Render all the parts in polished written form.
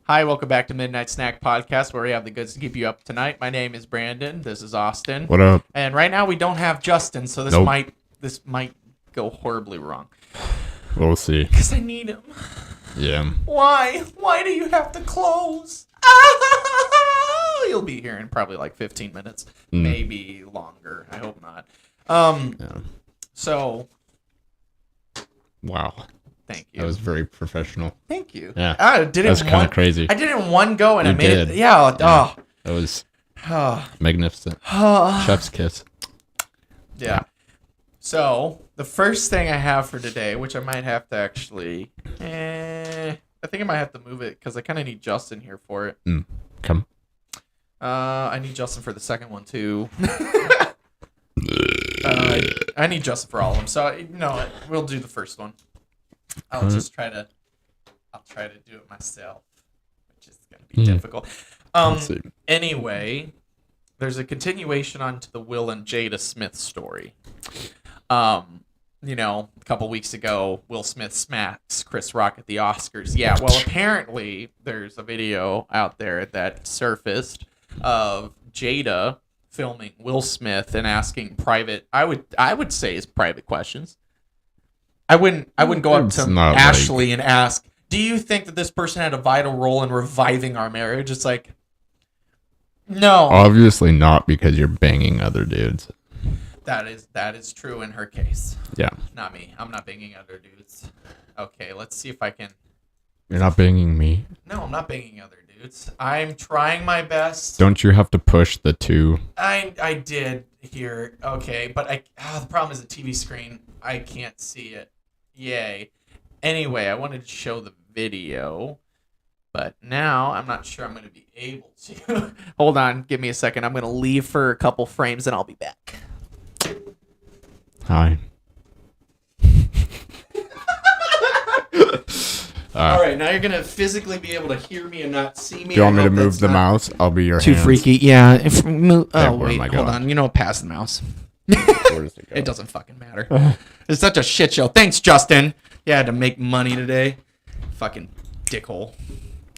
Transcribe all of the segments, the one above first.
Hi, welcome back to Midnite Snak podcast, where we have the goods to keep you up tonight. My name is Brandon. This is Austin. What up? And right now we don't have Justin, so this might go horribly wrong. We'll see. Because I need him. Yeah. Why? Why do you have to close? You'll be here in probably like 15 minutes, maybe longer. I hope not. Yeah. So. Wow. Thank you. That was very professional. Thank you. Yeah. I did it. That's kind of crazy. I did it in one go, and You I made did. it. Yeah. Yeah. That was magnificent. Chef's kiss. Yeah. So, the first thing I have for today, which I might have to actually... I think I might have to move it, because I kind of need Justin here for it. Come. I need Justin for the second one, too. I need Justin for all of them. So, you know what? We'll do the first one. I'll try to do it myself, which is going to be difficult. Anyway, there's a continuation onto the Will and Jada Smith story. You know, a couple weeks ago, Will Smith smacks Chris Rock at the Oscars. Yeah, well, apparently there's a video out there that surfaced of Jada filming Will Smith and asking private, I would say is private questions. I wouldn't go up to Ashley and ask, do you think that this person had a vital role in reviving our marriage? It's like, no. Obviously not, because you're banging other dudes. That is true in her case. Yeah. Not me. I'm not banging other dudes. Okay, let's see if I can. You're not banging me. No, I'm not banging other dudes. I'm trying my best. Don't you have to push the two? I did here. Okay, but the problem is the TV screen. I can't see it. Yay. Anyway, I wanted to show the video, but now I'm not sure I'm going to be able to. Hold on. Give me a second. I'm going to leave for a couple frames and I'll be back. Hi. All right, now you're going to physically be able to hear me and not see me. Do you want me to move the mouse? I'll be your too hands. freaky. Yeah. Wait, am I hold going? on. You know, pass the mouse. Where does it go? It doesn't fucking matter. It's such a shit show. Thanks, Justin. You had to make money today. Fucking dickhole.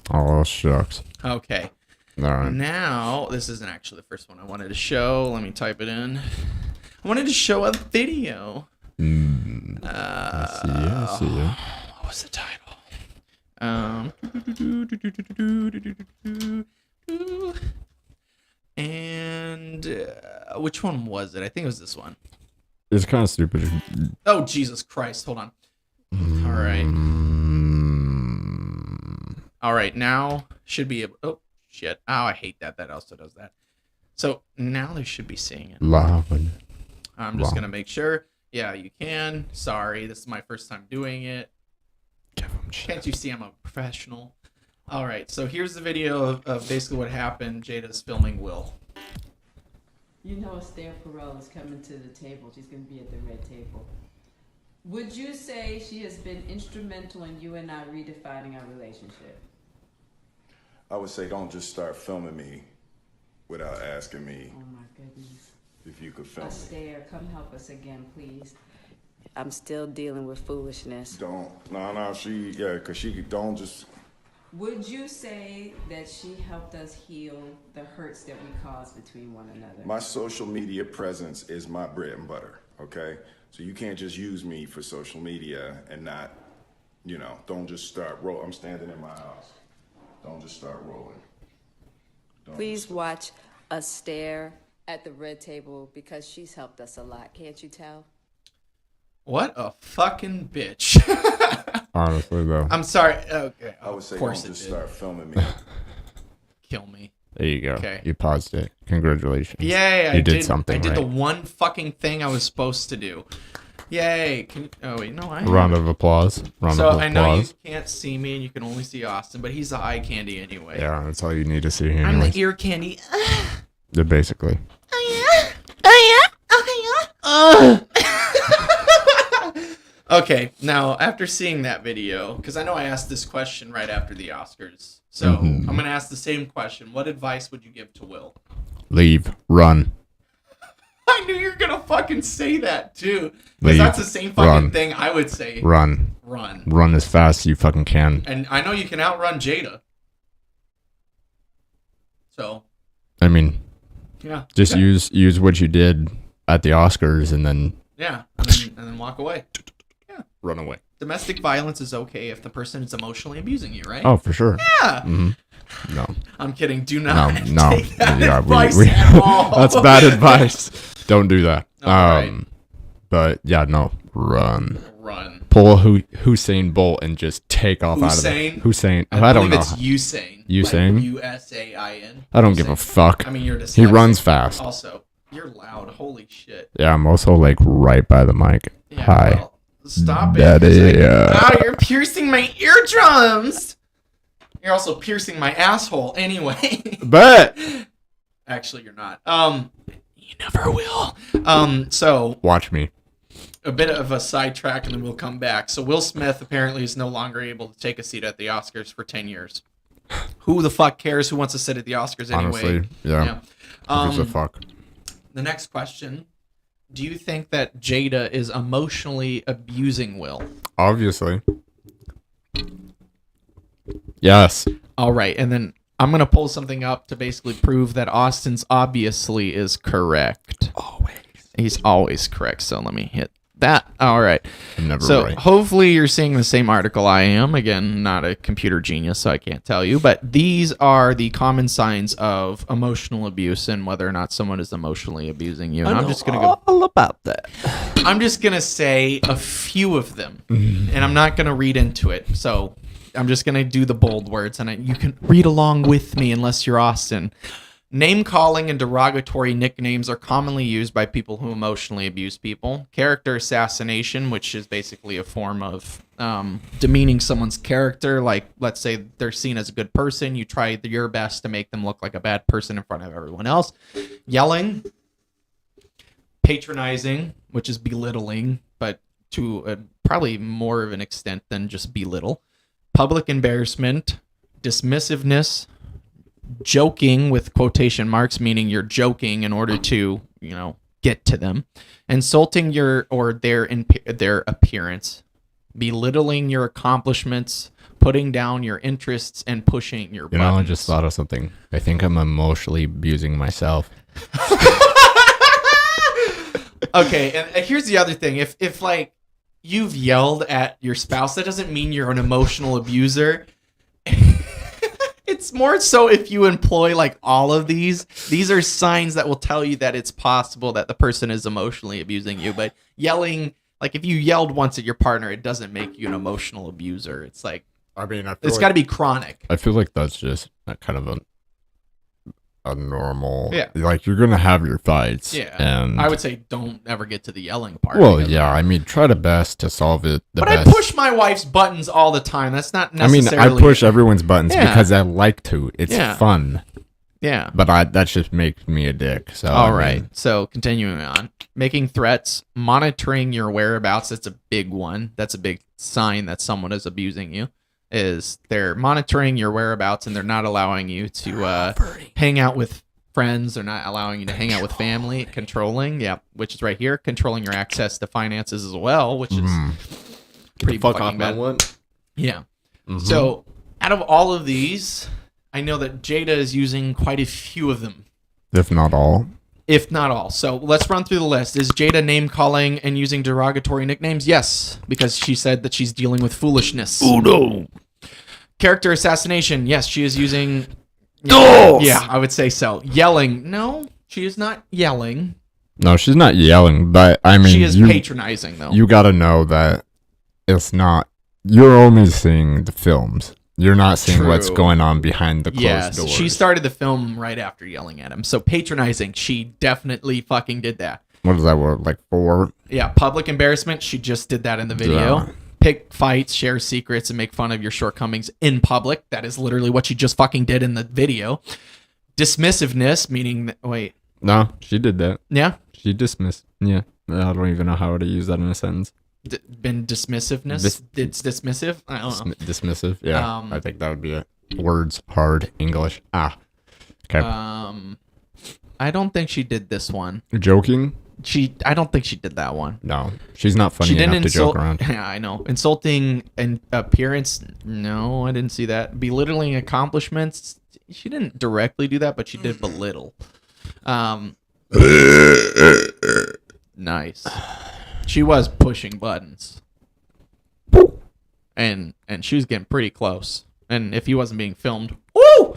Oh, shucks. Okay. All right. Now, this isn't actually the first one I wanted to show. Let me type it in. I wanted to show a video. I see ya. What was the title? And which one was it? I think it was this one. It's kind of stupid. Oh, Jesus Christ. Hold on. All right. All right. Now should be able. Oh, shit. Oh, I hate that. That also does that. So now they should be seeing it. Loud. I'm just going to make sure. Yeah, you can. Sorry. This is my first time doing it. Can't you see I'm a professional? All right. So here's the video of basically what happened. Jada's filming Will. You know Esther Perel is coming to the table. She's going to be at the red table. Would you say she has been instrumental in you and I redefining our relationship? I would say don't just start filming me without asking me Oh my goodness. if you could film me. Esther, come help us again, please. I'm still dealing with foolishness. Because she don't just... Would you say that she helped us heal the hurts that we caused between one another? My social media presence is my bread and butter, okay? So you can't just use me for social media and not, don't just start rolling. I'm standing in my house. Don't just start rolling. Please watch Esther at the red table because she's helped us a lot. Can't you tell? What a fucking bitch. Honestly, though. I'm sorry. Okay. I would say of don't course just it did. start filming me. Kill me. There you go. Okay. You paused it. Congratulations. Yay. You did something I did right. the one fucking thing I was supposed to do. Yay. Oh, wait. No, Round of applause. So I know you can't see me and you can only see Austin, but he's the eye candy anyway. Yeah, that's all you need to see. I'm Anyways. the ear candy. Yeah, basically. Okay, now after seeing that video, because I know I asked this question right after the Oscars, so I'm going to ask the same question. What advice would you give to Will? Leave. Run. I knew you were going to fucking say that too. Because Leave. that's the same fucking Run. thing I would say. Run. Run. Run as fast as you fucking can. And I know you can outrun Jada. So, I mean, yeah. just use what you did at the Oscars and then and then walk away. Yeah. run away. Domestic violence is okay if the person is emotionally abusing you, right? Oh, for sure. Yeah. Mm-hmm. No. I'm kidding. Do not No. take that Yeah, advice at all. That's bad advice. Don't do that. All right. But yeah, no. Run. Pull a Hussein Bolt and just take off out of it. Hussein. I don't know. It's Usain. Usain? Usain. I don't give a fuck. I mean, you're He runs fast. Also, you're loud. Holy shit. Yeah, I'm also like right by the mic. Yeah, Hi. well, stop Daddy, it. You're piercing my eardrums. You're also piercing my asshole anyway. But actually, you're not. You never will. So watch me. A bit of a sidetrack, and then we'll come back. So Will Smith apparently is no longer able to take a seat at the Oscars for 10 years. Who the fuck cares? Who wants to sit at the Oscars anyway? Honestly, yeah. Who's the fuck? The next question. Do you think that Jada is emotionally abusing Will? Obviously. Yes. All right. And then I'm going to pull something up to basically prove that Austin's obviously is correct. Always. He's always correct. So let me hit that. All right. I'm never so right. Hopefully you're seeing the same article I am. Again, not a computer genius, so I can't tell you. But these are the common signs of emotional abuse and whether or not someone is emotionally abusing you. And I'm just going to go all about that. I'm just going to say a few of them. And I'm not going to read into it. So I'm just going to do the bold words. And you can read along with me unless you're Austin. Name-calling and derogatory nicknames are commonly used by people who emotionally abuse people. Character assassination, which is basically a form of demeaning someone's character. Like, let's say they're seen as a good person. You try your best to make them look like a bad person in front of everyone else. Yelling. Patronizing, which is belittling, but to probably more of an extent than just belittle. Public embarrassment. Dismissiveness. Joking with quotation marks, meaning you're joking in order to, get to them. Insulting their appearance, belittling your accomplishments, putting down your interests, and pushing your buttons. I just thought of something. I think I'm emotionally abusing myself. Okay, and here's the other thing. If like you've yelled at your spouse, that doesn't mean you're an emotional abuser. It's more so if you employ like all of these are signs that will tell you that it's possible that the person is emotionally abusing you. But yelling, like if you yelled once at your partner, it doesn't make you an emotional abuser. It's like, it's got to be chronic. I feel like that's just kind of a normal, like you're gonna have your fights. Yeah, and I would say don't ever get to the yelling part. Well, yeah, I mean, try the best to solve it. But I push my wife's buttons all the time. That's not necessarily. I push everyone's buttons because I like to. It's fun. Yeah, but that just makes me a dick. So all right. So continuing on, making threats, monitoring your whereabouts. That's a big one. That's a big sign that someone is abusing you. Is they're monitoring your whereabouts and they're not allowing you to hang out with friends. They're not allowing you to hang out with family. Controlling, which is right here. Controlling your access to finances as well, which is pretty fucking bad. One. Yeah. Mm-hmm. So out of all of these, I know that Jada is using quite a few of them. If not all. So let's run through the list. Is Jada name-calling and using derogatory nicknames? Yes, because she said that she's dealing with foolishness. Oh, no. Character assassination. Yes, she is using... Yeah, I would say so. Yelling. No, she is not yelling. No, she's not yelling, but I mean... She is patronizing, though. You gotta know that it's not... You're only seeing the films. You're not seeing what's going on behind the closed doors. She started the film right after yelling at him. So patronizing, she definitely fucking did that. What is that word? Like 4? Yeah, public embarrassment, she just did that in the video. Yeah. Pick fights, share secrets, and make fun of your shortcomings in public. That is literally what she just fucking did in the video. Dismissiveness, meaning... Wait. No, she did that. Yeah? She dismissed. Yeah. I don't even know how to use that in a sentence. Been dismissiveness? It's dismissive? I don't know. Dismissive? Yeah. I think that would be it. Words, hard, English. Okay. I don't think she did this one. Joking? I don't think she did that one. No. She's not funny enough to joke around. Yeah, I know. Insulting an appearance? No, I didn't see that. Belittling accomplishments? she didn't directly do that, but she did belittle. Nice. She was pushing buttons. And she was getting pretty close. And if he wasn't being filmed, woo!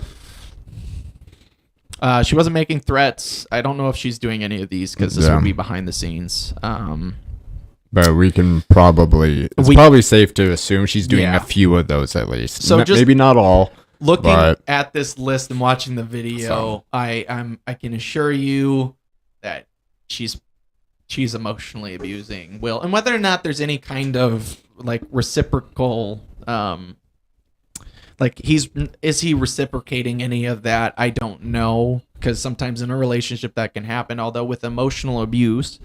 She wasn't making threats. I don't know if she's doing any of these because this would be behind the scenes. But we can probably... It's probably safe to assume she's doing a few of those at least. So just maybe not all. Looking at this list and watching the video, I can assure you that she's emotionally abusing Will. And whether or not there's any kind of like reciprocal... is he reciprocating any of that? I don't know, because sometimes in a relationship that can happen. Although with emotional abuse,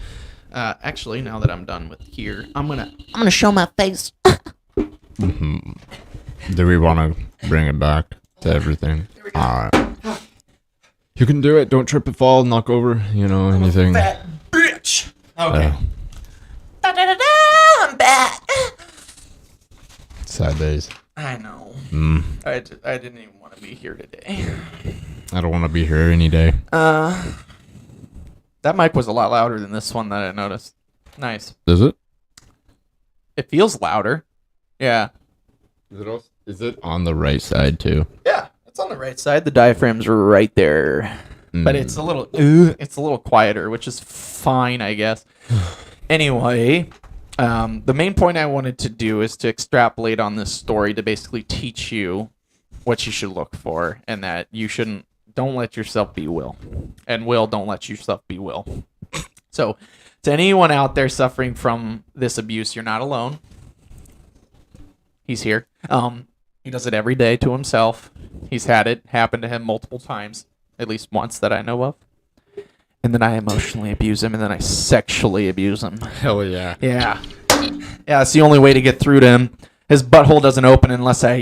actually, now that I'm done with here, I'm gonna show my face. Do we want to bring it back to everything? All right. You can do it. Don't trip and fall, knock over, anything. Fat bitch. Okay. I'm back. Sad days. I know. I didn't even want to be here today. I don't want to be here any day. That mic was a lot louder than this one that I noticed. Nice. Is it? It feels louder. Yeah. Is it on the right side too? Yeah, it's on the right side. The diaphragms are right there. But it's a little quieter, which is fine, I guess. Anyway, the main point I wanted to do is to extrapolate on this story to basically teach you what you should look for, and that you don't let yourself be Will. And Will, don't let yourself be Will. So, to anyone out there suffering from this abuse, you're not alone. He's here. He does it every day to himself. He's had it happen to him multiple times, at least once that I know of. And then I emotionally abuse him, and then I sexually abuse him. Hell yeah. Yeah. Yeah, it's the only way to get through to him. His butthole doesn't open unless I,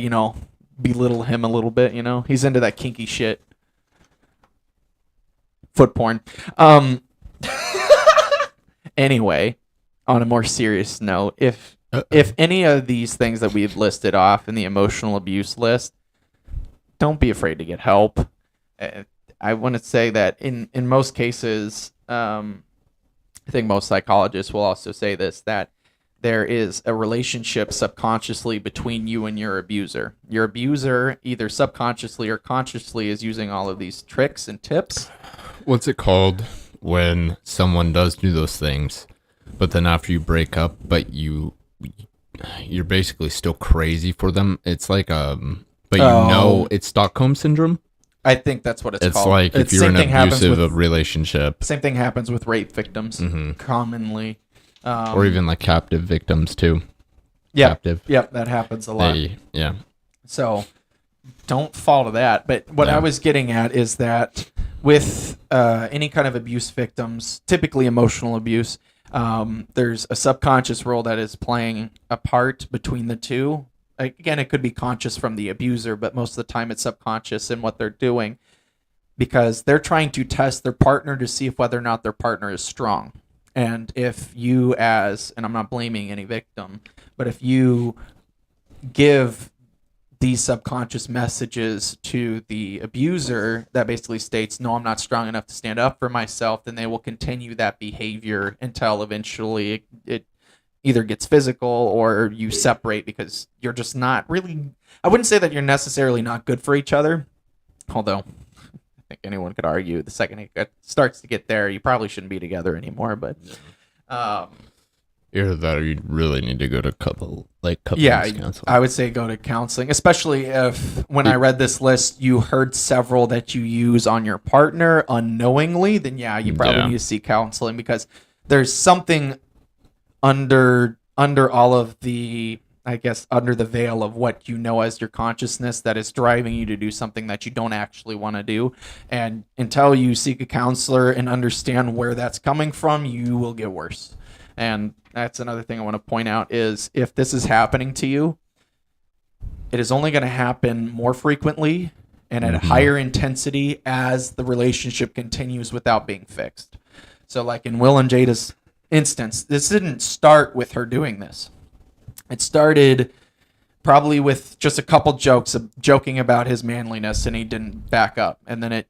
belittle him a little bit, He's into that kinky shit. Foot porn. Anyway, on a more serious note, if any of these things that we've listed off in the emotional abuse list, don't be afraid to get help. I want to say that in most cases, I think most psychologists will also say this, that there is a relationship subconsciously between you and your abuser. Your abuser, either subconsciously or consciously, is using all of these tricks and tips. What's it called when someone does do those things, but then after you break up, but you're basically still crazy for them? It's like it's Stockholm syndrome. I think that's what it's called. It's like if you're in an abusive relationship. Same thing happens with rape victims, commonly. Or even like captive victims too. Yeah, captive. Yep, that happens a lot. Yeah. So don't fall to that. But what I was getting at is that with any kind of abuse victims, typically emotional abuse, there's a subconscious role that is playing a part between the two. Again, it could be conscious from the abuser, but most of the time it's subconscious in what they're doing, because they're trying to test their partner to see if whether or not their partner is strong. And if you and I'm not blaming any victim, but if you give these subconscious messages to the abuser that basically states, no, I'm not strong enough to stand up for myself, then they will continue that behavior until eventually it either gets physical or you separate, because you're just not really, I wouldn't say that you're necessarily not good for each other, although I think anyone could argue the second it starts to get there, you probably shouldn't be together anymore. But either that or you really need to go to couples counseling. I would say go to counseling, especially if when I read this list you heard several that you use on your partner unknowingly, then you probably need to seek counseling, because there's something under all of the, I guess, under the veil of what you know as your consciousness that is driving you to do something that you don't actually want to do. And until you seek a counselor and understand where that's coming from, you will get worse. And that's another thing I want to point out is, if this is happening to you, it is only going to happen more frequently and at a higher intensity as the relationship continues without being fixed. So like in Will and Jada's instance, this didn't start with her doing this. It started probably with just a couple joking about his manliness, and he didn't back up. And then it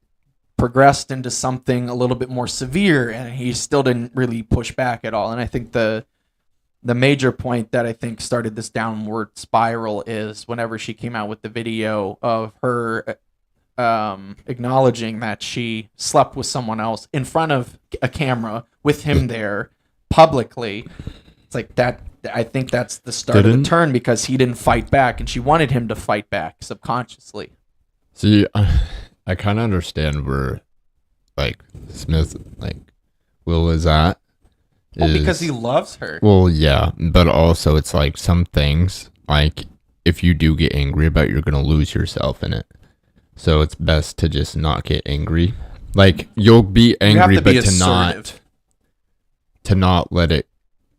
progressed into something a little bit more severe, and he still didn't really push back at all. And I think the major point that I think started this downward spiral is whenever she came out with the video of her acknowledging that she slept with someone else in front of a camera with him there publicly. It's like that. I think that's the start of the turn, because he didn't fight back, and she wanted him to fight back subconsciously. See, I kind of understand where, like, Smith, like, Will is at. Well, because he loves her. Well, yeah, but also it's like some things, like, if you do get angry about it, you're going to lose yourself in it. So it's best to just not get angry. Like, you'll be angry, but to not let it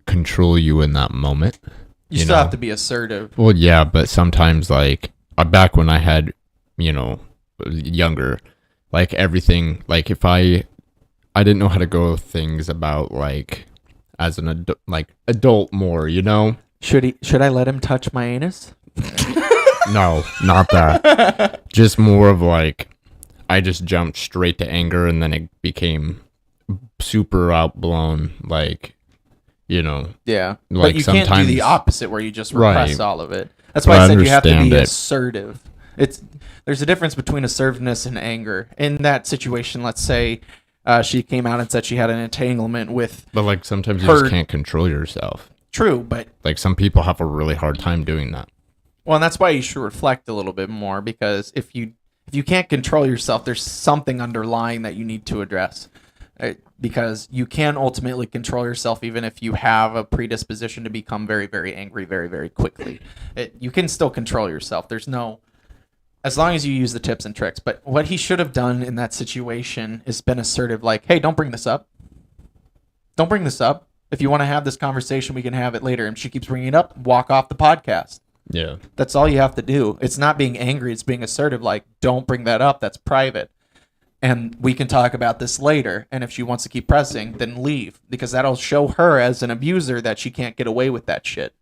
control you in that moment. You still have to be assertive. Well, yeah, but sometimes, like, back when I had, younger, like, everything, like, if I didn't know how to go with things about, like, as an adult more, Should I let him touch my anus? No, not that. Just more of, like, I just jumped straight to anger, and then it became super outblown, like, Yeah. Like, but you can't do the opposite where you just repress all of it. That's why But I I said you have to be understand it. assertive. There's a difference between assertiveness and anger. In that situation, let's say she came out and said she had an entanglement with... But, like, sometimes you just can't control yourself. True, but... Like, some people have a really hard time doing that. Well, and that's why you should reflect a little bit more, because if you can't control yourself, there's something underlying that you need to address. Because you can ultimately control yourself even if you have a predisposition to become very, very angry very, very quickly. You can still control yourself. As long as you use the tips and tricks. But what he should have done in that situation is been assertive, like, hey, don't bring this up. Don't bring this up. If you want to have this conversation, we can have it later. And she keeps bringing it up, walk off the podcast. Yeah. That's all you have to do. It's not being angry. It's being assertive, like, don't bring that up. That's private. And we can talk about this later. And if she wants to keep pressing, then leave. Because that'll show her as an abuser that she can't get away with that shit.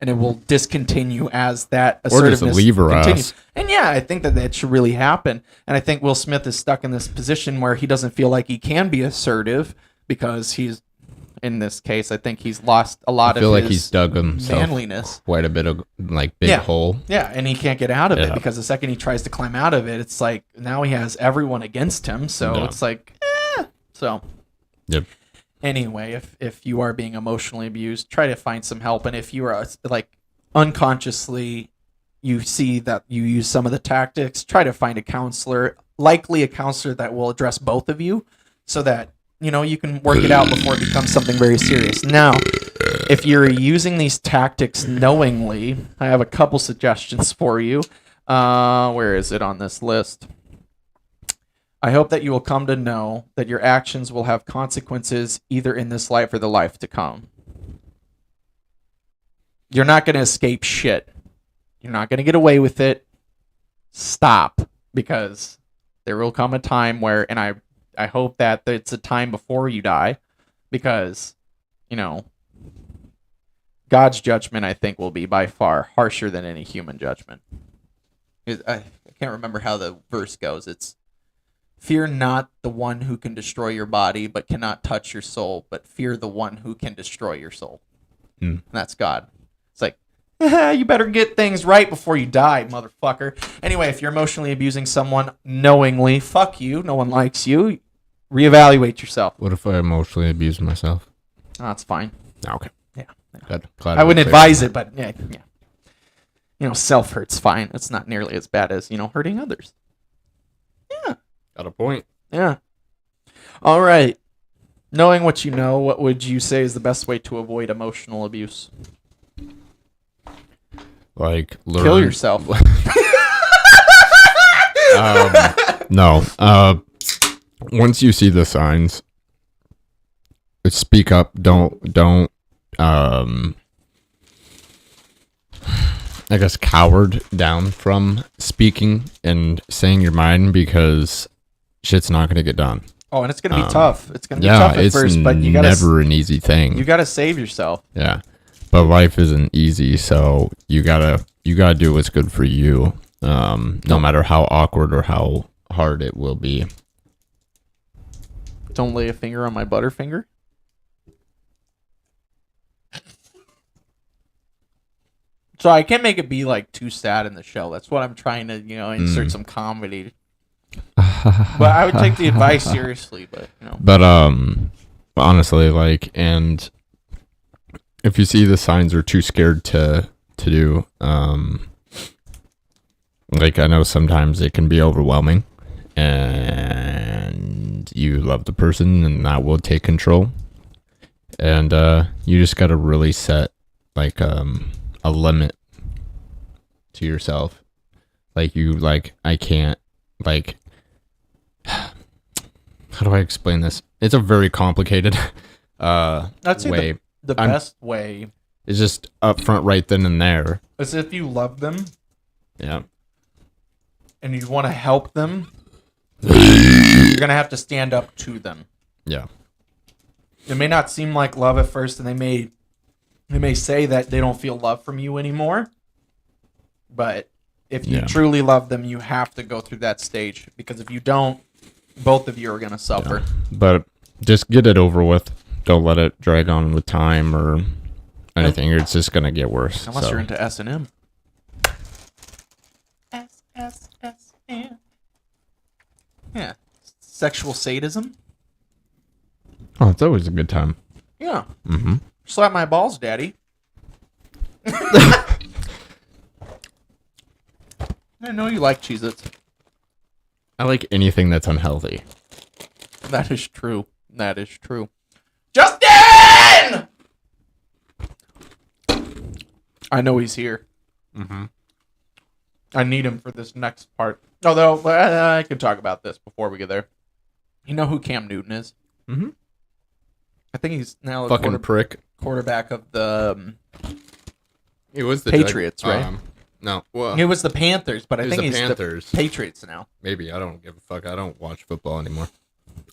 And it will discontinue as that assertiveness or just leave her continues. ass. And yeah, I think that should really happen. And I think Will Smith is stuck in this position where he doesn't feel like he can be assertive because he's, in this case, I think he's lost a lot of his like he's dug himself manliness. Quite a bit of, like, big hole. Yeah, and he can't get out of it because the second he tries to climb out of it, it's like now he has everyone against him. So it's like, So, yep. Anyway, if you are being emotionally abused, try to find some help. And if you are, like, unconsciously, you see that you use some of the tactics, try to find a counselor, likely a counselor that will address both of you so that, you can work it out before it becomes something very serious. Now, if you're using these tactics knowingly, I have a couple suggestions for you. Where is it on this list? I hope that you will come to know that your actions will have consequences either in this life or the life to come. You're not going to escape shit. You're not going to get away with it. Stop. Because there will come a time where, and I hope that it's a time before you die, because, God's judgment, I think, will be by far harsher than any human judgment. I can't remember how the verse goes. It's, fear not the one who can destroy your body, but cannot touch your soul, but fear the one who can destroy your soul. And that's God. It's like, you better get things right before you die, motherfucker. Anyway, if you're emotionally abusing someone knowingly, fuck you. No one likes you. Reevaluate yourself. What if I emotionally abuse myself? Oh, that's fine. Okay. Yeah. Glad I wouldn't advise it, but yeah. Self-hurt's fine. It's not nearly as bad as, hurting others. Yeah. Got a point. Yeah. All right. Knowing what you know, what would you say is the best way to avoid emotional abuse? Like, kill yourself. No. Once you see the signs, speak up. Don't I guess coward down from speaking and saying your mind, because shit's not going to get done. Oh, and it's going to be tough. It's going to be tough at first, but you got never an easy thing. You got to save yourself. Yeah. But life isn't easy, so you gotta do what's good for you, no matter how awkward or how hard it will be. Don't lay a finger on my butterfinger. So I can't make it be like too sad in the show. That's what I'm trying to, insert some comedy. But I would take the advice seriously, But honestly, like, and if you see the signs are too scared to do, like, I know sometimes it can be overwhelming, and you love the person, and that will take control. And you just gotta really set like a limit to yourself. I can't, like, how do I explain this? It's a very complicated I'd say way. The best way is just up front right then and there. is if you love them. Yeah. And you want to help them, you're going to have to stand up to them. Yeah. It may not seem like love at first, and they may say that they don't feel love from you anymore. But if you truly love them, you have to go through that stage. Because if you don't, both of you are going to suffer. Yeah. But just get it over with. Don't let it drag on with time or anything. It's just going to get worse. Unless you're into S&M. S-S-S-M. Yeah. Sexual sadism. Oh, it's always a good time. Yeah. Mm-hmm. Slap my balls, daddy. I know you like Cheez-Its. I like anything that's unhealthy. That is true. That is true. Justin! I know he's here. Mm-hmm. I need him for this next part. Although, I can talk about this before we get there. You know who Cam Newton is? Mm-hmm. I think he's now the Fucking prick. quarterback of the It was the Patriots, right? No. Well, It was the Panthers, but I think he's Panthers. the Patriots now. Maybe. I don't give a fuck. I don't watch football anymore.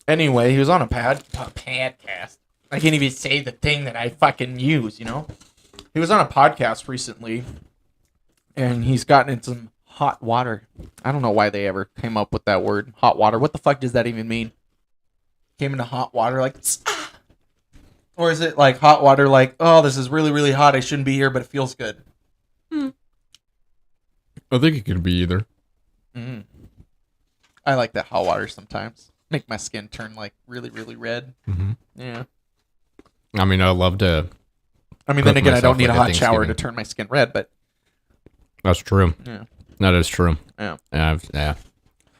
Anyway, he was on a podcast. I can't even say the thing that I fucking use, He was on a podcast recently, and he's gotten in some hot water. I don't know why they ever came up with that word, hot water. What the fuck does that even mean? Came into hot water like, or is it like hot water like, oh, this is really, really hot. I shouldn't be here, but it feels good. I think it could be either. Mm. I like that hot water sometimes. Make my skin turn like really, really red. Mm-hmm. Yeah. I mean, I love to. I mean, then again, I don't need a like hot shower to turn my skin red, but that's true. yeah. That is true. Yeah. Yeah.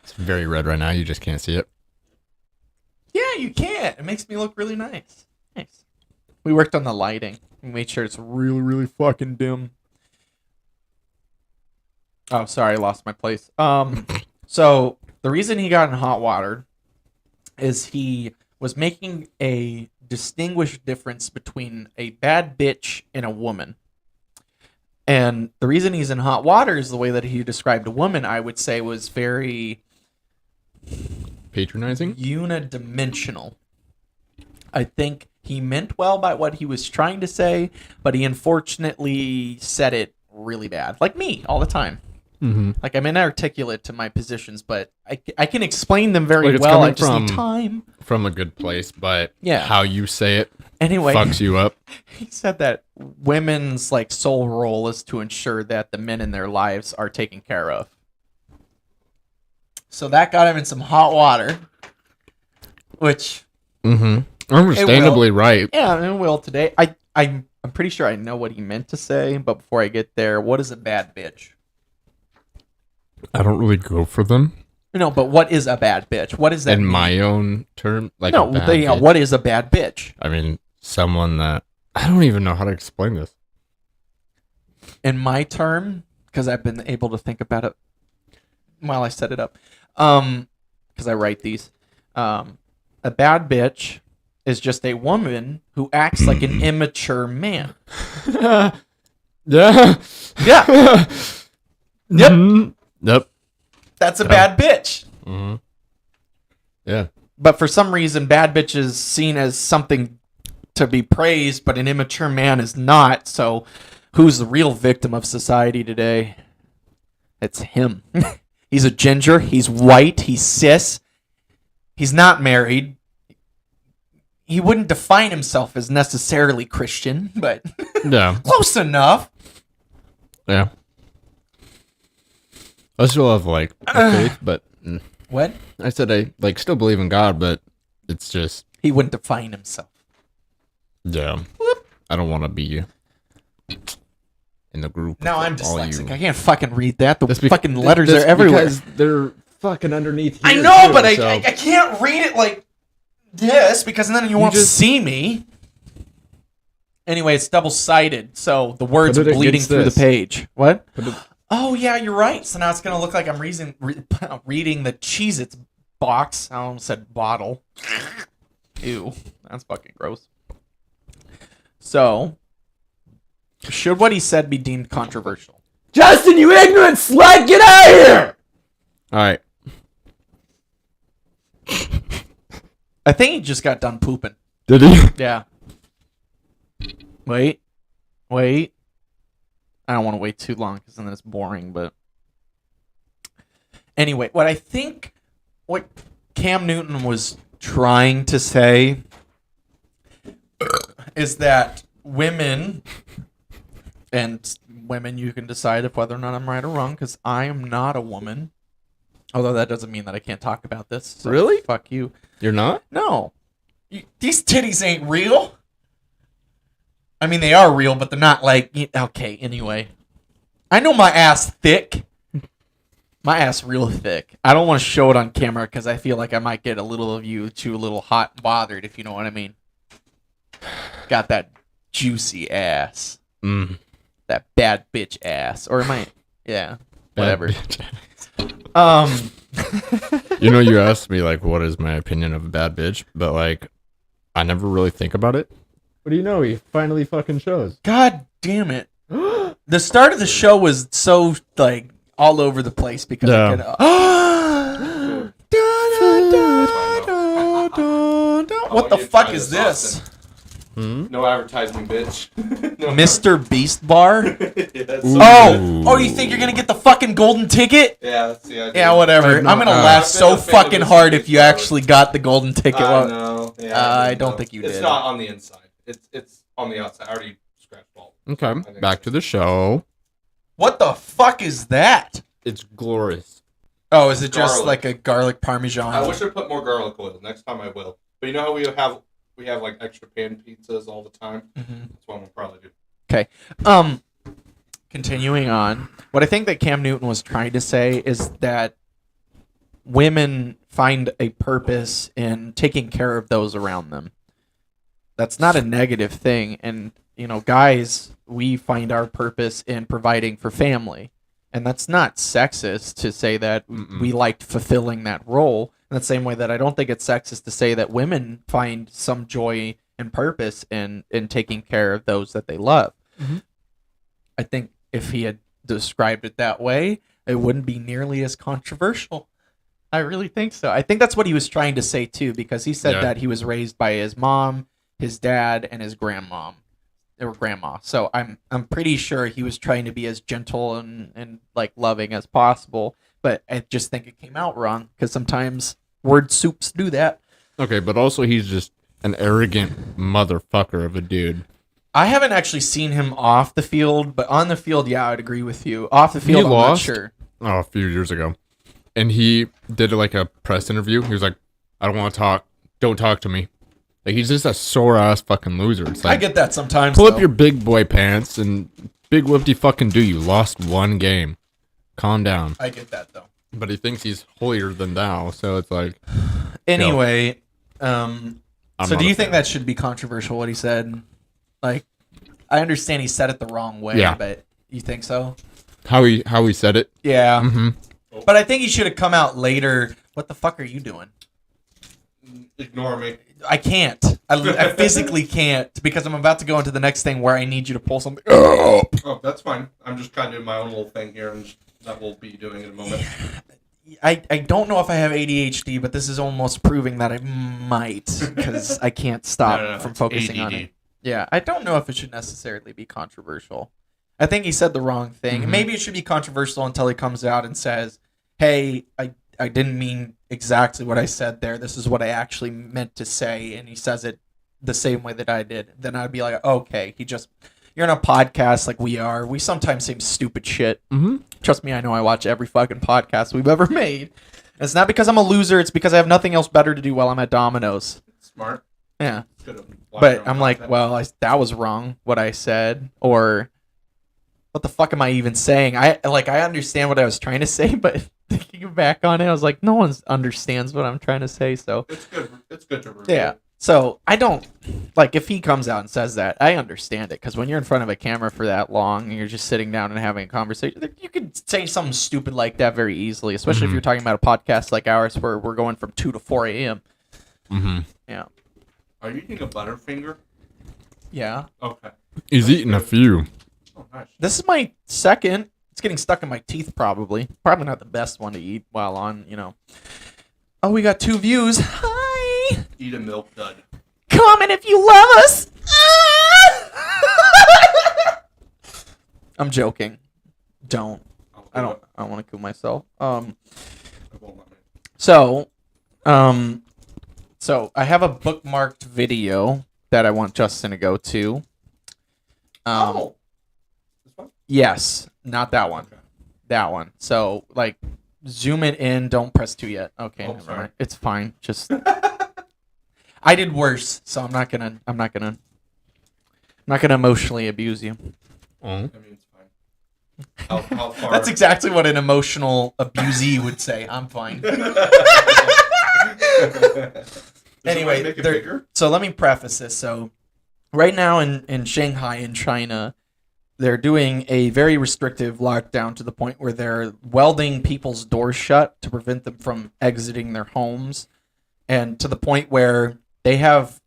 It's very red right now. You just can't see it. Yeah, you can't. It makes me look really nice. Nice. We worked on the lighting. We made sure it's really, really fucking dim. Oh, sorry, I lost my place. So the reason he got in hot water is he was making a distinguished difference between a bad bitch and a woman. And the reason he's in hot water is the way that he described a woman, I would say, was very patronizing, unidimensional. I think he meant well by what he was trying to say, but he unfortunately said it really bad. Like me, all the time. Mm-hmm. Like, I'm inarticulate to my positions, but I can explain them very it's well. I coming just need time. From a good place, but Yeah. how you say it Anyway, fucks you up. he said that women's like sole role is to ensure that the men in their lives are taken care of. So that got him in some hot water, which Understandably right. yeah, it will today. I'm pretty sure I know what he meant to say, but before I get there, what is a bad bitch? I don't really go for them. No, but what is a bad bitch? What is that? In mean? my own term, like no, a bad bitch. what is a bad bitch? I mean, someone that I don't even know how to explain this. In my term, because I've been able to think about it while I set it up, because I write these. A bad bitch is just a woman who acts like an immature man. Yeah. Yeah. Yep. Yep. That's a bad bitch. Mm-hmm. Yeah. But for some reason, bad bitch is seen as something to be praised, but an immature man is not. So who's the real victim of society today? It's him. He's a ginger. He's white. He's cis. He's not married. He wouldn't define himself as necessarily Christian, but Yeah. close enough. Yeah. I still have like a faith, but What? I said I like still believe in God, but it's just He wouldn't define himself. yeah. I don't want to be in the group. Now I'm with all dyslexic. you. I can't fucking read that. The That's bec- fucking letters that's are everywhere. because they're fucking underneath. I here, know, too, but so- I can't read it like this because then you won't just- see me. Anyway, it's double-sided, so the words are Put it bleeding against through this. the page. What? Put it- Oh, yeah, you're right. So now it's going to look like I'm reading the Cheez-Its box. I almost said bottle. Ew, that's fucking gross. So, should what he said be deemed controversial? Justin, you ignorant slut, get out of here! All right. I think he just got done pooping. Did he? Yeah. Wait. I don't want to wait too long because then it's boring, but anyway, what Cam Newton was trying to say is that women, and women, you can decide if whether or not I'm right or wrong because I am not a woman. Although that doesn't mean that I can't talk about this. So Really? Fuck you. You're not? No. These titties ain't real. I mean, they are real, but they're not like... Okay, anyway. I know my ass thick. My ass real thick. I don't want to show it on camera because I feel like I might get a little of you too a little hot and bothered, if you know what I mean. Got that juicy ass. Mm. That bad bitch ass. Or am I... Yeah. Whatever. You know, you asked me, like, what is my opinion of a bad bitch, but, like, I never really think about it. What do you know? He finally fucking shows. God damn it. The start of the show was so, like, all over the place because Yeah. What the fuck is this? No advertising, bitch. No Mr. Beast Bar? Yes. Oh, you think you're gonna get the fucking golden ticket? Yeah, see, I Yeah, whatever. I've I'm not- gonna I've laugh been so a fan fucking of hard Mr. if you Beast Bar. actually got the golden ticket. I know. Yeah, I don't think you It's did. not on the inside. It's on the outside. I already scratched all. Okay, back to the show. What the fuck is that? It's glorious. Oh, is it just Garlic. like a garlic parmesan? I wish I put more garlic oil. Next time I will. But you know how we have like extra pan pizzas all the time. Mhm. That's what we'll probably do. Okay. Continuing on, what I think that Cam Newton was trying to say is that women find a purpose in taking care of those around them. That's not a negative thing. And, you know, guys, we find our purpose in providing for family. And that's not sexist to say that we liked fulfilling that role. In the same way that I don't think it's sexist to say that women find some joy and purpose in taking care of those that they love. Mhm. I think if he had described it that way, it wouldn't be nearly as controversial. I really think so. I think that's what he was trying to say too, because he said Yeah. that he was raised by his mom, his dad, and his grandmom. Or grandma. So I'm pretty sure he was trying to be as gentle and like loving as possible. But I just think it came out wrong because sometimes word soups do that. Okay, but also he's just an arrogant motherfucker of a dude. I haven't actually seen him off the field, but on the field, yeah, I'd agree with you. Off the field, I'm not lost? sure. Oh, a few years ago. And he did like a press interview. He was like, I don't want to talk. Don't talk to me. Like, he's just a sore ass fucking loser. It's like, I get that sometimes. pull though. up your big boy pants and big whoopty fucking do. You lost one game. Calm down. I get that though. But he thinks he's holier than thou. So it's like, Anyway, I'm so not do a you think fan. that should be controversial? What he said? Like, I understand he said it the wrong way, Yeah. but you think so? how he said it? Yeah. Mm-hmm. But I think he should have come out later. What the fuck are you doing? Ignore me. I can't. I physically can't because I'm about to go into the next thing where I need you to pull something up. Oh, that's fine. I'm just trying to do my own little thing here, and that we'll be doing in a moment. I don't know if I have ADHD, but this is almost proving that I might because I can't stop from focusing on it. Yeah, I don't know if it should necessarily be controversial. I think he said the wrong thing. Mm-hmm. Maybe it should be controversial until he comes out and says, hey, I didn't mean exactly what I said there. This is what I actually meant to say. And he says it the same way that I did. Then I'd be like, okay, you're in a podcast like we are. We sometimes say stupid shit. Mm-hmm. Trust me, I know I watch every fucking podcast we've ever made. And it's not because I'm a loser. It's because I have nothing else better to do while I'm at Domino's. Smart. Yeah. But I'm like, well, that was wrong, what I said. Or what the fuck am I even saying? I understand what I was trying to say, but thinking back on it, I was like, no one understands what I'm trying to say. So it's good to review. Yeah. So I don't like if he comes out and says that, I understand it because when you're in front of a camera for that long and you're just sitting down and having a conversation, you could say something stupid like that very easily, especially if you're talking about a podcast like ours where we're going from 2 to 4 a.m. Mm-hmm. Yeah. Are you eating a Butterfinger? Yeah. Okay. He's eating a few. Oh, nice. This is my second. It's getting stuck in my teeth probably. Probably not the best one to eat while on, Oh, we got 2 views. Hi. Eat a milk dud. Comment if you love us. I'm joking. Don't. I don't want to kill myself. So I have a bookmarked video that I want Justin to go to. This one? Yes, not that one. Okay. That one. So zoom it in. Don't press 2 yet. Okay, never sorry. mind. It's fine. Just I did worse, so I'm not gonna emotionally abuse you. I mean, it's fine. How far? That's exactly what an emotional abusee would say. I'm fine. Anyway, so let me preface this. So right now in Shanghai in China, they're doing a very restrictive lockdown to the point where they're welding people's doors shut to prevent them from exiting their homes. And to the point where they have,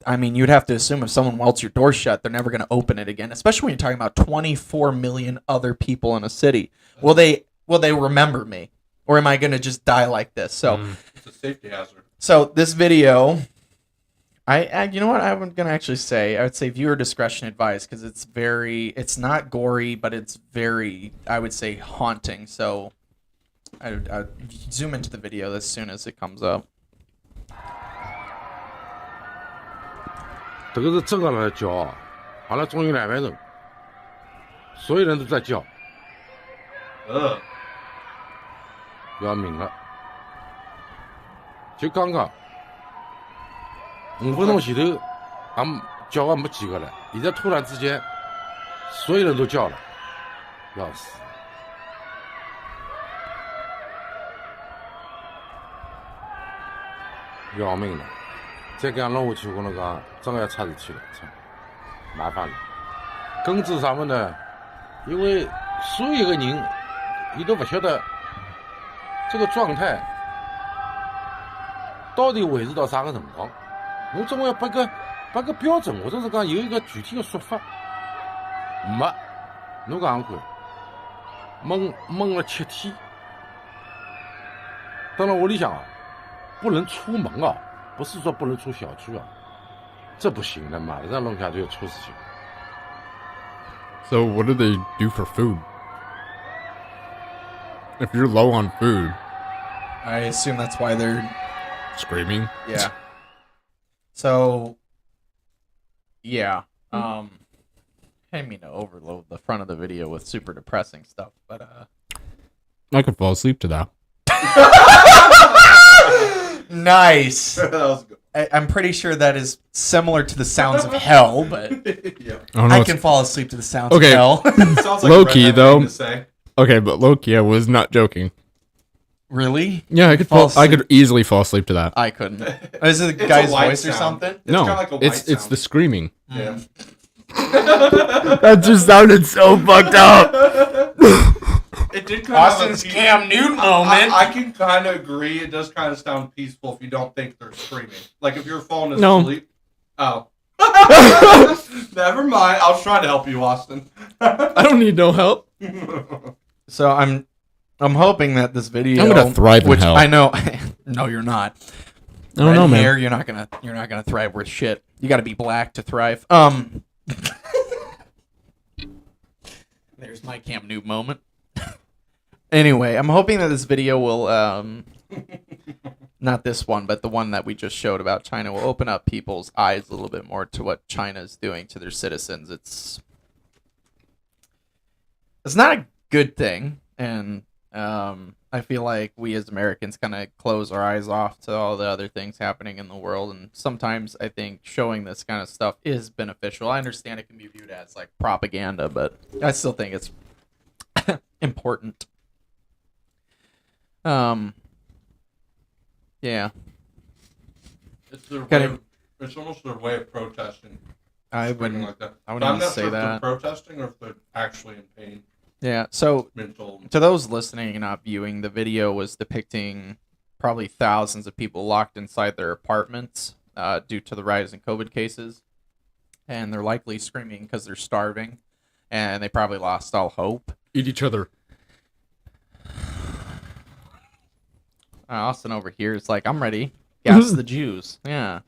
you'd have to assume if someone welds your door shut, they're never going to open it again, especially when you're talking about 24 million other people in a city. Will they remember me? Or am I going to just die like this? So it's a safety hazard. So this video, I you know what I'm going to actually say? I would say viewer discretion advised because it's not gory, but it's very, I would say, haunting. So I zoom into the video as soon as it comes up. 这个是正常的叫啊，好了，终于200人，所有人都在叫，要命了！就刚刚5分钟前头，俺叫啊没几个了，现在突然之间，所有人都叫了，要死！要命了！再这样弄下去，我跟侬讲，真的要出事体了，操，麻烦了。根治上面呢，因为所有的人，伊都不晓得这个状态到底维持到啥个辰光。我总要拨个标准，或者是讲有一个具体的说法。没，侬讲看，闷了7天，到了屋里向啊，不能出门啊。不是说不能出小区啊，这不行的，马上弄下就要出事情。So what do they do for food? If you're low on food, I assume that's why they're screaming. Yeah. So, yeah. I didn't mean to overload the front of the video with super depressing stuff, but I could fall asleep to that. Nice. That was good. I'm pretty sure that is similar to the sounds of hell, but Yeah. I can fall asleep to the sounds of hell. Sounds like Low-key, a redneck though. thing to say. Okay, but low-key, I was not joking. Really? Yeah, I could easily fall asleep to that. I couldn't. Is it the It's guy's a white voice or sound. something? It's No, kinda like a white it's sound. the screaming. Yeah. That just sounded so fucked up. It did kind Austin's of Cam Newton moment. I can kind of agree. It does kind of sound peaceful if you don't think they're screaming. Like if you're falling No. asleep. Oh. Never mind. I was trying to help you, Austin. I don't need no help. So I'm I'm hoping that this video. I'm gonna thrive in which hell. I know. No, you're not. I don't know, man. Hair, you're not gonna thrive worth shit. You got to be black to thrive. There's my Camp Noob moment. Anyway, I'm hoping that this video will not this one, but the one that we just showed about China will open up people's eyes a little bit more to what China is doing to their citizens. It's not a good thing, and I feel like we as Americans kind of close our eyes off to all the other things happening in the world, and sometimes I think showing this kind of stuff is beneficial. I understand it can be viewed as like propaganda, but I still think it's important. Yeah. It's almost their way of protesting. I something wouldn't like that. I wouldn't I'm even not say sure if they're that. protesting or if they're actually in pain. Yeah, so Mental. to those listening and not viewing, the video was depicting probably thousands of people locked inside their apartments due to the rise in COVID cases. And they're likely screaming because they're starving. And they probably lost all hope. Eat each other. Austin over here is like, I'm ready. Gas the Jews. Yeah.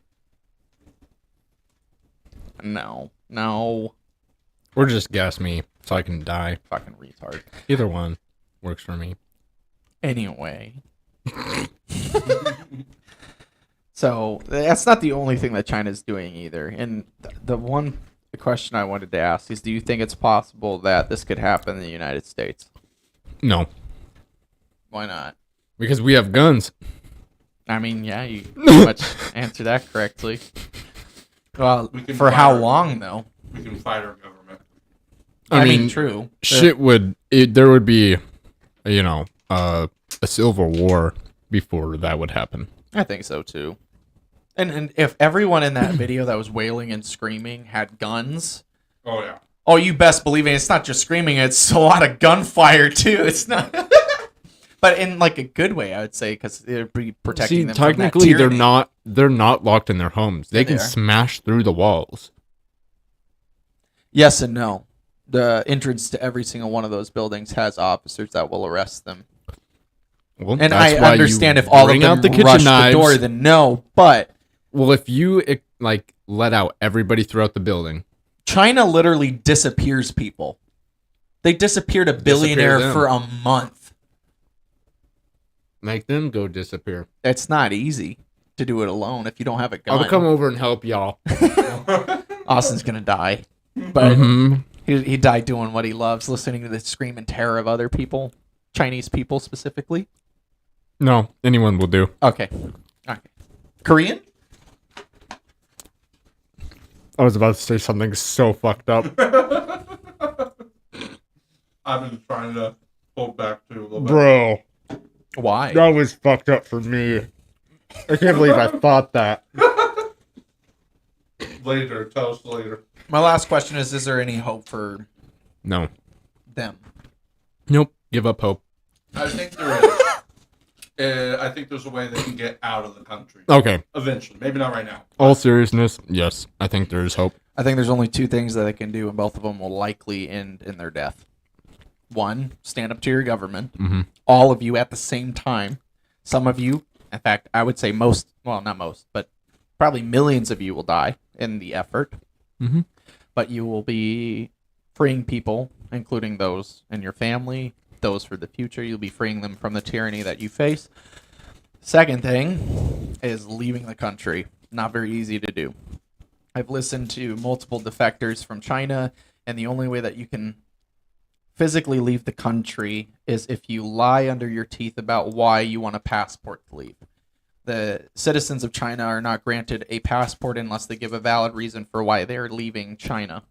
No. Or just gas me so I can die. Fucking retard. Either one works for me. Anyway. So, that's not the only thing that China's doing either. And the one question I wanted to ask is, do you think it's possible that this could happen in the United States? No. Why not? Because we have guns. I mean, yeah, you pretty much answered that correctly. Well, for how long, though? We can fight our government. I mean, true. There would be, a civil war before that would happen. I think so, too. And if everyone in that video that was wailing and screaming had guns... Oh, yeah. Oh, you best believe it. It's not just screaming. It's a lot of gunfire, too. It's not... But in like a good way, I would say, because they're protecting them from that technically, tyranny. they're not locked in their homes. They can smash through the walls. Yes and no. The entrance to every single one of those buildings has officers that will arrest them. Well, And that's I why understand you if all of bring them out the kitchen rush knives. the door, then no. But Well, if you let out everybody throughout the building, China literally disappears people. They disappeared a billionaire them. for a month. make them go disappear. It's not easy to do it alone if you don't have a gun. I'll come over and help y'all. Austin's gonna die, but he died doing what he loves, listening to the scream and terror of other people, Chinese people specifically. No, anyone will do. Okay. Korean? I was about to say something so fucked up. I've been trying to hold back to a little bit. Bro, Why? that was fucked up for me. I can't believe I thought that. Later, tell us later. My last question is there any hope for No. them? Nope. Give up hope. I think there is. I think there's a way they can get out of the country. Okay. Eventually. Maybe not right now. All seriousness, yes. I think there is hope. I think there's only two things that they can do, and both of them will likely end in their death. One, stand up to your government. Mm-hmm. All of you at the same time. Some of you, in fact, I would say most, well, not most, but probably millions of you will die in the effort. Mm-hmm. But you will be freeing people, including those in your family, those for the future. You'll be freeing them from the tyranny that you face. Second thing is leaving the country. Not very easy to do. I've listened to multiple defectors from China, and the only way that you can physically leave the country is if you lie under your teeth about why you want a passport to leave. The citizens of China are not granted a passport unless they give a valid reason for why they're leaving China.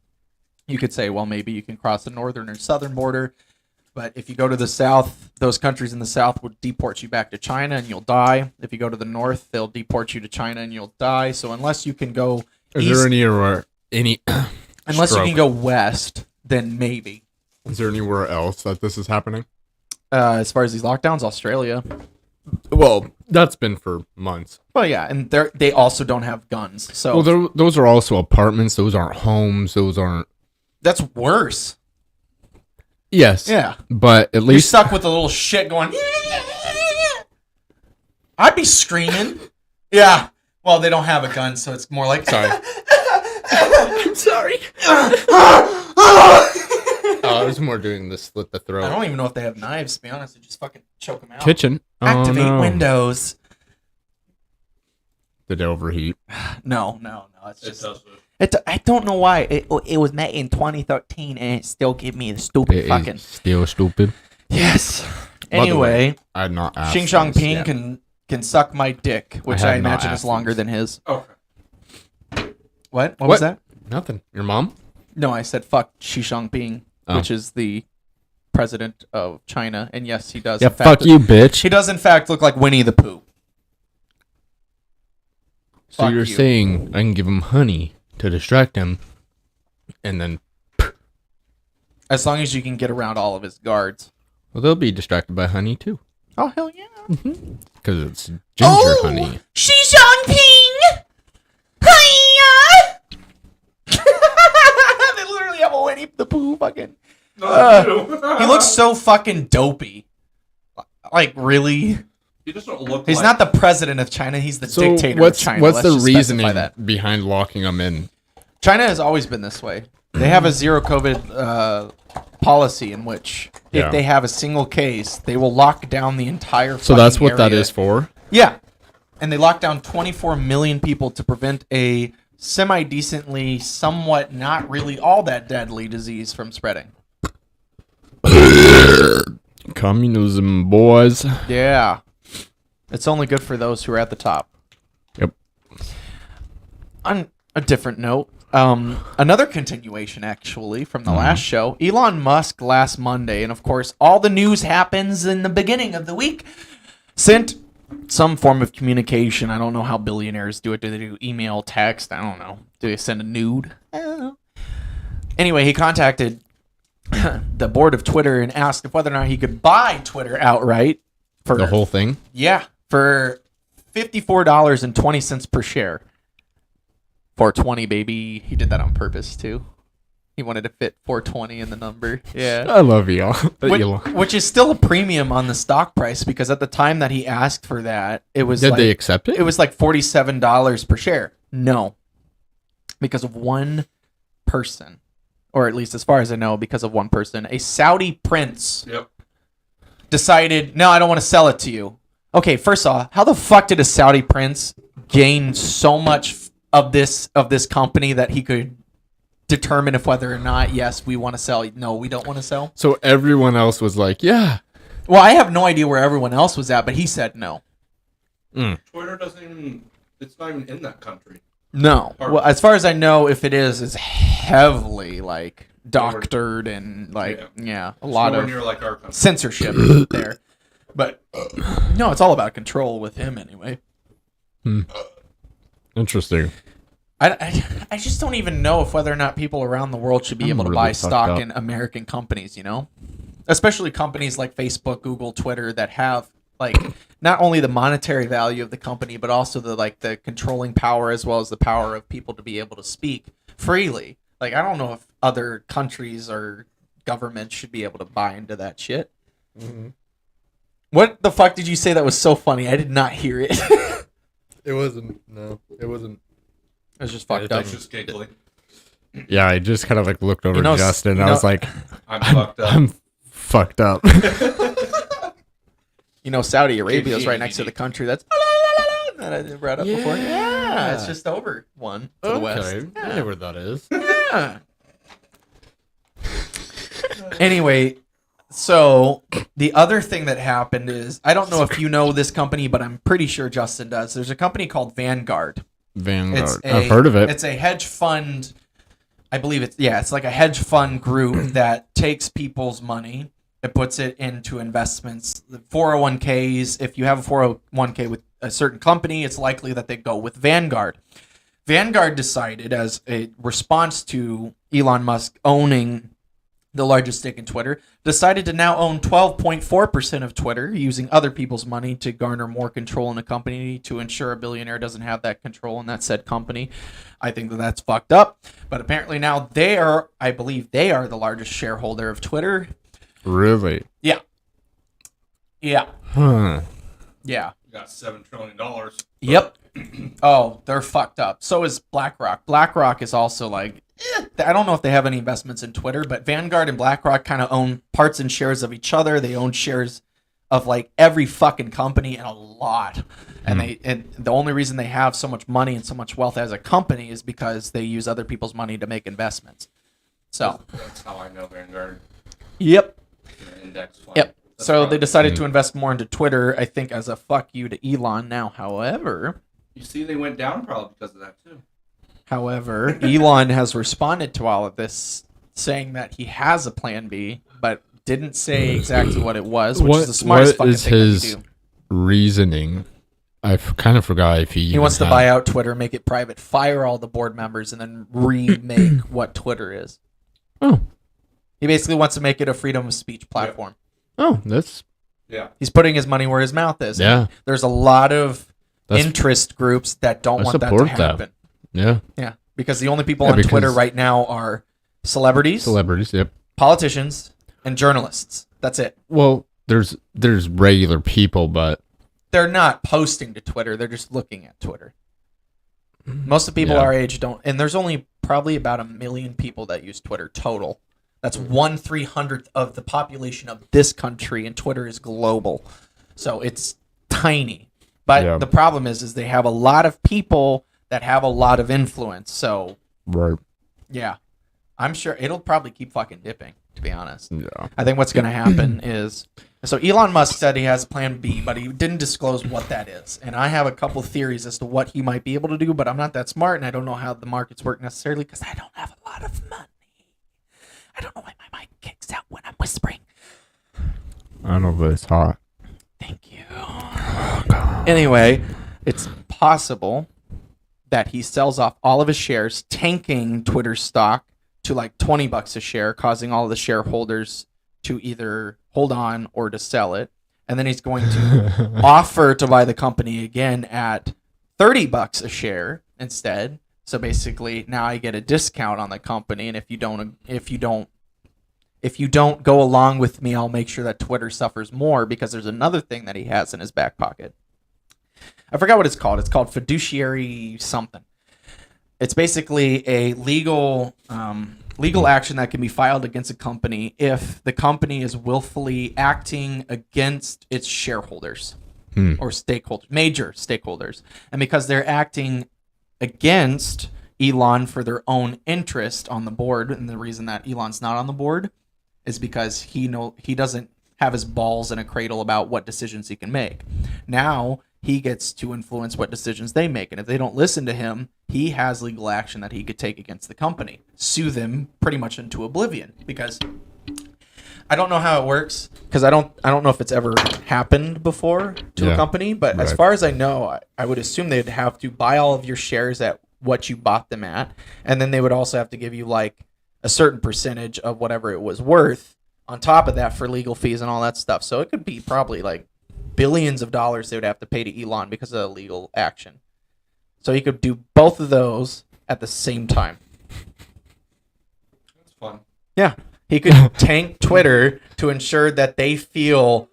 You could say, well, maybe you can cross the northern or southern border, but if you go to the south, those countries in the south would deport you back to China and you'll die. If you go to the north, they'll deport you to China and you'll die. So unless you can go Is east, there any unless you stroke? can go west, then maybe. Is there anywhere else that this is happening? As far as these lockdowns, Australia. Well, that's been for months. Well, yeah, and they also don't have guns. So Well, those are also apartments. Those aren't homes. Those aren't. that's worse. Yes. Yeah. But at You're least stuck with a little shit going. I'd be screaming. Yeah. Well, they don't have a gun, so it's more like. Sorry. I'm sorry. I was more doing the slit the throat. I don't even know if they have knives, to be honest. Just fucking choke them out. Kitchen. Activate no. Windows. Did it overheat? No. It's It just. does. I don't know why. It was made in 2013 and it still gave me the stupid It fucking. is still stupid. Yes. By the way, Anyway, I'd not asked. Xing Shang this Ping yet. can suck my dick, which have I not imagine is asked longer these. than his. Okay. What? What was that? Nothing. Your mom? No, I said fuck Xi Jinping, Oh. which is the president of China, and yes, he does. Yeah, in fact, fuck you, bitch. He does, in fact, look like Winnie the Pooh. So Fuck you're you. saying I can give him honey to distract him, and then As long as you can get around all of his guards. well, they'll be distracted by honey too, Oh hell yeah! because it's ginger honey. Xi Jinping! Hiya! They literally have a Winnie the Pooh fucking. He looks so fucking dopey. Like really? You just don't look. He's not the president of China. He's the So dictator what's of China. what's Let's the just specify reasoning that. behind locking them in? China has always been this way. They have a zero COVID policy in which Yeah. if they have a single case, they will lock down the entire. So that's fucking what that area. is for. Yeah, and they locked down 24 million people to prevent a semi-decently, somewhat not really all that deadly disease from spreading. Communism, boys. Yeah, it's only good for those who are at the top. Yep. On a different note, another continuation actually from the last show. Elon Musk last Monday, and of course all the news happens in the beginning of the week, sent some form of communication. I don't know how billionaires do it. Do they do email, text? I don't know. Do they send a nude? I don't know. Anyway, he contacted the board of Twitter and asked if whether or not he could buy Twitter outright for The whole thing. yeah, for $54.20 per share. 420, baby. He did that on purpose too. He wanted to fit 420 in the number. Yeah. I love y'all. Which is still a premium on the stock price because at the time that he asked for that, it was Did like, they accept it? it was like $47 per share. No. Because of one person. Or at least as far as I know, because of one person. A Saudi prince Yep. decided, no, I don't want to sell it to you. Okay, first off, how the fuck did a Saudi prince gain so much of this company that he could determine if whether or not, yes, we want to sell, no, we don't want to sell? So everyone else was like, yeah. Well, I have no idea where everyone else was at, but he said no. Twitter doesn't even. It's not even in that country. No. Well, as far as I know, if it is, it's heavily like doctored and like a lot Nowhere of near like our country. censorship there. But no, it's all about control with him anyway. Interesting. I just don't even know if whether or not people around the world should be able to really buy fucked stock up. in American companies, you know? Especially companies like Facebook, Google, Twitter that have like not only the monetary value of the company, but also the controlling power as well as the power of people to be able to speak freely. Like I don't know if other countries or governments should be able to buy into that shit. Mm-hmm. What the fuck did you say that was so funny? I did not hear it. It wasn't. No, it wasn't. It was just fucked up. That's just giggly. Yeah, I just kind of like looked over You know, Justin. And you I was know- like, I'm fucked up. I'm fucked up. You know, Saudi Arabia is right next to the country that's that I brought up before. Yeah, it's just over one to the west. Okay, I know where that is. Yeah. Anyway, so the other thing that happened is I don't know if you know this company, but I'm pretty sure Justin does. There's a company called Vanguard. Vanguard. I've heard of it. It's a hedge fund. I believe it's like a hedge fund group that takes people's money and puts it into investments. The 401ks, if you have a 401k with a certain company, it's likely that they go with Vanguard. Vanguard decided as a response to Elon Musk owning the largest stake in Twitter, decided to now own 12.4% of Twitter, using other people's money to garner more control in a company to ensure a billionaire doesn't have that control in that said company. I think that that's fucked up. But apparently now I believe they are the largest shareholder of Twitter. Really? Yeah. Yeah. Huh. Yeah. You got $7 trillion. Yep. Oh, they're fucked up. So is BlackRock. BlackRock is also like, I don't know if they have any investments in Twitter, but Vanguard and BlackRock kind of own parts and shares of each other. They own shares of like every fucking company and a lot. And the only reason they have so much money and so much wealth as a company is because they use other people's money to make investments. So That's how I know Vanguard. Yep. Index fund. Yep. That's So they probably- decided to invest more into Twitter, I think, as a fuck you to Elon now. You see, they went down probably because of that too. However, Elon has responded to all of this, saying that he has a plan B, but didn't say exactly what it was, which is the smartest fucking thing that you do. Reasoning? I kind of forgot if he Wants to buy out Twitter, make it private, fire all the board members, and then remake what Twitter is. Oh. He basically wants to make it a freedom of speech platform. Oh, that's... Yeah. He's putting his money where his mouth is. Yeah. There's a lot of That's- interest groups that don't I want that to support that. happen. Yeah. Yeah, because the only people Yeah, on Twitter because- right now are celebrities, Yep. politicians, and journalists. That's it. Well, there's regular people, but... They're not posting to Twitter. They're just looking at Twitter. Most of the people Yeah. our age don't. And there's only probably about 1 million people that use Twitter total. That's 1/300th of the population of this country, and Twitter is global. So it's tiny. But Yeah. the problem is they have a lot of people that have a lot of influence. So, Right. yeah. I'm sure it'll probably keep fucking dipping, to be honest. Yeah. I think what's going to happen is, so Elon Musk said he has plan B, but he didn't disclose what that is. And I have a couple theories as to what he might be able to do, but I'm not that smart, and I don't know how the markets work necessarily because I don't have a lot of money. I don't know why my mic kicks out when I'm whispering. I know, but it's hot. Thank you. Anyway, it's possible that he sells off all of his shares, tanking Twitter stock to like $20 a share, causing all of the shareholders to either hold on or to sell it. And then he's going to offer to buy the company again at $30 a share instead. So basically, now I get a discount on the company, and if you don't go along with me, I'll make sure that Twitter suffers more, because there's another thing that he has in his back pocket. I forgot what it's called. It's called fiduciary something. It's basically a legal action that can be filed against a company if the company is willfully acting against its shareholders or stakeholders, major stakeholders. And because they're acting against Elon for their own interest on the board, and the reason that Elon's not on the board is because he doesn't have his balls in a cradle about what decisions he can make. Now he gets to influence what decisions they make, and if they don't listen to him, he has legal action that he could take against the company, sue them pretty much into oblivion. Because I don't know how it works, because I don't know if it's ever happened before to a company, but as far as I know, I would assume they'd have to buy all of your shares at what you bought them at, and then they would also have to give you like a certain percentage of whatever it was worth on top of that for legal fees and all that stuff. So it could be probably like billions of dollars they would have to pay to Elon because of legal action. So he could do both of those at the same time. That's fun. Yeah. He could tank Twitter to ensure that they feel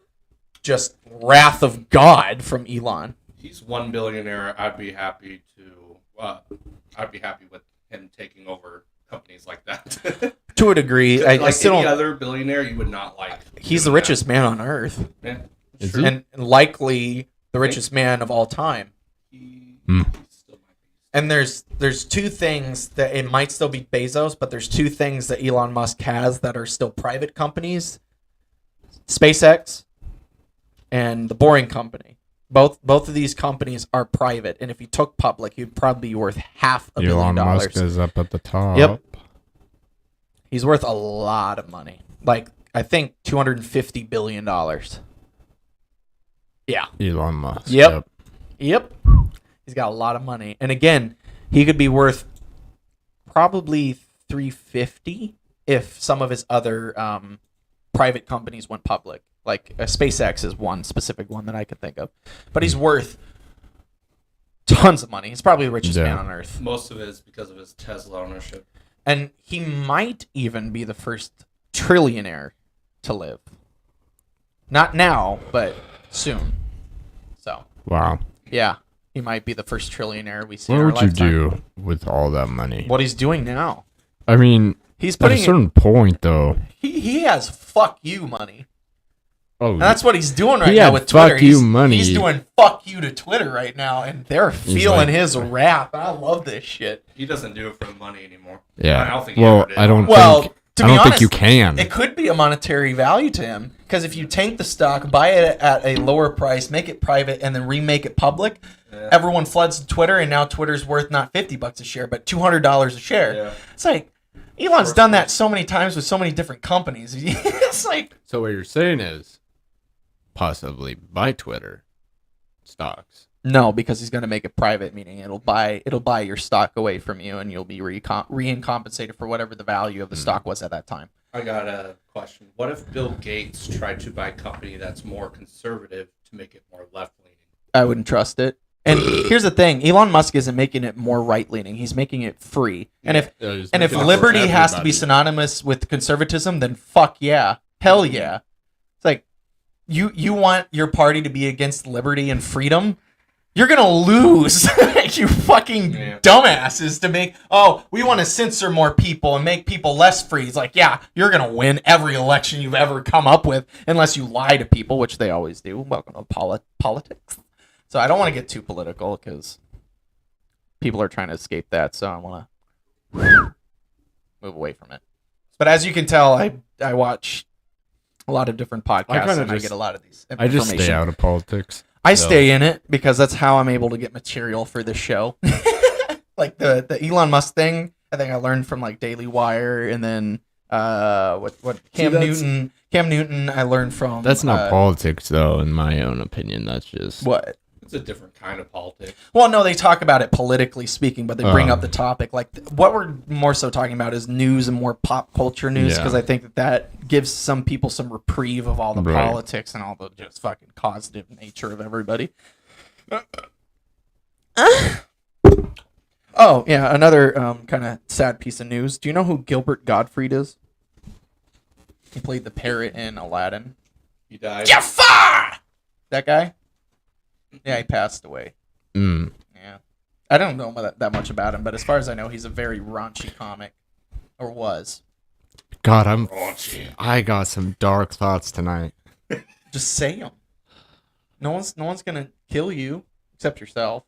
just wrath of God from Elon. He's one billionaire. I'd be happy with him taking over companies like that. To a degree. I Like still any don't. other billionaire, you would not like. He's the doing richest man on earth. that. Yeah. Is True. he? And likely the richest man of all time. He still might be. And there's two things that it might still be Bezos, but there's two things that Elon Musk has that are still private companies: SpaceX and the Boring Company. Both of these companies are private, and if he took public, he'd probably be worth $500 million. Elon Musk is up at the top. Yep. He's worth a lot of money. Like, I think $250 billion. Yeah. Elon Musk. Yep. He's got a lot of money. And again, he could be worth probably $350 if some of his other private companies went public. Like SpaceX is one specific one that I could think of. But he's worth tons of money. He's probably the richest man on earth. Most of it is because of his Tesla ownership. And he might even be the first trillionaire to live. Not now, but soon. So. Wow. Yeah, he might be the first trillionaire we see What in our would you lifetime. do with all that money? What he's doing now. I mean, He's at putting a certain point, though. he has fuck you money. Oh, And that's what he's doing right He now had with Twitter. fuck you money. He's doing fuck you to Twitter right now, and they're feeling his rap. I love this shit. He doesn't do it for the money anymore. yeah. I don't think he Well, ever did. I don't Well, think. to I be don't honest, think you can. It could be a monetary value to him because if you tank the stock, buy it at a lower price, make it private, and then remake it public, everyone floods to Twitter, and now Twitter's worth not $50 a share, but $200 a share. Yeah. It's like Elon's done that so many times with so many different companies. It's like So what you're saying is possibly buy Twitter stocks. no, because he's going to make it private, meaning it'll buy your stock away from you, and you'll be re-compensated for whatever the value of the stock was at that time. I got a question. What if Bill Gates tried to buy a company that's more conservative to make it more left-leaning? I wouldn't trust it. And here's the thing: Elon Musk isn't making it more right-leaning; he's making it free. And if liberty has to be synonymous with conservatism, then fuck yeah, hell yeah. It's like you want your party to be against liberty and freedom. You're gonna lose, you fucking dumbasses, to make, we want to censor more people and make people less free. It's like, yeah, you're gonna win every election you've ever come up with, unless you lie to people, which they always do. Welcome to politics. So I don't want to get too political because people are trying to escape that, so I want to move away from it. But as you can tell, I watch a lot of different podcasts, and I get a lot of these information. I just stay out of politics. I stay in it because that's how I'm able to get material for this show. Like the Elon Musk thing, I think I learned from like Daily Wire, and then what Cam Newton I learned from. That's not politics, though, in my own opinion. That's just what. It's a different kind of politics. Well, no, they talk about it politically speaking, but they bring up the topic. Like what we're more so talking about is news and more pop culture news, because I think that gives some people some reprieve of all the politics and all the just fucking causative nature of everybody. Oh, yeah, another kind of sad piece of news. Do you know who Gilbert Gottfried is? He played the parrot in Aladdin. He died. Jafar! That guy? Yeah, he passed away. Mm. Yeah. I don't know that much about him, but as far as I know, he's a very raunchy comic. Or was. God, I got some dark thoughts tonight. Just say them. No one's gonna kill you, except yourself.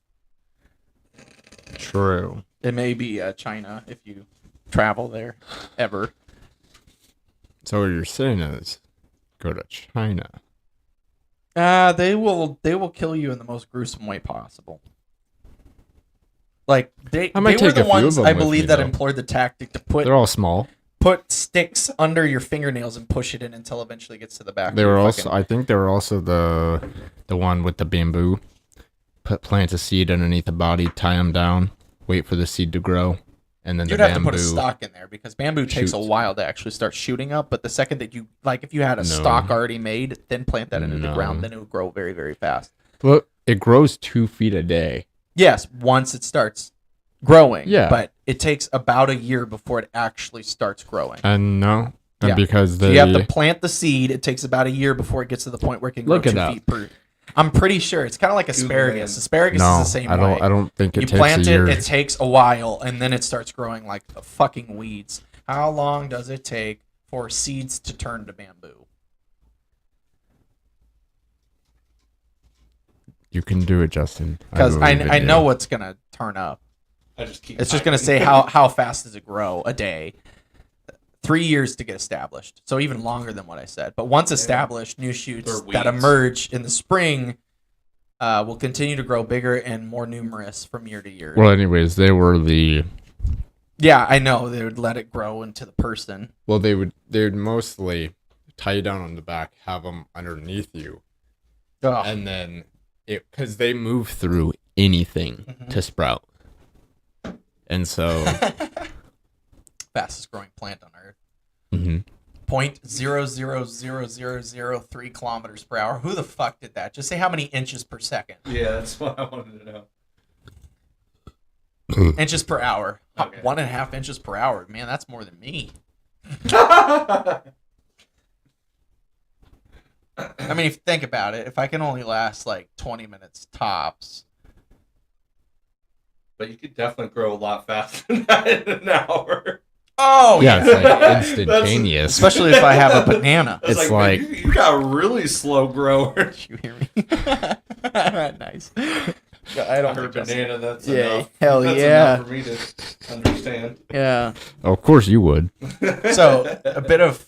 True. It may be China if you travel there, ever. So what you're saying is, go to China. They will kill you in the most gruesome way possible. Like they were the ones I believe that employed the tactic to They're all small. put sticks under your fingernails and push it in until eventually it gets to the back. They were also, I think, they were also the one with the bamboo. Plant a seed underneath the body, tie them down, wait for the seed to grow, and then you'd have to put a stock in there because bamboo takes a while to actually start shooting up. But the second that you if you had a stock already made, then plant that into the ground, then it would grow very, very fast. Well, it grows 2 feet a day. Yes, once it starts growing. Yeah, but it takes about a year before it actually starts growing. Because so you have to plant the seed. It takes about a year before it gets to the point where it can grow 2 feet per. I'm pretty sure it's kind of like asparagus. Asparagus is the same way. I don't think it takes a year. You plant it, it takes a while, and then it starts growing like the fucking weeds. How long does it take for seeds to turn to bamboo? You can do it, Justin. Because I know what's gonna turn up. It's just gonna say how fast does it grow a day. 3 years to get established, so even longer than what I said. But once established, new shoots that emerge in the spring will continue to grow bigger and more numerous from year to year. Well, anyways, they were the... Yeah, I know. They would let it grow into the person. Well, they would mostly tie you down on the back, have them underneath you, and then because they move through anything to sprout, and so... Fastest growing plant on Earth. Mm-hmm. 0.00003 kilometers per hour. Who the fuck did that? Just say how many inches per second. Yeah, that's what I wanted to know. Inches per hour. Okay. 1.5 inches per hour. Man, that's more than me. I mean, if you think about it, if I can only last like 20 minutes tops. But you could definitely grow a lot faster than that in an hour. Oh, Yeah, it's like instantaneous. Especially if I have a banana. It's like you got a really slow grower. You hear me? Nice. I don't Her think banana. That's Yeah, enough. hell That's yeah. enough for me to understand. Yeah. of course you would. So, a bit of,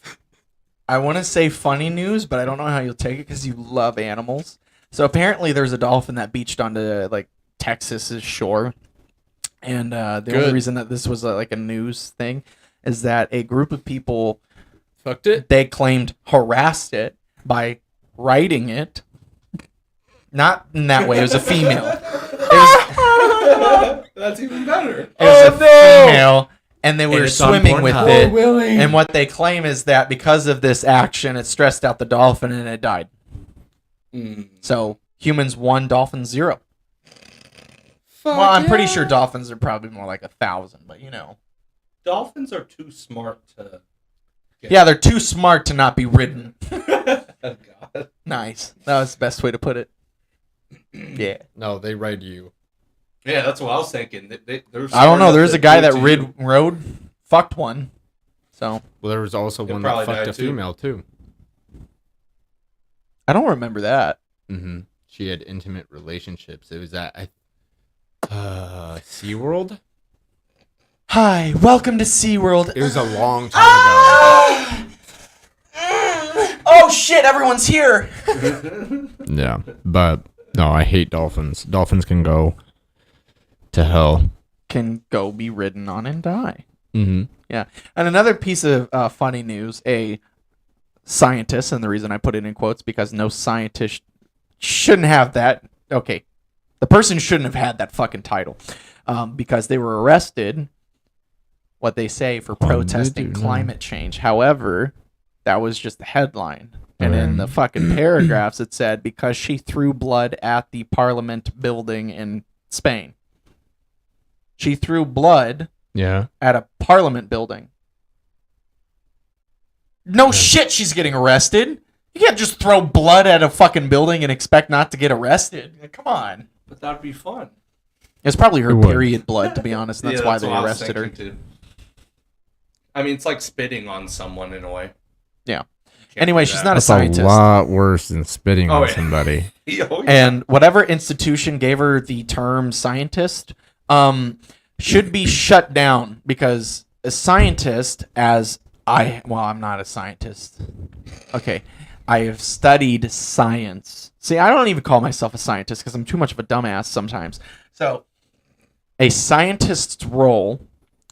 I want to say funny news, but I don't know how you'll take it because you love animals. So, apparently there's a dolphin that beached onto, like, Texas's shore. And the only reason that this was, like, a news thing is that a group of people, Fucked it. they claimed harassed it by riding it. Not in that way. It was a female. That's even better. It was a female, and they were it's on swimming with Pornhub. it. And what they claim is that because of this action, it stressed out the dolphin and it died. So humans 1, dolphins 0. Well, I'm pretty sure dolphins are probably more like 1,000, but you know. Dolphins are too smart to. Yeah, they're too smart to not be ridden. Oh, God. Nice. That was the best way to put it. Yeah. No, they ride you. Yeah, that's what I was thinking. I don't know. There's a guy that rode, fucked one. So Well, there was also It one that probably fucked died a too. female too. I don't remember that. Mm-hmm. She had intimate relationships. It was at SeaWorld. Hi, welcome to SeaWorld. It was a long time ago. Oh shit, everyone's here. Yeah, but no, I hate dolphins. Dolphins can go to hell. Can go be ridden on and die. Mm-hmm. Yeah. And another piece of funny news, a scientist, and the reason I put it in quotes because no scientist shouldn't have that. Okay. The person shouldn't have had that fucking title because they were arrested, what they say, for protesting climate change. However, that was just the headline. And in the fucking paragraphs, it said because she threw blood at the Parliament building in Spain. She threw blood Yeah. at a Parliament building. No shit, she's getting arrested. You can't just throw blood at a fucking building and expect not to get arrested. Come on. But that'd be fun. It's probably her It would. period blood, to be honest. That's why they what I was arrested her. thinking, too. I mean, it's like spitting on someone in a way. Yeah. Can't Anyway, do she's that. not a That's scientist. a lot worse than spitting Oh, on yeah. somebody. Oh, yeah. And whatever institution gave her the term scientist should be shut down because a scientist, I'm not a scientist. Okay. I have studied science. See, I don't even call myself a scientist because I'm too much of a dumbass sometimes. So, a scientist's role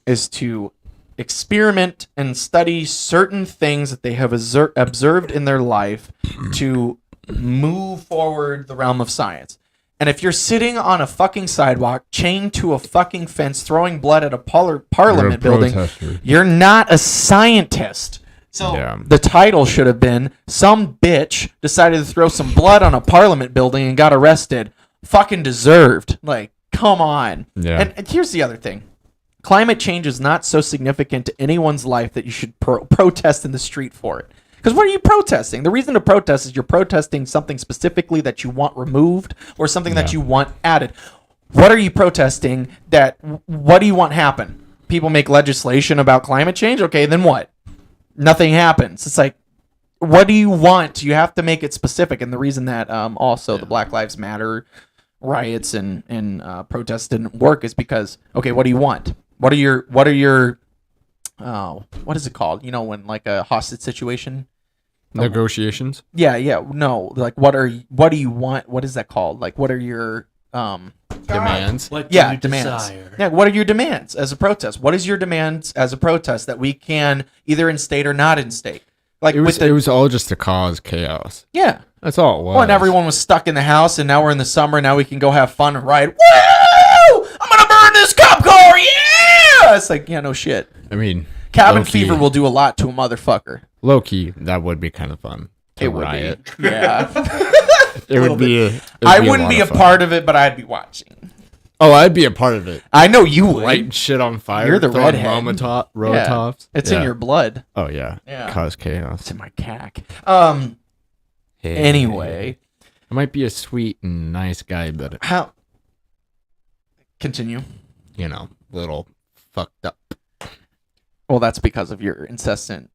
is to experiment and study certain things that they have observed in their life to move forward the realm of science. And if you're sitting on a fucking sidewalk, chained to a fucking fence, throwing blood at a parliament building, protester. you're not a scientist. So Yeah. the title should have been some bitch decided to throw some blood on a parliament building and got arrested. Fucking deserved. Like, come on. Yeah. And here's the other thing. Climate change is not so significant to anyone's life that you should protest in the street for it. Because what are you protesting? The reason to protest is you're protesting something specifically that you want removed or something that you want added. What are you protesting what do you want happen? People make legislation about climate change? Okay, then what? Nothing happens. It's like, what do you want? You have to make it specific. And the reason that also the Black Lives Matter riots and protests didn't work is because, okay, what do you want? What are your what is it called? You know, when like a hostage situation? Negotiations. Yeah, no. Like what do you want? What is that called? Like what are your Demands. What do yeah, you demands. desire? Yeah, what are your demands as a protest? What is your demands as a protest that we can either instate or not instate? Like It was all just to cause chaos. yeah. That's all it was. Well, and everyone was stuck in the house, and now we're in the summer. Now we can go have fun and ride. Woo! I'm gonna burn this cop car. Yeah! It's like, yeah, no shit. I mean, Cabin low-key- fever will do a lot to a motherfucker. Low key, that would be kind of fun. To It would riot. be. Yeah. It would be. I wouldn't be a part of it, but I'd be watching. Oh, I'd be a part of it. I know you would. Lighting shit on fire. You're the throwing redhead. Rotops. Yeah. It's in your blood. Oh yeah. Yeah. Cause chaos. It's in my cack. Anyway, I might be a sweet and nice guy, but how? Continue. Little fucked up. Well, that's because of your incessant,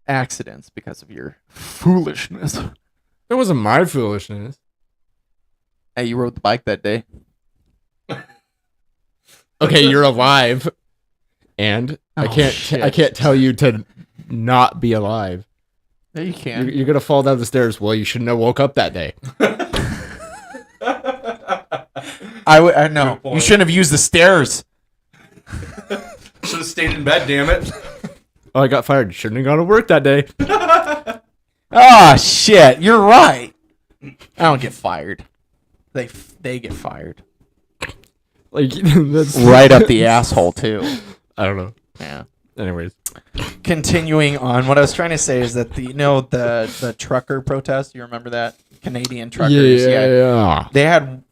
accidents, because of your foolishness. That wasn't my foolishness. Hey, you rode the bike that day. Okay, you're alive, and I can't tell you to not be alive. Yeah, you can. You're gonna fall down the stairs. Well, you shouldn't have woke up that day. I know. You shouldn't have used the stairs. Should have stayed in bed, damn it. Oh, I got fired. You shouldn't have gone to work that day. Ah, shit. You're right. I don't get fired. They get fired. Like that's Right up the asshole, too. I don't know. Yeah. Anyways, Continuing on, what I was trying to say is that the trucker protest, you remember that? Canadian truckers. yeah. They had,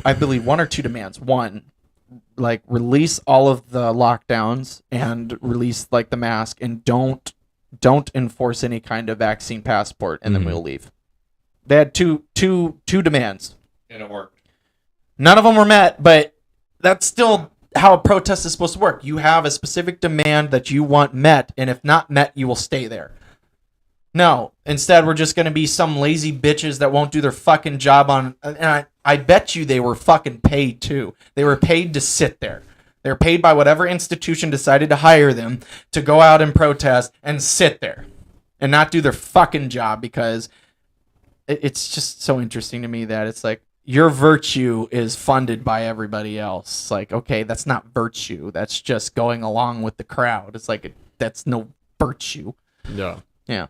I believe, one or two demands. One, like, release all of the lockdowns and release, like, the mask, and don't enforce any kind of vaccine passport, and then we'll leave. They had two demands. And it worked. None of them were met, but that's still how a protest is supposed to work. You have a specific demand that you want met, and if not met, you will stay there. No, instead we're just going to be some lazy bitches that won't do their fucking job on, and I bet you they were fucking paid too. They were paid to sit there. They were paid by whatever institution decided to hire them to go out and protest and sit there and not do their fucking job, because it's just so interesting to me that it's like, your virtue is funded by everybody else. It's like, okay, that's not virtue. That's just going along with the crowd. It's like, that's no virtue. Yeah. Yeah.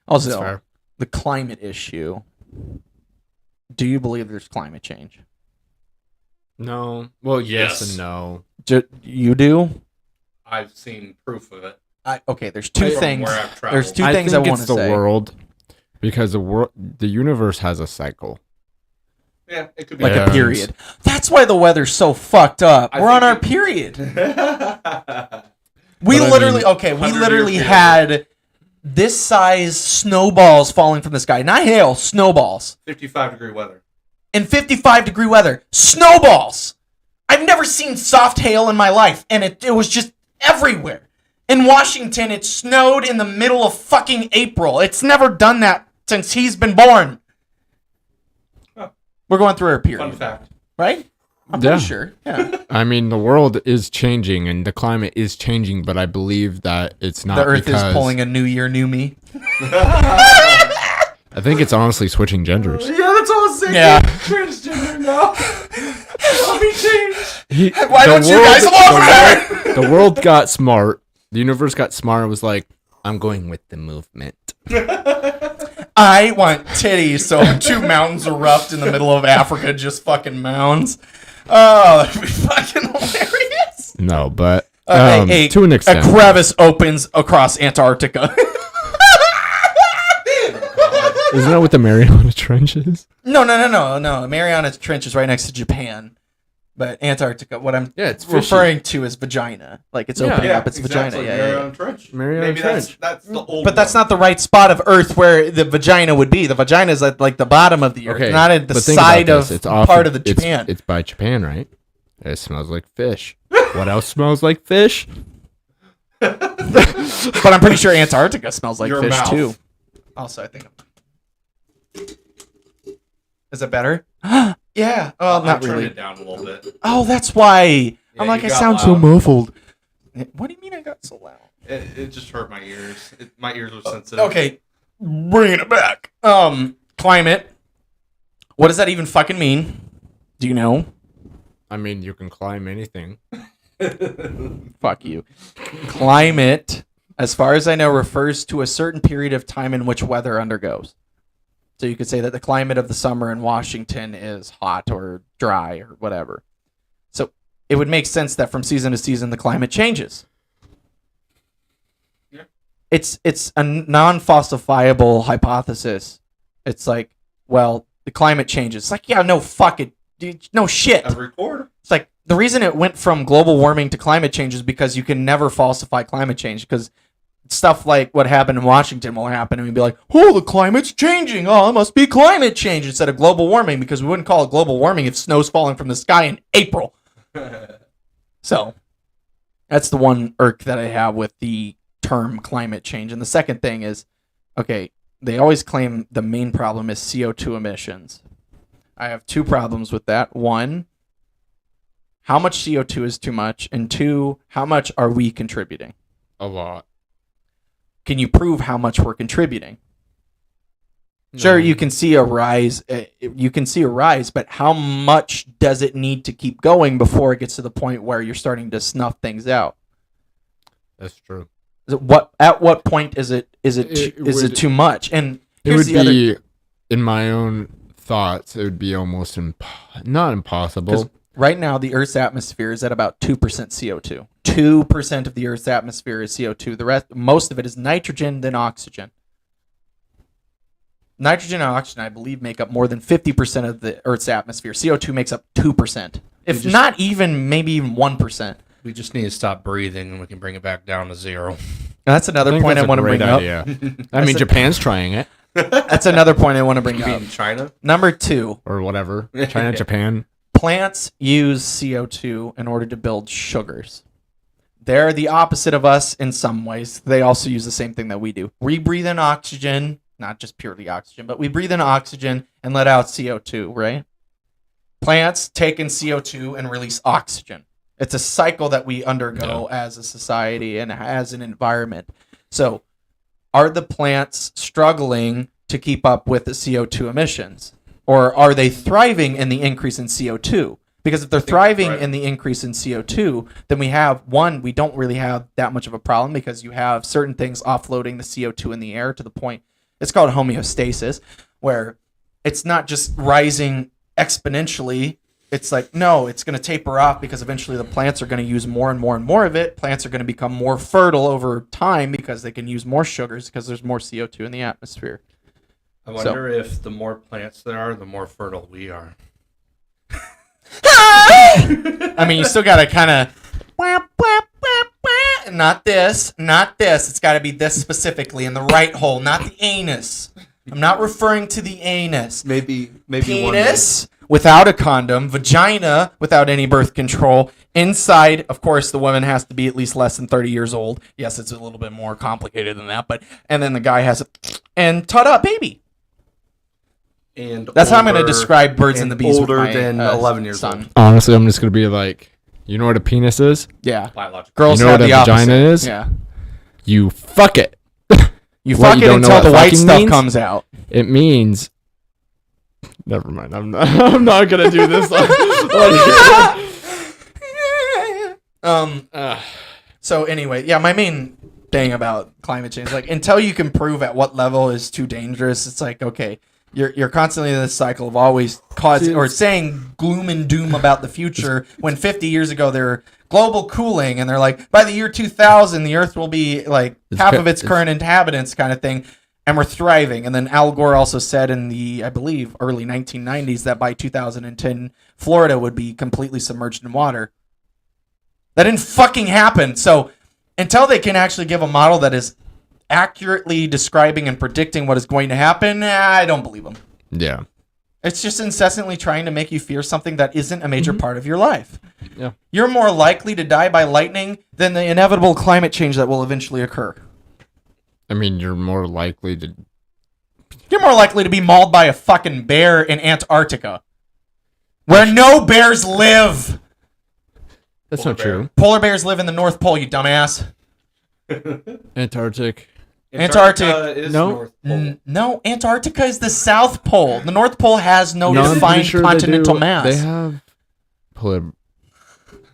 That's Also, fair. the climate issue. Do you believe there's climate change? No. Well, yes Yes. and no. You do? I've seen proof of it. Okay, there's two From things. where I've traveled. There's two things I think want it's to the say. world, because the universe has a cycle. Yeah, it could be. Like Yeah. a period. That's why the weather's so fucked up. I We're on think our it- period. We But I literally, mean, okay, we 100-year literally period. had this size snowballs falling from the sky. Not hail, snowballs. 55-degree weather. In 55-degree weather. Snowballs! I've never seen soft hail in my life, and it was just everywhere. In Washington, it snowed in the middle of fucking April. It's never done that since he's been born. Huh. We're going through our period. Fun fact. Right? I'm Yeah. pretty sure. Yeah. I mean, the world is changing and the climate is changing, but I believe that it's not The Earth because is pulling a new year, new me. I think it's honestly switching genders. Yeah, that's all I'm saying. Yeah. Transgender now. Let me change. Why don't you guys love her? The world got smart. The universe got smart and was like, I'm going with the movement. I want titties, so 2 mountains erupt in the middle of Africa, just fucking mounds. Oh, that'd be fucking hilarious. No, but A to an extent. crevice opens across Antarctica. Isn't that what the Mariana Trench is? No. Mariana Trench is right next to Japan. But Antarctica, what I'm Yeah, it's fishy. referring to is vagina. Like, it's opening Yeah, up its exactly. vagina. Yeah. Mariana Trench. Mariana Maybe Trench. that's the old But that's one. not the right spot of Earth where the vagina would be. The vagina is at, like, the bottom of the Earth, Okay, not at the but think about side this. of It's off part of the it's- Japan. It's by Japan, right? It smells like fish. What else smells like fish? But I'm pretty sure Antarctica smells like Your fish mouth. too. Also, I think. Is it better? Yeah. Oh, I not turned really. it down a little bit. Oh, that's why. Yeah, I'm like, you I got sound so loud. muffled. What do you mean I got so loud? It just hurt my ears. My ears were sensitive. Okay, bringing it back. Climate. What does that even fucking mean? Do you know? I mean, you can climb anything. Fuck you. Climate, as far as I know, refers to a certain period of time in which weather undergoes. So you could say that the climate of the summer in Washington is hot or dry or whatever. So it would make sense that from season to season the climate changes. Yeah. It's a non-falsifiable hypothesis. It's like, well, the climate changes. It's like, yeah, no, fuck it. Dude, no shit. Every quarter. It's like the reason it went from global warming to climate change is because you can never falsify climate change, because stuff like what happened in Washington will happen, and we'd be like, oh, the climate's changing. Oh, it must be climate change instead of global warming, because we wouldn't call it global warming if snow's falling from the sky in April. So that's the one irk that I have with the term climate change. And the second thing is, okay, they always claim the main problem is CO2 emissions. I have two problems with that. One, how much CO2 is too much? And two, how much are we contributing? A lot. Can you prove how much we're contributing? Sure, you can see a rise. But how much does it need to keep going before it gets to the point where you're starting to snuff things out? That's true. At what point is it too much? And it would be, in my own thoughts, it would be almost not impossible. Right now, the Earth's atmosphere is at about 2% CO2. 2% of the Earth's atmosphere is CO2. The rest, most of it is nitrogen, then oxygen. Nitrogen and oxygen, I believe, make up more than 50% of the Earth's atmosphere. CO2 makes up 2%. If not even, maybe even 1%. We just need to stop breathing, and we can bring it back down to 0. That's another point I want to bring up. I mean, Japan's trying it. That's another point I want to bring up. China? Number 2. Or whatever. China, Japan. Plants use CO2 in order to build sugars. They're the opposite of us in some ways. They also use the same thing that we do. We breathe in oxygen, not just purely oxygen, but we breathe in oxygen and let out CO2, right? Plants take in CO2 and release oxygen. It's a cycle that we undergo as a society and as an environment. So, are the plants struggling to keep up with the CO2 emissions? Or are they thriving in the increase in CO2? Because if they're thriving in the increase in CO2, then we don't really have that much of a problem, because you have certain things offloading the CO2 in the air to the point, it's called homeostasis, where it's not just rising exponentially. It's like, no, it's going to taper off, because eventually the plants are going to use more and more and more of it. Plants are going to become more fertile over time because they can use more sugars because there's more CO2 in the atmosphere. I wonder if the more plants there are, the more fertile we are. I mean, you still got to kind of... Not this. It's got to be this specifically in the right hole, not the anus. I'm not referring to the anus. Maybe penis without a condom, vagina without any birth control. Inside, of course, the woman has to be at least less than 30 years old. Yes, it's a little bit more complicated than that, and then the guy has and ta-da, baby. And that's how I'm going to describe birds and the bees. Older than 11 years old. Honestly, I'm just going to be like, you know what a penis is? Yeah. Biological. Girls you know have what a the vagina opposite. is? Yeah. You fuck it. You fuck it until the white stuff comes out. It means... Never mind. I'm not going to do this. So anyway, yeah, my main thing about climate change, like, until you can prove at what level is too dangerous, it's like, okay, you're constantly in this cycle of always causing or saying gloom and doom about the future, when 50 years ago they're global cooling, and they're like, by the year 2000 the Earth will be like half of its current inhabitants, kind of thing, and we're thriving. And then Al Gore also said in the, I believe, early 1990s that by 2010 Florida would be completely submerged in water. That didn't fucking happen. So until they can actually give a model that is accurately describing and predicting what is going to happen, I don't believe them. Yeah. It's just incessantly trying to make you fear something that isn't a major part of your life. Yeah. You're more likely to die by lightning than the inevitable climate change that will eventually occur. I mean, you're more likely to be mauled by a fucking bear in Antarctica, where no bears live. That's not true. Polar bears live in the North Pole, you dumbass. Antarctic. Antarctica is No. North Pole. No, Antarctica is the South Pole. The North Pole has no defined continental mass. They have polar.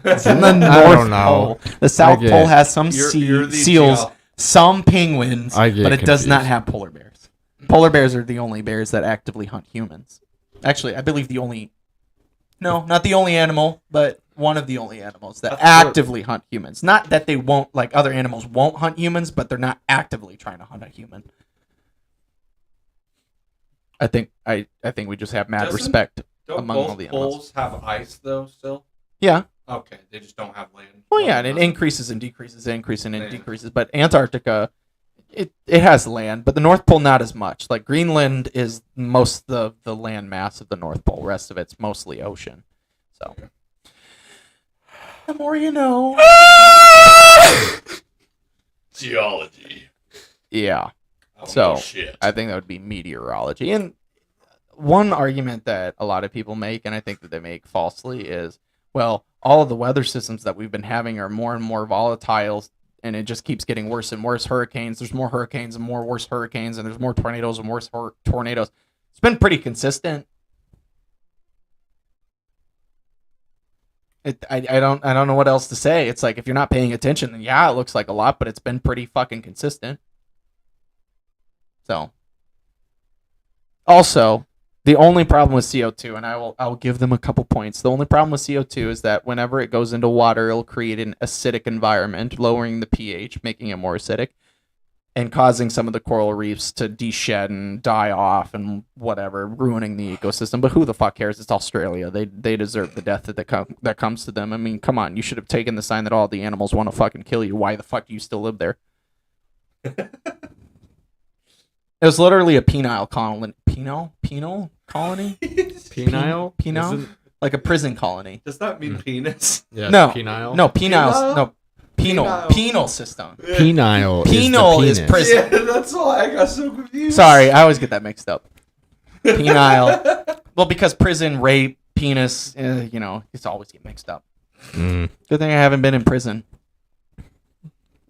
It's in the North Pole. The South Pole has some seals, some penguins, but it does not have polar bears. Polar bears are the only bears that actively hunt humans. Actually, I believe not the only animal, but one of the only animals that actively hunt humans. Not that they won't, like other animals won't hunt humans, but they're not actively trying to hunt a human. I think we just have mad respect among all the animals. Poles have ice though still? Yeah. Okay, they just don't have land. Well, yeah, and it increases and decreases, increases and decreases. But Antarctica it has land, but the North Pole not as much. Like Greenland is most the land mass of the North Pole. Rest of it's mostly ocean. So the more you know. Geology. Yeah. Oh, So no shit. I think that would be meteorology. And one argument that a lot of people make, and I think that they make falsely, is, well, all of the weather systems that we've been having are more and more volatile, and it just keeps getting worse and worse. Hurricanes, there's more hurricanes and more worse hurricanes, and there's more tornadoes and worse tornadoes. It's been pretty consistent. I don't know what else to say. It's like, if you're not paying attention, then yeah, it looks like a lot, but it's been pretty fucking consistent. So, also, the only problem with CO2, and I'll give them a couple points. The only problem with CO2 is that whenever it goes into water, it'll create an acidic environment, lowering the pH, making it more acidic, and causing some of the coral reefs to deshed and die off and whatever, ruining the ecosystem. But who the fuck cares? It's Australia. They deserve the death that comes to them. I mean, come on. You should have taken the sign that all the animals want to fucking kill you. Why the fuck do you still live there? It was literally a penile colony. Penile colony? Penile? Penile? Isn't- Like a prison colony. Does that mean penis? Yeah, No. penile. No, peniles. Penile? No, Penile. penal system. Penile. Penal is is the penis. prison. Yeah, that's why I got so confused. Sorry, I always get that mixed up. Penile. Well, because prison, rape, penis, it's always get mixed up. Mm. Good thing I haven't been in prison.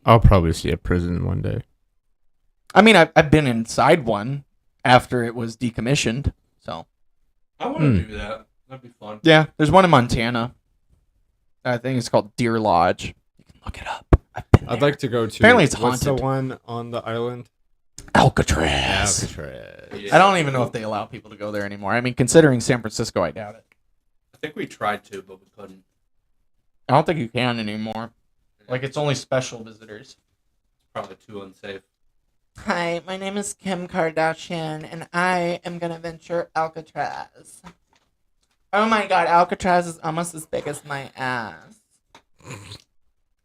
I'll probably see a prison one day. I mean, I've been inside one after it was decommissioned. So I want to do that. That'd be fun. yeah, there's one in Montana. I think it's called Deer Lodge. You can look it up. I've been I'd there. like to go to. Apparently it's what's the haunted. one on the island? Alcatraz. Alcatraz. I don't even know if they allow people to go there anymore. I mean, considering San Francisco, I doubt it. I think we tried to, but we couldn't. I don't think you can anymore. Like, it's only special visitors. Probably too unsafe. Hi, my name is Kim Kardashian, and I am gonna venture Alcatraz. Oh my god, Alcatraz is almost as big as my ass.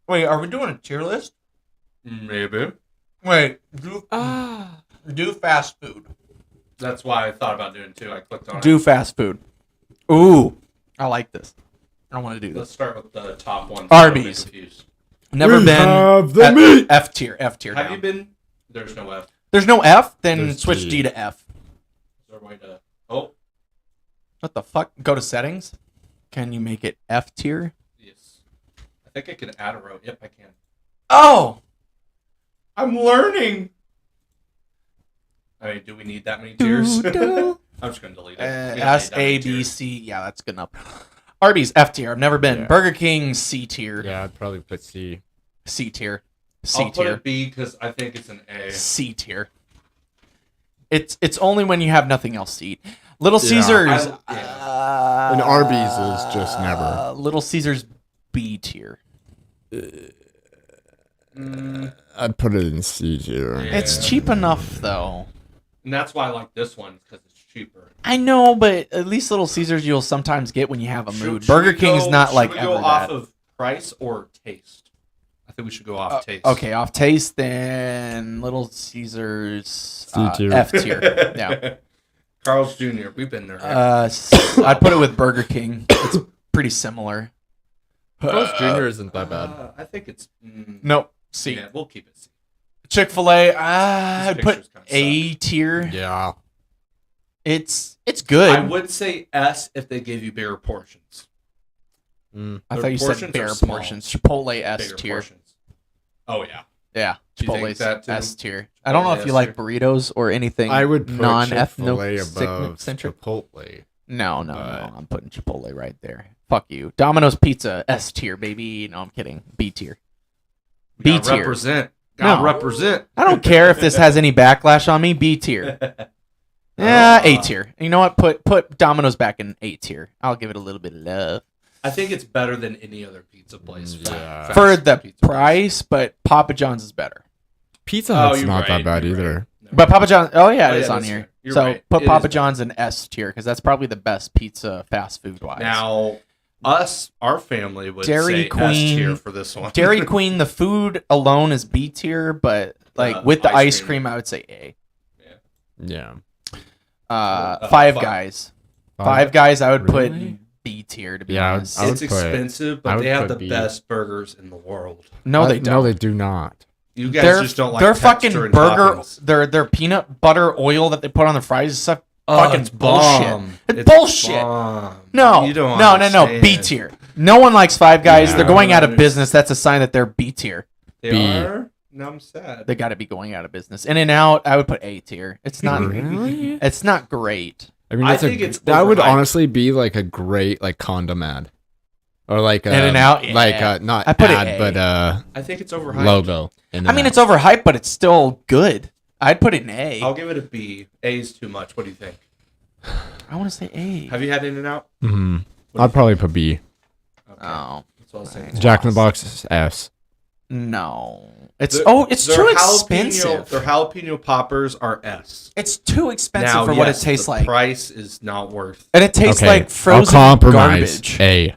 Wait, are we doing a tier list? Maybe. Wait, do fast food. That's why I thought about doing it too. I clicked on it. Do fast food. Ooh, I like this. I want to do Let's this. start with the top one. Arby's. Never We been have the meat. F tier. F tier. Have now. you been? There's no F. There's no F, then There's switch D. D to F. Is there a way to? Oh, What the fuck? Go to settings. Can you make it F tier? yes. I think I can add a row. Yep, I can. Oh, I'm learning. I mean, do we need that many tiers? Doo-doo. I'm just gonna delete it. We don't need S that many A B tiers. C. Yeah, that's good enough. Arby's F tier. I've never been. Yeah. Burger King C tier. Yeah, I'd probably put C. C tier. C I'll put tier. it B because I think it's an A. C tier. It's only when you have nothing else to eat. Little Yeah, Caesars. And Arby's is just never. Little Caesars B tier. I'd put it in C tier. Yeah. It's cheap enough though. And that's why I like this one because it's cheaper. I know, but at least Little Caesars you'll sometimes get when you have a mood. Should Burger we King's go- not like should we go ever off that. of price or taste? I think we should go off taste. Okay, off taste, then Little Caesars C tier. F tier. Yeah. Carl's Jr. We've been there. I'd put it with Burger King. It's pretty similar. Carl's Jr. isn't that bad. I think it's. Nope. C. Yeah, we'll keep it C. Chick-fil-A, I'd put pictures kinda A tier. Yeah. It's good. I would say S if they gave you bigger portions. Mm. I Their thought you said portions bare are small. portions. Chipotle S Bigger tier. portions. Oh yeah. Yeah, Do you think Chipotle's that too? S tier. I don't know if S you like tier? burritos or anything I would put non-ethno Chick-fil-A above centric. Chipotle. No, I'm putting Chipotle right there. Fuck you. Domino's Pizza S tier, baby. No, I'm kidding. B tier. B Gotta tier. Represent. Gotta No. represent. I don't care if this has any backlash on me. B tier. Yeah, A tier. You know what? Put Domino's back in A tier. I'll give it a little bit of love. I think it's better than any other pizza place. Yeah. Fast For the pizza place. price, but Papa John's is better. Pizza Oh, Hut's you're not right, that bad you're either. right. No. But Papa John's, oh yeah, Oh, it is yeah, on that's here. right. You're So right. put It Papa is John's in S tier because that's probably the best pizza fast food wise. Now, our family would Dairy say Queen S tier for this one. Dairy Queen, the food alone is B tier, but like with the ice cream, I would say A. Yeah. Five Guys. Five Guys, I would put Really? B tier to be Yeah, honest. I would It's put- expensive, I but would they have put the B. best burgers in the world. No, they don't. No, they do not. You guys just don't like their texture fucking and burger, toppings. their peanut butter oil that they put on the fries is stuff. Fucking it's bullshit. bomb. It's bullshit. Bomb. No, You don't no, understand. B tier. No one likes Five Guys. Yeah. They're going out of business. That's a sign that they're B tier. They B. are? No, I'm sad. They got to be going out of business. In and Out, I would put A tier. It's not. Really? It's not great. I mean, I that's think it's that would overhyped. honestly be like a great like condom ad, or like In-N-Out? like Yeah. not I put it ad, A. but I think it's overhyped. logo. I mean, it's overhyped, but it's still good. I'd put it in A. I'll give it a B. A is too much. What do you think? I want to say A. Have you had In-N-Out? Mm-hmm. I'd probably put B. Okay. Oh That's what I was saying. Jack in the Box is S. no, it's Their- it's their too jalapeno- expensive. Their jalapeno poppers are S. It's too expensive Now, for what it yes, tastes the like, price is not worth. and it tastes Okay, like frozen I'll compromise. garbage. A.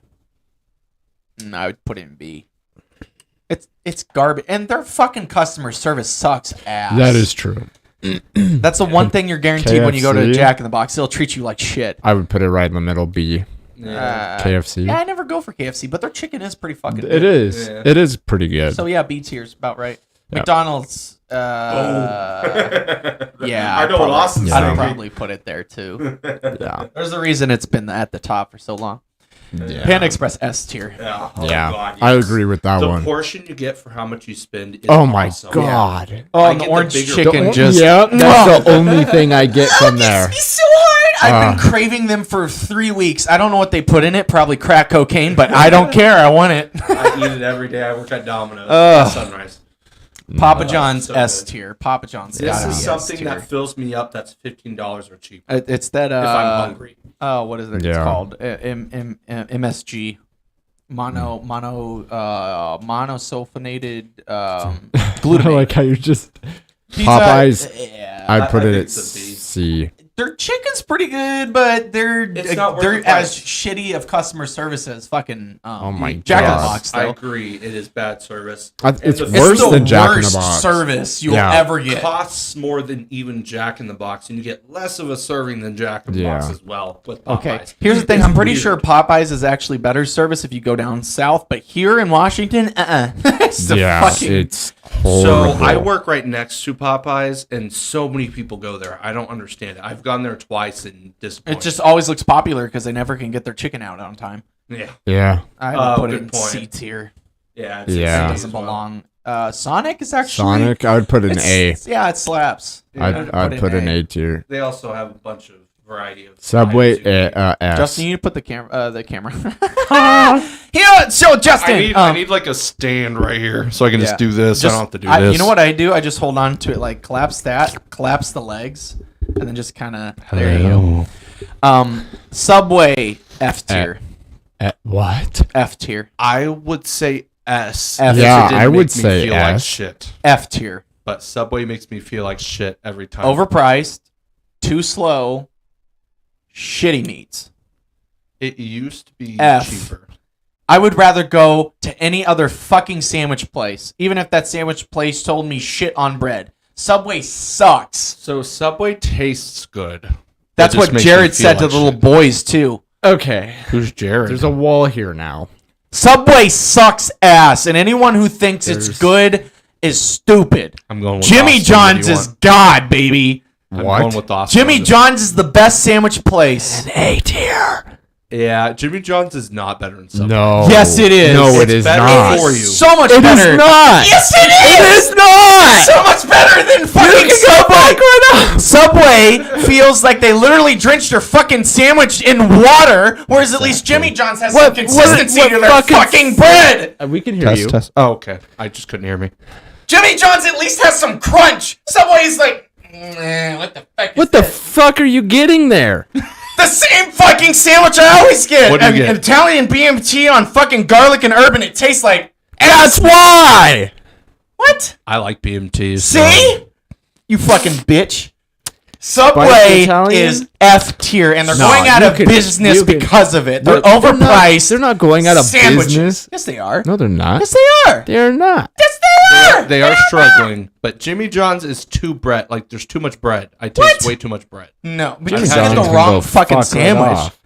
No, I would put it in B. It's garbage, and their fucking customer service sucks ass. That is true. That's the one thing you're guaranteed when you go to KFC? Jack in the Box. They'll treat you like shit. I would put it right in the middle. B. Yeah. KFC. Yeah, I never go for KFC, but their chicken is pretty fucking good. It is. Yeah. It is pretty good. So yeah, B tier's about right. Yeah. McDonald's. Yeah, I know what Austin's I'd thinking. probably put it there too. yeah. There's a reason it's been at the top for so long. Yeah. Panda Express S tier. Yeah. Yeah. God, I yes. agree with that The one. portion you get for how much you spend is Oh my awesome. god. Oh, I and the get the orange bigger- chicken The- just. yeah, that's the only thing I get from there. It's so hard. I've been craving them for 3 weeks. I don't know what they put in it. Probably crack cocaine, but I don't care. I want it. I eat it every day. I work at Domino's Ugh. at Sunrise. Papa John's so S good. tier. Papa John's. This gotta is be something S tier. that fills me up. That's $15 or cheaper It's that. if I'm hungry. Oh, what is it? It's Yeah. called MSG. Monosulfonated I glutamate. like how you just Pizza, Popeyes. Yeah. I'd put I it think at it's a B. C. Their chicken's pretty good, but they're It's not worth they're the price. as shitty of customer service as fucking Oh my Jack in the God. Box I though. agree. It is bad service. It's And the- worse It's the than Jack in the worst Box. service you'll Yeah. ever get. Costs more than even Jack in the Box, and you get less of a serving than Jack in the Box Yeah. as well. With Popeyes. Okay, here's the thing. It's I'm pretty weird. sure Popeyes is actually better service if you go down south, but here in Washington, it's the Yeah, fucking. it's So horrible. I work right next to Popeyes, and so many people go there. I don't understand it. I've gone there twice and disappointed. It just always looks popular because they never can get their chicken out on time. yeah, Yeah. I Oh, would put it good in point. C tier. yeah, It Yeah. doesn't belong. Sonic is actually Sonic, I would put an A. Yeah, it slaps. I'd put an A tier. They also have a bunch of variety of Subway, items you can get. S. Justin, you need to put the camera. Here, so Justin, I need like a stand right here so I can yeah. just do this. I don't have to do this. You know what I do? I just hold on to it, like collapse the legs, and then just kind of there you go. Subway F tier. What? F tier. I would say S. F. because Yeah, it didn't I would make me say feel like S. shit. F tier. But Subway makes me feel like shit every time. Overpriced, too slow, shitty meats. It used to be F. cheaper. I would rather go to any other fucking sandwich place, even if that sandwich place told me shit on bread. Subway sucks. So Subway tastes good. That's It just what makes me Jared feel said to like the little shit. boys too. Okay. Who's Jared? There's a wall here now. Subway sucks ass, and anyone who thinks it's There's- good is stupid. I'm going with Jimmy Austin. John's What do you is want? God, baby. I'm What? going with Austin. Jimmy John's is the best sandwich place. A tier. Yeah, Jimmy John's is not better than Subway. No. Yes, it is. No, it It's is better not. for you. So much It better. is not. Yes, it is. It is not. So much better than fucking Subway. Subway feels like they literally drenched their fucking sandwich in water, whereas at least Jimmy John's has some consistency to their fucking bread. We can hear you. Test. Oh, okay. I just couldn't hear me. Jimmy John's at least has some crunch. Subway's like, what the fuck is What the this? fuck are you getting there? The same fucking sandwich I always get. What do you get? An Italian BMT on fucking garlic and herb, and it tastes like That's why. what? I like BMTs. See? You fucking bitch. Subway Italian? is F tier, and they're No, going out you of can- business you can- because of it. They're They're overpriced. They're not going out of sandwiches. business. Yes, they are. No, they're not. Yes, they are. They're not. Yes, they are. They are struggling, but Jimmy John's is too bread. Like there's too much bread. I taste What? way too much bread. No, but Jimmy you John's get the can wrong go fucking fuck right sandwich. off.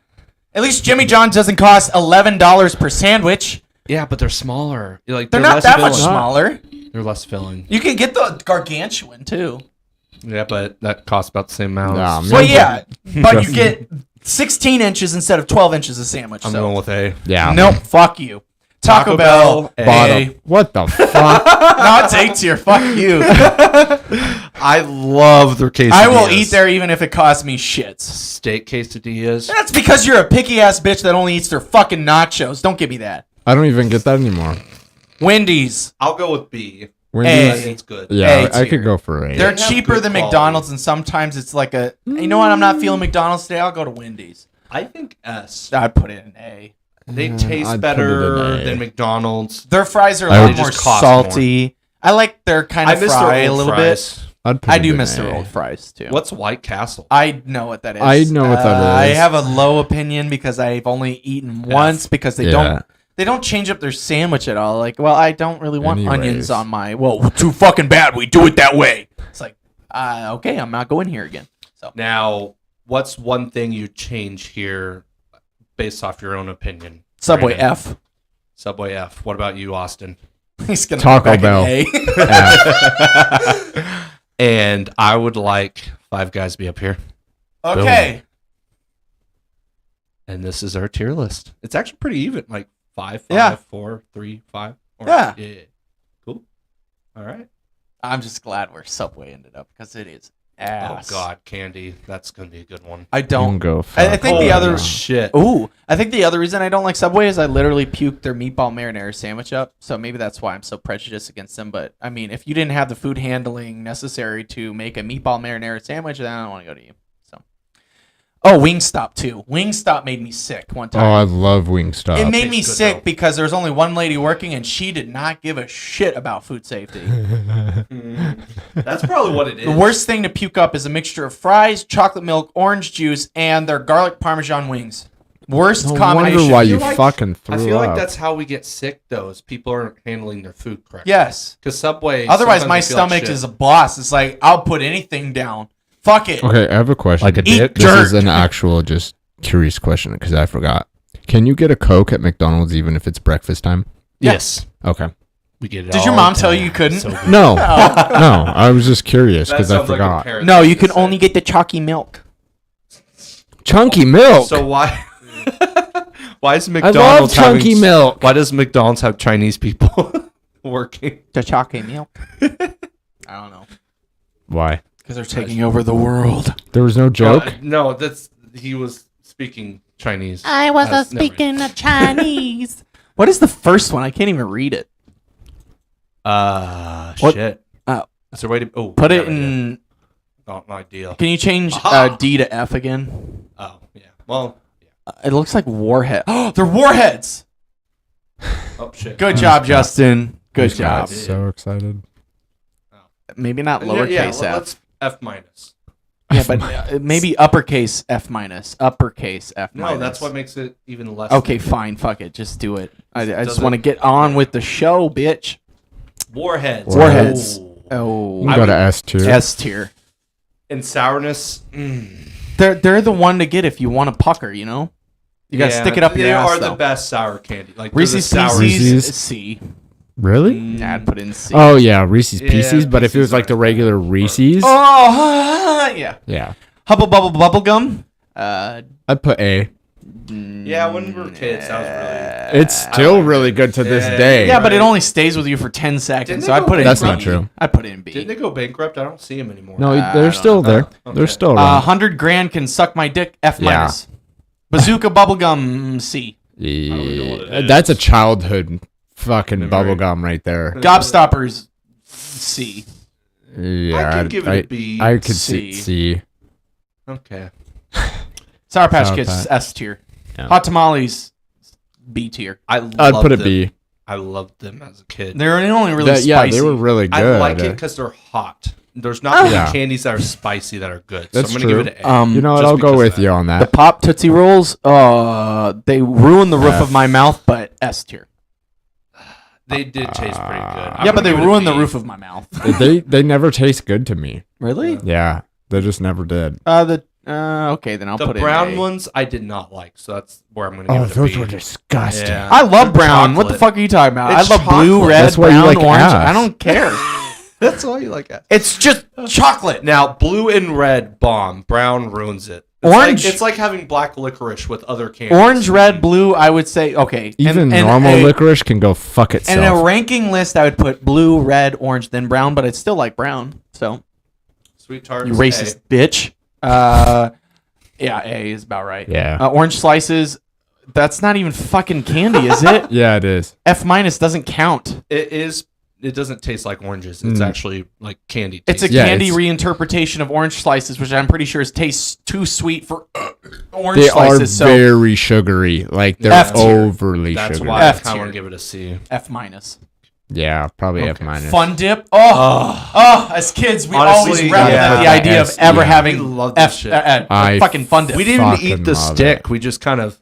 At least Jimmy John's doesn't cost $11 per sandwich. Yeah, but they're smaller. Like They're they're not less that filling. much smaller. They're less filling. You can get the gargantuan too. Yeah, but that costs about the same amount. Nah, Well, yeah, but you Just- get 16 inches instead of 12 inches of sandwich. I'm so. going with A. Yeah. Nope, fuck you. Taco Bell, A. Bottom. What the fuck? No, it's A tier. Fuck you. I love their quesadillas. I will eat there even if it costs me shits. Steak quesadillas. That's because you're a picky ass bitch that only eats their fucking nachos. Don't give me that. I don't even get that anymore. Wendy's. I'll go with B. Wendy's. A. It's good. Yeah, A I tier. could go for A. They're They have cheaper good than quality. McDonald's, and sometimes it's like a. You know what? I'm not feeling McDonald's today. I'll go to Wendy's. I think S. I'd put it in A. They I'd taste put it better in A. than McDonald's. Their fries are a I lot would more just cost salty. I like their kind I of miss fry their a old little fries. I'd put bit. I it do in miss A. their old fries too. What's White Castle? I know what that is. I know what that I is. have a low opinion because I've only eaten once because they Yeah. don't change up their sandwich at all. Like, well, I don't really want Anyways. onions on my. Well, too fucking bad. We do it that way. It's like, okay, I'm not going here again. So Now, what's one thing you change here based off your own opinion? Subway Brandon? F. Subway F. What about you, Austin? He's gonna Taco go back Bell. in A. And I would like Five Guys to be up here. Okay. And this is our tier list. It's actually pretty even. Like 5, 5, Yeah. 4, 3, 5. Yeah. Cool. All right. I'm just glad where Subway ended up because it is ass. Oh, God. Candy. That's going to be a good one. I don't. Go. I think the Holy other. shit. Ooh, I think the other reason I don't like Subway is I literally puked their meatball marinara sandwich up. So maybe that's why I'm so prejudiced against them. But I mean, if you didn't have the food handling necessary to make a meatball marinara sandwich, then I don't want to go to you. So, oh, Wingstop too. Wingstop made me sick one Oh, time. I love Wingstop. It made me Tastes good, sick though. because there was only one lady working and she did not give a shit about food safety. That's probably what it is. The worst thing to puke up is a mixture of fries, chocolate milk, orange juice, and their garlic parmesan wings. Worst No combination. wonder why I you feel like- fucking threw I feel like up. that's how we get sick, though, is people aren't handling their food correctly. Yes. Because Subway. Otherwise, sometimes my I feel like stomach shit. is a boss. It's like, I'll put anything down. Fuck it. Okay, I have a question. Like a Eat dick. This dirt. is an actual, just curious question because I forgot. Can you get a Coke at McDonald's even if it's breakfast time? Yes. Okay. We get it Did your all mom the tell time. you you couldn't? So good. No, no. I was just curious That because I sounds like a forgot. parent No, thing you to can say. only get the chalky milk. Chunky milk. So why? Why is I McDonald's love chunky having, milk. Why does McDonald's have Chinese people working? The chalky milk. I don't know. Why? Because they're taking over the world. There was no joke. No, that's he was speaking Chinese. I was That's- never mind. speaking of Chinese. What is the first one? I can't even read it. What? Shit. Oh. Is there a way to Put it yeah, yeah. in. Not my deal. Can you change Aha. D to F again? Oh yeah. Well. It looks like warhead. Oh, they're warheads. Oh shit. Good job, Justin. Good This guy job. is so excited. Maybe not Yeah, lowercase F. let's F minus. Yeah, but maybe uppercase F minus. Uppercase F No, minus. that's what makes it even less. Okay, fine. Fuck it. Just do it. I just Doesn't- want to get on with the show, bitch. Warheads. Warheads. Ooh. Oh, You can go to S tier. S tier. And sourness. They're the one to get if you want to pucker. You know, you gotta Yeah, stick it up They your ass. are though. the best sour candy. Like they're Reese's the sour. Pieces Reese's? C. Really? Nah, I'd put in C. Oh yeah, Reese's Yeah, Pieces. But if it was Pieces like the are- regular Reese's, Oh, yeah. yeah, Hubble bubble bubble gum. I'd put A. Yeah, when we were kids, that was really. It's still really good to this Yeah. day. Yeah, but it only stays with you for 10 seconds, Didn't so they I go put it in That's B. not true. I put it in B. Didn't they go bankrupt? I don't see them anymore. No, I they're don't still there. know. They're Okay. still around. 100 grand can suck my dick. F Yeah. minus. Bazooka bubblegum C. don't know what it That's a is. childhood fucking Memory. bubblegum right there. Gobstoppers C. Yeah, I could give it a B. I could C. see. Okay. Sour Patch Sour Kids Patch. S tier. Yeah. Hot Tamales B tier. I I'd love put it them. B. I loved them as a kid. They're only really spicy. Yeah, they were really good. I like it because they're hot. There's not many Yeah. candies that are spicy that are good. That's so I'm going to true. give it an A. You know what? just I'll go because with of that. you on The that. Pop Tootsie Rolls, they ruined the roof of my mouth, but S tier. They did taste pretty good. Yeah, but they ruined the roof of my mouth. They never taste good to me. Really? Yeah, they just never did. Okay, then I'll The put it brown in A. ones I did not like, so that's where I'm going to Oh, give it a those B. were disgusting. Yeah. I love brown. What the Chocolate. fuck are you talking about? It's I love blue, chocolate. red, That's why you brown, like orange. ass. I don't care. That's all you like. It's just chocolate. Now, blue and red bomb. Brown ruins it. Orange- It's like having black licorice with other candies. Orange, red, blue, I would say, okay. Even And normal licorice can go fuck And in a itself. ranking list, I would put blue, red, orange, then brown, but I'd still like brown. So, Sweet tarts. you racist bitch. Yeah, A is about right. Yeah. Orange slices, that's not even fucking candy, is it? Yeah, it is. F minus doesn't count. It is. It doesn't taste like oranges. It's actually like candy. It's a tasting. Yeah, candy it's- reinterpretation of orange slices, which I'm pretty sure tastes too sweet for orange They slices. are So very sugary. Like they're F tier. overly That's sugary. why I F kind of tier. want to give it a C. F minus. Yeah, probably F minus. Fun dip. Oh, as kids, we Honestly, always reveled yeah. at the idea of S, ever yeah. having We love this F, shit. I fucking fun dip. We didn't even Fucking eat the love stick. it. We just kind of.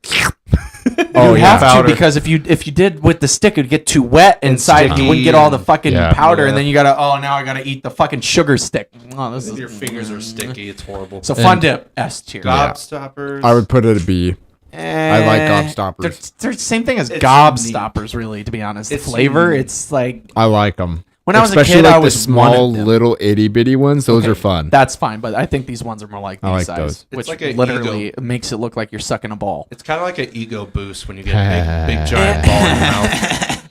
Oh, You yeah. have to Powder. because if you did with the stick, it'd get too wet inside. And you wouldn't get all the fucking Yeah. powder, and Yeah. then you gotta. Oh, now I gotta eat the fucking sugar stick. Oh, this is Your fingers are sticky. It's horrible. so fun And- dip. S tier. Gobstoppers. I would put it a B. I like gobstoppers. They're the same thing as It's gobstoppers, really. To be honest, the It's flavor. unique. It's like I like them. when I was a Especially kid, like I was the small wanted them. little itty bitty ones. Those Okay, are fun. That's fine, but I think these ones are more like I these like size, those. It's which like a literally ego. makes it look like you're sucking a ball. It's kind of like an ego boost when you get a big giant ball in your mouth.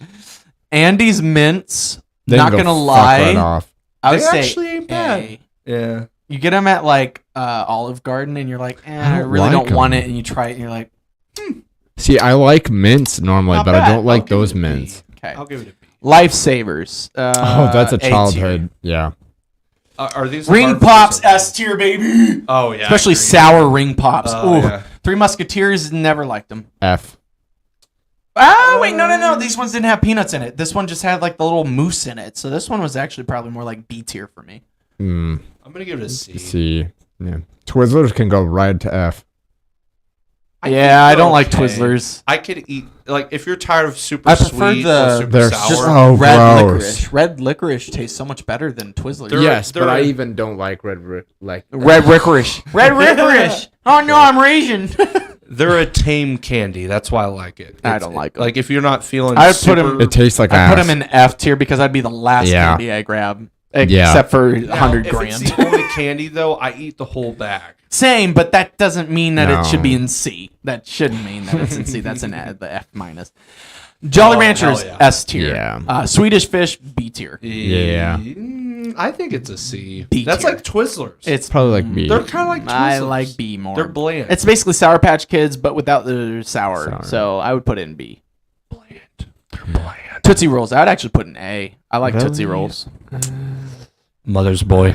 Andy's mints. They Not can go gonna fuck lie, right off. I would They say actually ain't bad. A. Yeah. You get them at like Olive Garden, and you're like, I don't really like don't want 'em. it, and you try it, and you're like, See, I like mints normally, Not but bad. I don't like I'll give those it a B. mints. okay. I'll give it a B. Lifesavers. Oh, that's a tier. childhood. Yeah. Are these Ring hard to pops, preserve? S tier, baby. Oh yeah. Especially I agree. sour ring pops. Oh, Ooh, yeah. Three Musketeers, never liked them. F. Ah, wait, no. These ones didn't have peanuts in it. This one just had like the little mousse in it. So this one was actually probably more like B tier for me. Mm, I'm gonna give it a C. C. Yeah. Twizzlers can go right to F. Yeah, I they're don't like okay. Twizzlers. I could eat like if you're tired of super I prefer sweet the- or super They're sour. just oh Red gross. licorice. Red licorice tastes so much better than Twizzlers. They're- Yes, but I they're- even don't like like. Red licorice. Red licorice. Oh no, I'm Asian. They're a tame candy. That's why I like it. I It's- don't like 'em. Like if you're not feeling, I'd put super, 'em- It tastes like I ass. put them in F tier because I'd be the last Yeah. candy I grab. Yeah. Except for Now, 100 if grand. it's the only candy though, I eat the whole bag. Same, but that doesn't mean that it should be No. in C. That shouldn't mean that it's in C. That's an the F minus. Jolly Oh, Ranchers, hell yeah. S tier. Yeah. Swedish Fish, B tier. Yeah. I think it's a C. B That's tier. like Twizzlers. It's Probably like B. They're kind of like Twizzlers. I like B more. They're bland. It's basically Sour Patch Kids, but without the sour. Sour. So I would put it in B. bland. Tootsie Rolls, I'd actually put in A. I like Really? Tootsie Rolls. Mother's boy.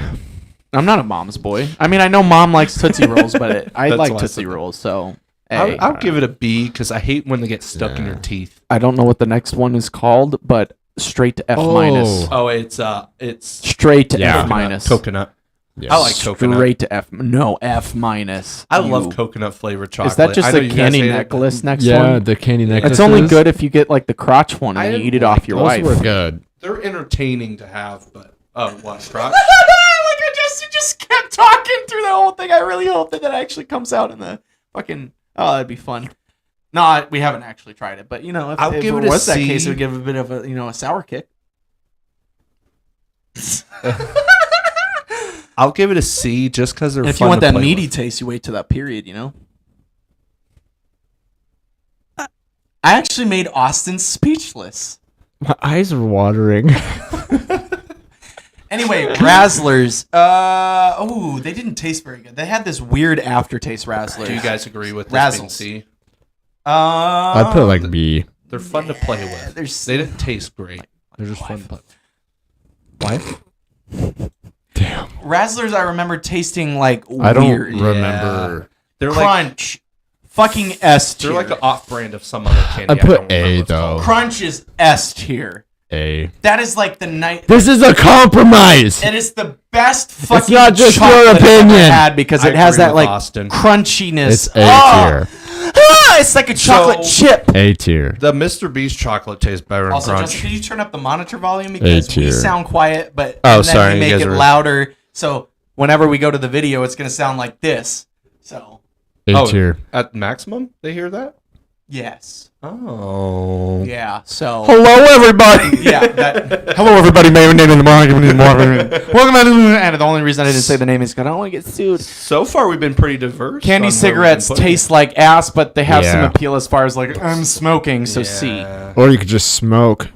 I'm not a mom's boy. I mean, I know mom likes Tootsie Rolls, but I That's like why I Tootsie said that. Rolls, so A. I'll give it a B because I hate when they get stuck in your teeth. I don't know what the next one is called, but straight to F minus. Oh, it's Straight to Yeah. F minus. coconut. Yeah. I like coconut. Straight to F. No, F minus. I You- love coconut flavored chocolate. Is that just I know a you guys candy hate it, but necklace next Yeah, one? the candy necklaces. It's only good if you get like the crotch one and I you didn't eat it like off your Those wife. were good. They're entertaining to have, but what crotch? You just kept talking through the whole thing. I really hope that actually comes out in the fucking. Oh, that'd be fun. No, we haven't actually tried it, but if, I'll if give it it a was that C. case, it would give a bit of a sour kick. I'll give it a C just because they're. And if fun you want to that play meaty with. taste, you wait to that period. I actually made Austin speechless. My eyes are watering. Anyway, Razzlers. They didn't taste very good. They had this weird aftertaste. Razzlers. Do you guys agree with this being Razzles. C? I'd put it like B. They're fun to play with. They didn't taste great. They're just fun to play. Wife? Razzlers. I remember tasting like I don't weird. remember. They're like Crunch, Fucking S tier. They're like an off-brand of some other candy. I put don't remember A, what it's though. called. Crunch is S tier. A. That is like the night. This is a compromise. It is the best fucking not just your chocolate I've ever opinion. had because I it has agree that with like Austin. crunchiness. It's A Oh! tier. It's like a chocolate chip. A tier. The Mr. Beast chocolate tastes better than Also, Crunch. Justin, can you turn up the monitor volume because we tier. sound quiet, but Oh, and then sorry, we you make guys it are- louder. So whenever we go to the video, it's gonna sound like this. So A tier. At maximum, they hear that? yes, Oh. yeah. So Hello, everybody. yeah. That, Hello, everybody. My name is Welcome welcome. And the only reason I didn't say the name is because I don't want to get sued. So far, we've been pretty diverse. Candy on where we've cigarettes been putting taste like ass, but they have some Yeah. appeal as far as like I'm smoking. So it. C. Yeah. Or you could just smoke.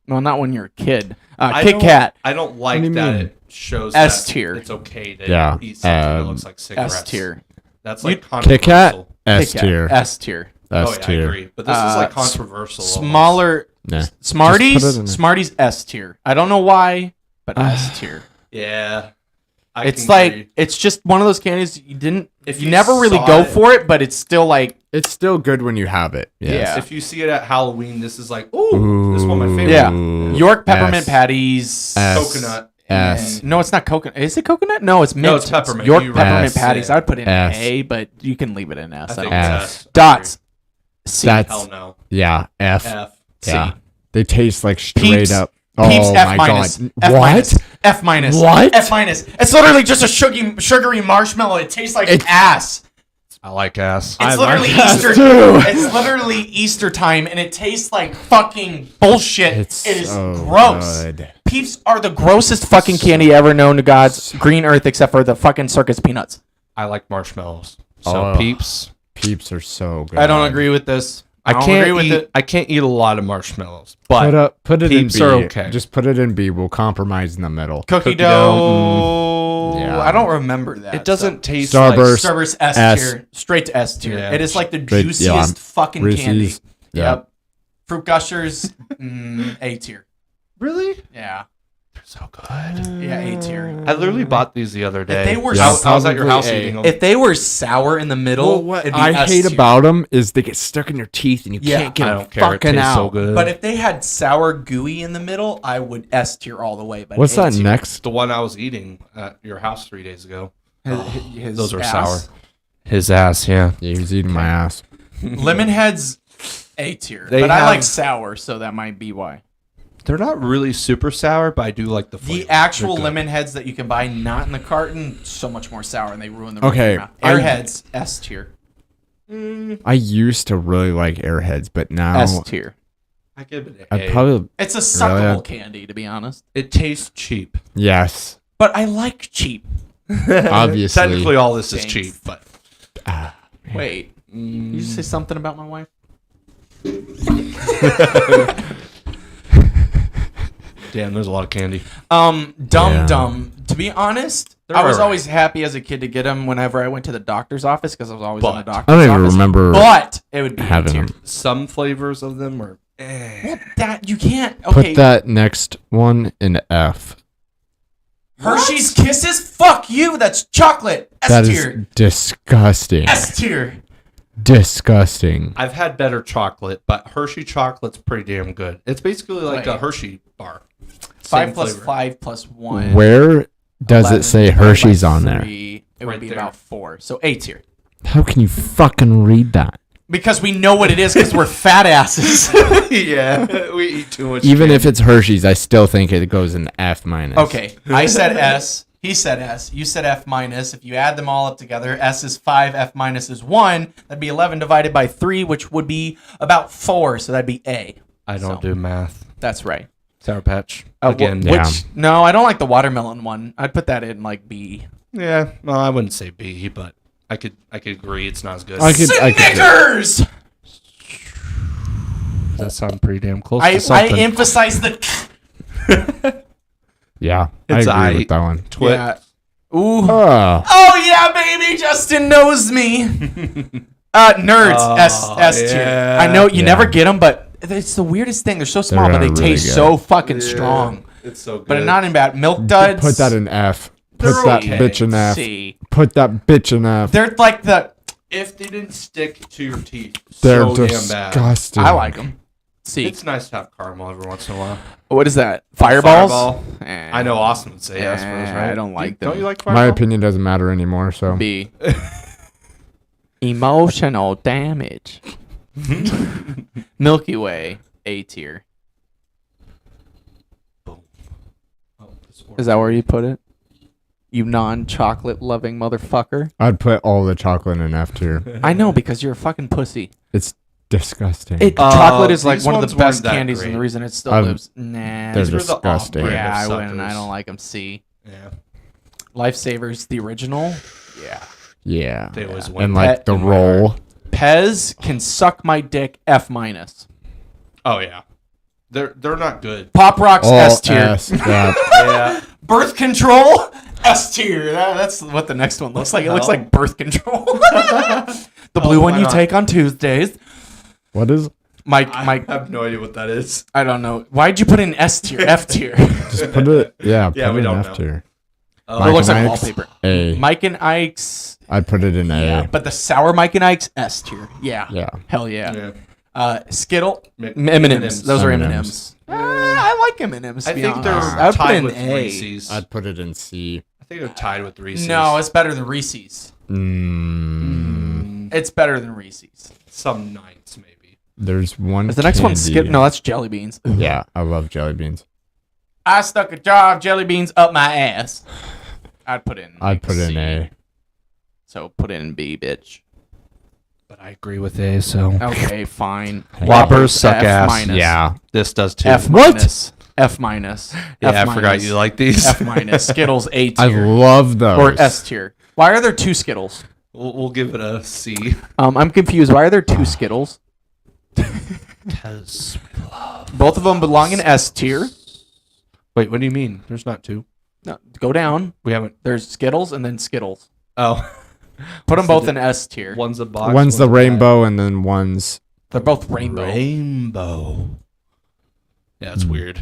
Well, not when you're a kid. I Kit don't- Kat. I don't like do you that mean? it shows S that tier. it's okay to Yeah, eat something that looks like cigarettes. S tier. That's like Kit Kat. controversial. S Kit Kat, tier. S tier. Oh, S yeah, I tier. agree. But this is like S- controversial. almost. Smaller Nah. Just put Smarties. it in there. Smarties S tier. I don't know why, but S tier. Yeah. I It's can like agree. it's just one of those candies you didn't. If You you never really saw go it- for it, but it's still like It's still good when you have it. Yes. Yeah. If you see it at Halloween, this is like, ooh, this is one of my favorites. yeah. Ooh, York peppermint S. patties. S. Coconut. S. No, it's not coconut. Is it coconut? No, it's mint. No, it's peppermint. York You- peppermint S. patties. I would put in S. A, but you can leave it in S. I I think don't S. care. it's S. Dots. C. That's Hell no. yeah. F. F. Yeah. C. They taste like straight Peeps. up. Peeps Oh F my minus. god. F What? minus. F minus. What? F minus. It's literally just a sugary marshmallow. It tastes like It's- ass. I like ass. It's literally ass Easter. too. It's literally Easter time, and it tastes like fucking bullshit. It's It is so gross. good. Peeps are the grossest fucking candy ever known to God's green earth, except for the fucking circus peanuts. I like marshmallows. So Oh. Peeps. Peeps are so good. I don't agree with this. I don't can't agree with eat. it. I can't eat a lot of marshmallows, but Put it in Peeps B. are okay. Just put it in B. We'll compromise in the middle. Cookie dough, dough. Yeah. I don't remember that. it doesn't taste Starburst. like. Starburst S, S. tier, straight to S tier. Yeah. It is like the Straight- juiciest fucking Reese's. candy. Yeah. Yep. Fruit Gushers, A tier. Really? Yeah. They're so good. Yeah, A tier. I literally bought these the other day. they were I was at your probably house A. eating them. If they were sour in the middle, Well, what it'd be I S hate tier. about them is they get stuck in your teeth and you Yeah, can't get I them don't care. It fucking tastes out. so good. But if they had sour gooey in the middle, I would S tier all the way. But What's A that tier. next? the one I was eating at your house 3 days ago. His Those are ass. sour. His ass, yeah. Yeah, he's eating my ass. Lemon Heads, A tier. They But I have- like sour, so that might be why. They're not really super sour, but I do like the flavor. The actual They're good. lemon heads that you can buy, not in the carton, so much more sour, and they ruin the Okay, mouth. I- Airheads, S tier. I used to really like Airheads, but now S tier. I give it an I'd A. probably It's a suckable Really? candy, to be honest. It tastes cheap. yes. But I like cheap. Obviously. Technically, all this is Thanks. cheap, but Wait, you say something about my wife? damn, there's a lot of candy. Dum Yeah. Dum. To be honest, They're I was alright. always happy as a kid to get them whenever I went to the doctor's office because I was always in the But- doctor's I don't even office. remember But it would be A having tier. them. Some flavors of them are. Well, that you can't. Okay, Put that next one in F. Hershey's Kisses. Fuck you. That's chocolate. S That is tier. disgusting. S tier. Disgusting. I've had better chocolate, but Hershey chocolate's pretty damn good. It's basically like a Wait. Hershey bar. 5 Same plus flavor. 5 plus 1. Where does 11 it say divided by Hershey's on there? 3, it would Right be there. about 4. So A tier. How can you fucking read that? Because we know what it is because we're fat asses. Yeah, we eat too much. Even if it's Hershey's, I still think it goes in F minus. Okay, I said S. He said S. You said F minus. If you add them all up together, S is 5, F minus is 1. That'd be 11 divided by 3, which would be about 4. So that'd be A. I don't So, do math. That's right. Sour Patch Uh, again. Yeah. No, I don't like the watermelon one. I'd put that in like B. Yeah, well, I wouldn't say B, but I could agree it's not as good. I could. Snickers! Does that sound pretty damn close I to something? emphasize the. Yeah, It's I agree I- with that one. Twit. Yeah. Ooh. Oh, Oh yeah, baby! Justin knows me. Nerds, Oh, S tier. yeah. I know you Yeah. never get them, but it's the weirdest thing. They're so small, They're but they really taste good. so fucking strong. It's so good. But not in bad. Milk duds. put that in F. Put They're that okay. bitch in F. C. Put that bitch in F. They're like the. If they didn't stick to your teeth They're so damn bad. disgusting. I like them. C. It's nice to have caramel every once in a while. What is that? Fireballs? Fireball. Eh. I know Austin would say yes first, right? I don't like Don't them. you like My Fireball? opinion doesn't matter anymore. So B. Emotional damage. Milky Way, A tier. Is that where you put it? You non-chocolate loving motherfucker. I'd put all the chocolate in F tier. I know because you're a fucking pussy. It's disgusting. Chocolate is like these one of ones the best weren't that candies, and great. the reason it still I've- lives. Nah. They're These were the disgusting. off-brand Yeah, I suckers. wouldn't. I don't like them. C. Yeah. Lifesavers, the original. Yeah. Yeah. They always win. And like Pet the in my roll. Pez can suck my dick. F minus. Oh yeah. They're not good. Pop Rocks All S tier. S, yeah. Yeah. Birth control S tier. That's what the next one looks like. It looks like birth control. The blue one why you not? take on Tuesdays. What is? I have no idea what that is. I don't know. Why'd you put in S tier? F tier. Just put it. Yeah. Yeah, put we it in don't F know. tier. It Mike looks and like Ike's, wallpaper. A. Mike and Ike's. I'd put it in A. Yeah, but the sour Mike and Ike's S tier. Yeah. Yeah. Hell yeah. Yeah. Skittle. M- M&Ms. Those are M&Ms. M&Ms. I like M&Ms. I to be think they're honest. I would put tied in with A. Reese's. I'd put it in C. I think they're tied with Reese's. No, it's better than Reese's. Mm. It's better than Reese's. Some nights maybe. There's one. Is the next one candy- Skip? No, that's jelly beans. Yeah, I love jelly beans. I stuck a jar of jelly beans up my ass. I'd put in. I'd put it in C. A. So put it in B, bitch. But I agree with A. So Okay, fine. Whoppers suck F ass. minus. Yeah. this does too. F What? minus. F minus. Yeah, F I forgot minus. you like these. F minus. Skittles A I tier. love those. Or S tier. Why are there two Skittles? We'll give it a C. I'm confused. Why are there two Skittles? Because Both of them belong in S tier. wait, what do you mean? There's not two. No, go down. We haven't. There's Skittles and then Skittles. Oh, Put them So both the- in S tier. one's a box. One's the a bag. rainbow, and then one's. They're both rainbow. Rainbow. Yeah, that's weird.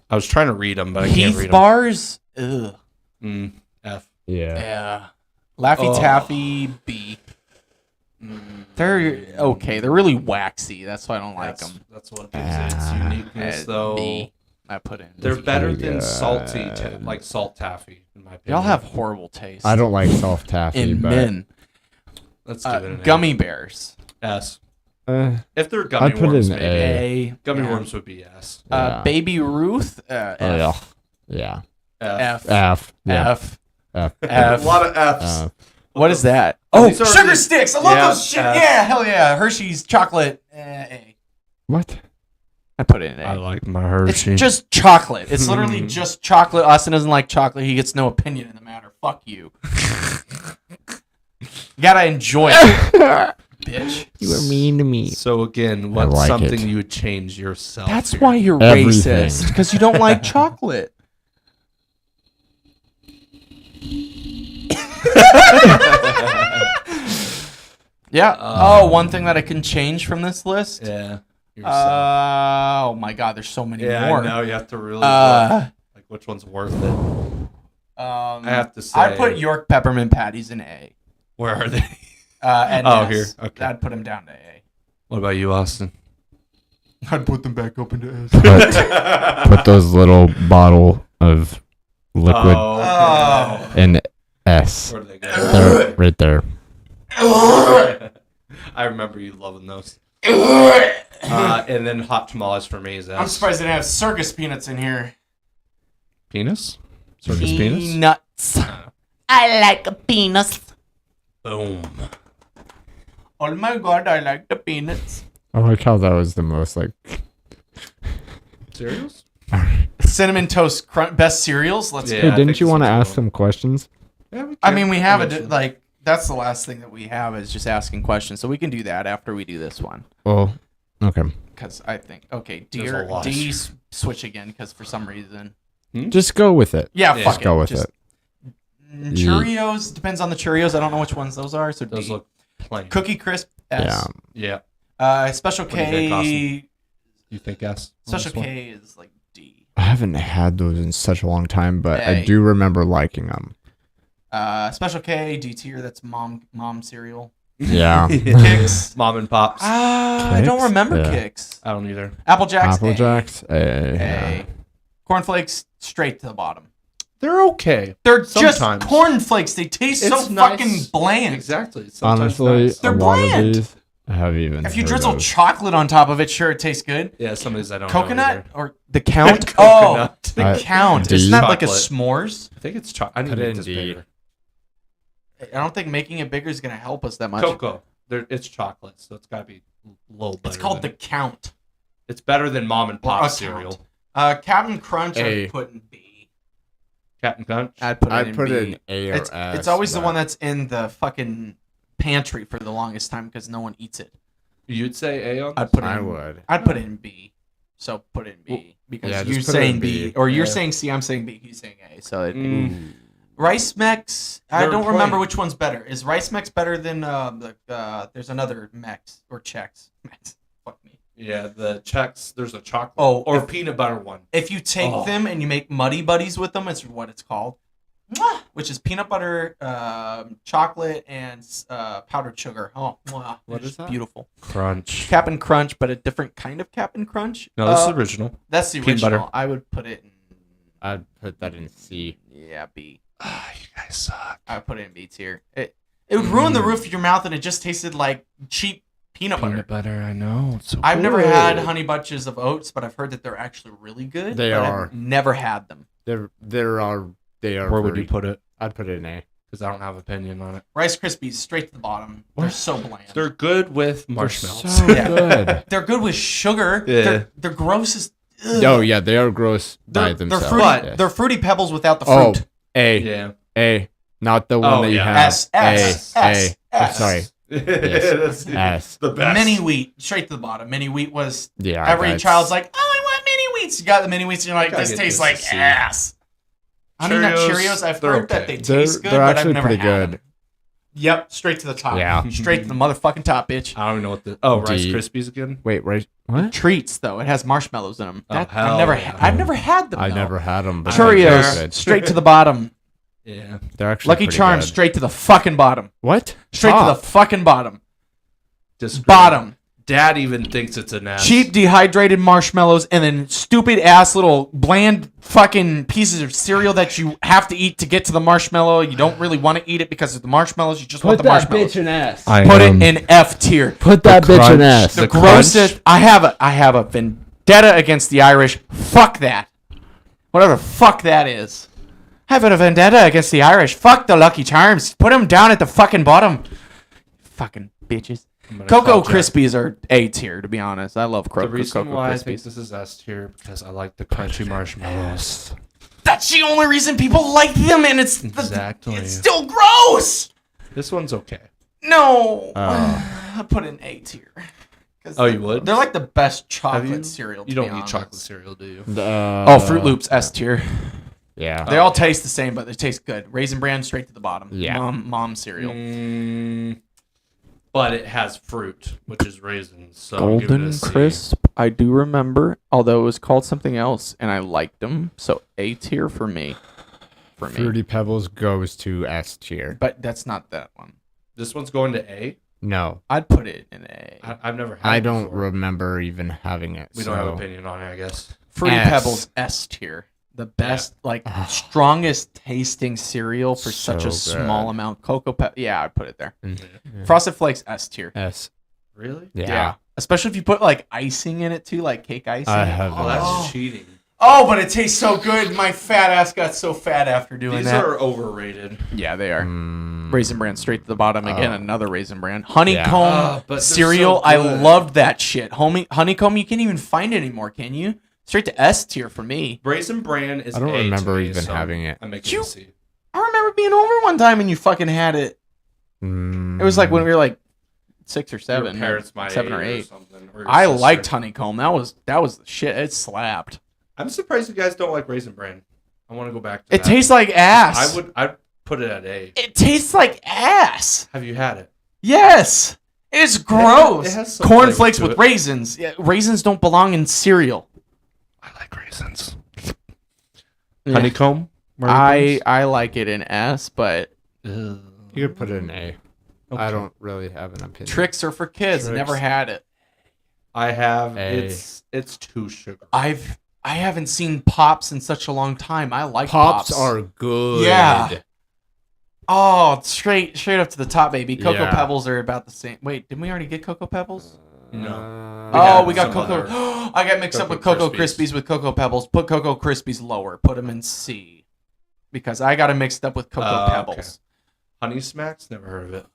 I was trying to read them, but I can't Heath read bars. Ugh. them. F. Yeah. Yeah. Laffy Oh. Taffy B. They're okay. They're really waxy. That's why I don't like them. That's what gives it its uniqueness, though. B. I put in. They're better pretty than salty, good. like salt taffy, in my opinion. Y'all have horrible taste. I don't like soft taffy, in but men. Let's give it an Gummy bears. S. uh, If they're gummy I'd put it worms, in maybe. A. Gummy Yeah. worms would be S. Yeah. Baby Ruth. F. Ugh. Yeah. F. F. Yeah. F. F. F. A lot of F's. What is that? Oh, Oh, these are sugar the- sticks. I love Yeah, those shit. F. Yeah, hell yeah. Hershey's chocolate. A. What? I put it in A. I like my It's Hershey. just chocolate. It's literally just chocolate. Austin doesn't like chocolate. He gets no opinion in the matter. Fuck you. You gotta enjoy it, bitch. You were mean to me. So again, what's like something it. you would change yourself? That's here? why you're Everything. racist. Because you don't like chocolate. Yeah. One thing that I can change from this list. Yeah. Yourself. Oh my God, there's so many yeah, more. I know. You have to really Uh, look, like which one's worth it. I I have to say. I'd put York peppermint patties in A. Where are they? And Oh, S. here. Okay. I'd put them down to A. What about you, Austin? I'd put them back up into S. Put those little bottle of liquid Oh. in S. Where do they go? They're right there. I remember you loving those. And then hot tamales for me is I'm S. surprised they didn't have circus peanuts in here. Penis? Circus penis? Peanuts. I like peanuts. Boom. Oh my God, I like the peanuts. I like how that was the most like. Cereals? Cinnamon toast best cereals. Let's Yeah. Hey, I didn't think you it's want to a good ask one. some questions? Yeah, we I can. mean, we have Eventually. like that's the last thing that we have is just asking questions. So we can do that after we do this one. Well, okay. Because I think okay, There's a lot. switch again because for some reason. Just go with it. Yeah, Yeah. fuck Just go with Just- it. Cheerios depends on the Cheerios. I don't know which ones those are. So Those D. look plain. Cookie Crisp S. Yeah. Yeah. Special What do you think, K. Austin? You think S? on Special this one? K is like D. I haven't had those in such a long time, but I Hey. do remember liking them. Special K D tier. That's mom cereal. Yeah. Kicks. Mom and Pops. I don't Kicks? remember Yeah. Kicks. I don't either. Apple Jacks. Apple Jacks. A. Cornflakes straight to the bottom. They're okay. They're Sometimes. just cornflakes. They taste so It's nice. fucking bland. Exactly. Sometimes Honestly, nice. They're a lot bland. of these I have even. If you heard drizzle of. chocolate on top of it, sure, it tastes good. Yeah, some of these I don't know Coconut either. or the Count? Coconut. Oh, the I- Count. D. Isn't that like a Chocolate. s'mores? I think it's chocolate. I need Put to it make in this D. bigger. I don't think making it bigger is going to help us that much. Cocoa. It's chocolate, so it's got to be a little better. It's called the than, Count. It's better than Mom and A Pop Count. cereal. Captain Crunch, A. I'd put in B. Captain Crunch. I'd put it I'd in put B. it in A or it's, S. it's always the but- one that's in the fucking pantry for the longest time because no one eats it. You'd say A on I'd this? put it I in, would. I'd put it in B. So put it in B because yeah, you're just put it in saying B, B. or you're Yeah. saying C. I'm saying B. He's saying A. So Mm. Rice Mex. I They're don't remember plain. which one's better. Is Rice Mex better than there's another Mex or Chex? Mex. Fuck me. Yeah, the Chex. There's a chocolate. Oh, or if- peanut butter one. If you take Oh. them and you make Muddy Buddies with them, it's what it's called. Mwah! Which is peanut butter, chocolate, and powdered sugar. Oh, mwah. What It's is that? Beautiful. Crunch. Cap'n Crunch, but a different kind of Cap'n Crunch. No, this is original. That's the peanut original. butter. I would put it in, I'd put that in C. yeah, B. Ah, you guys suck. I would put it in B tier. It would ruin the roof of your mouth, and it just tasted like cheap peanut butter. Peanut butter, I know. It's so I've never good. had honey bunches of oats, but I've heard that they're actually really good. They but are. I've never had them. They are. Where would you put it? I'd put it in A. Because I don't have opinion on it. Rice Krispies, straight to the bottom. They're so bland. They're good with marshmallows. So good. They're good with sugar. Yeah. They're gross as. Ugh. Oh yeah, they are gross by They're themselves. fruity. yes. They're fruity pebbles without the Oh, fruit. A. Yeah. A. Not the one Oh, that you yeah. have. S, S, A. S, A. S. Sorry. That's S. the best. Mini wheat, straight to the bottom. Mini wheat was Yeah. every that's- child's like, oh, I want mini wheats. You got the mini wheats, and you're like, Gotta this get tastes this like to see. ass. Honey Nut Cheerios, Cheerios, I've they're heard that okay. they They're, taste good, they're but actually I've never pretty had good. them. Yep, straight to the top. Yeah. Straight to the motherfucking top, bitch. I don't even know what the. Oh, Rice D. Krispies again? Wait, right? What? Treats though, it has marshmallows in them. Oh, I've hell never, yeah. I've never had them. I though. never had them. But Cheerios, They're, good. straight to the bottom. Yeah. They're actually Lucky pretty Charms, good. straight to the fucking bottom. What? Straight to the Top. fucking bottom. Disagree. Bottom. Dad even thinks it's an S. Cheap dehydrated marshmallows and then stupid ass little bland fucking pieces of cereal that you have to eat to get to the marshmallow. You don't really want to eat it because of the marshmallows. You just want the marshmallows. in S. Put it in F tier. Put that bitch in crunch. S. The The grossest. I have a vendetta against the Irish. Fuck that. Whatever the fuck that is. I have a vendetta against the Irish. Fuck the Lucky Charms. Put them down at the fucking bottom. Fucking bitches. Cocoa Krispies are A tier, to be honest. I love The Cocoa reason why I think Krispies. this is S tier because I like the crunchy marshmallows. That's the only reason people like them, and it's Exactly. it's still gross. This one's okay. No, I put in A tier. 'Cause Oh, you would? They're like the best Have chocolate you? cereal. You to don't be eat honest. chocolate cereal, do you? Oh, Fruit Loops S tier. Yeah. They all taste the same, but they taste good. Raisin Bran straight to the bottom. Yeah. Mom cereal. But it has fruit, which is raisins. So I'll give it Golden a C. Crisp, I do remember, although it was called something else, and I liked them. So A tier for me. Fruity Pebbles goes to S tier. But that's not that one. This one's going to A. No. I'd put it in A. I've never had I it don't before. remember even having it. We don't have an opinion on it, I guess. Fruity S. Pebbles S tier. The best, strongest tasting cereal for such a So good. small amount. Cocoa Pebbles. Yeah, I'd put it there. Yeah. Frosted Flakes S tier. S. Really? Yeah. Especially if you put like icing in it too, like cake icing. I have Oh, that's cheating. Oh, but it tastes so good. My fat ass got so fat after doing These that. are overrated. Yeah, they are. Mm, Raisin Bran straight to the bottom. Again, another Raisin Bran. Honeycomb But they're cereal. so I good. loved that shit. Honeycomb, you can't even find it anymore, can you? Straight to S tier for me. Raisin Bran is I don't A to remember me, even so having it. I'm making You- it C. I remember being over one time and you fucking had it. It was like when we were like 6 or 7. Your parents my 7 or age 8. something. Or your I sister. liked Honeycomb. That was the shit. It slapped. I'm surprised you guys don't like Raisin Bran. I want to go back to It that. tastes like ass. I'd put it at A. It tastes like ass. Have you had it? Yes. It's gross. it has some Cornflakes flavor with to it. raisins. Yeah, raisins don't belong in cereal. I like raisins. Yeah. Honeycomb? I like it in S, but Ugh. You could put it in A. I don't really have an opinion. Tricks are for kids. Tricks. Never had it. I have. Hey. It's too sugar. I haven't seen Pops in such a long time. I like Pops Pops. are good. Yeah. Oh, straight up to the top, baby. Cocoa Yeah. Pebbles are about the same. Wait, didn't we already get Cocoa Pebbles? No. Oh, we got some Cocoa. other I got mixed up with Cocoa Krispies. Krispies with Cocoa Pebbles. Put Cocoa Krispies lower. Put them in C. Because I got them mixed up with Cocoa Pebbles. Okay. Honey Smacks? Never heard of it.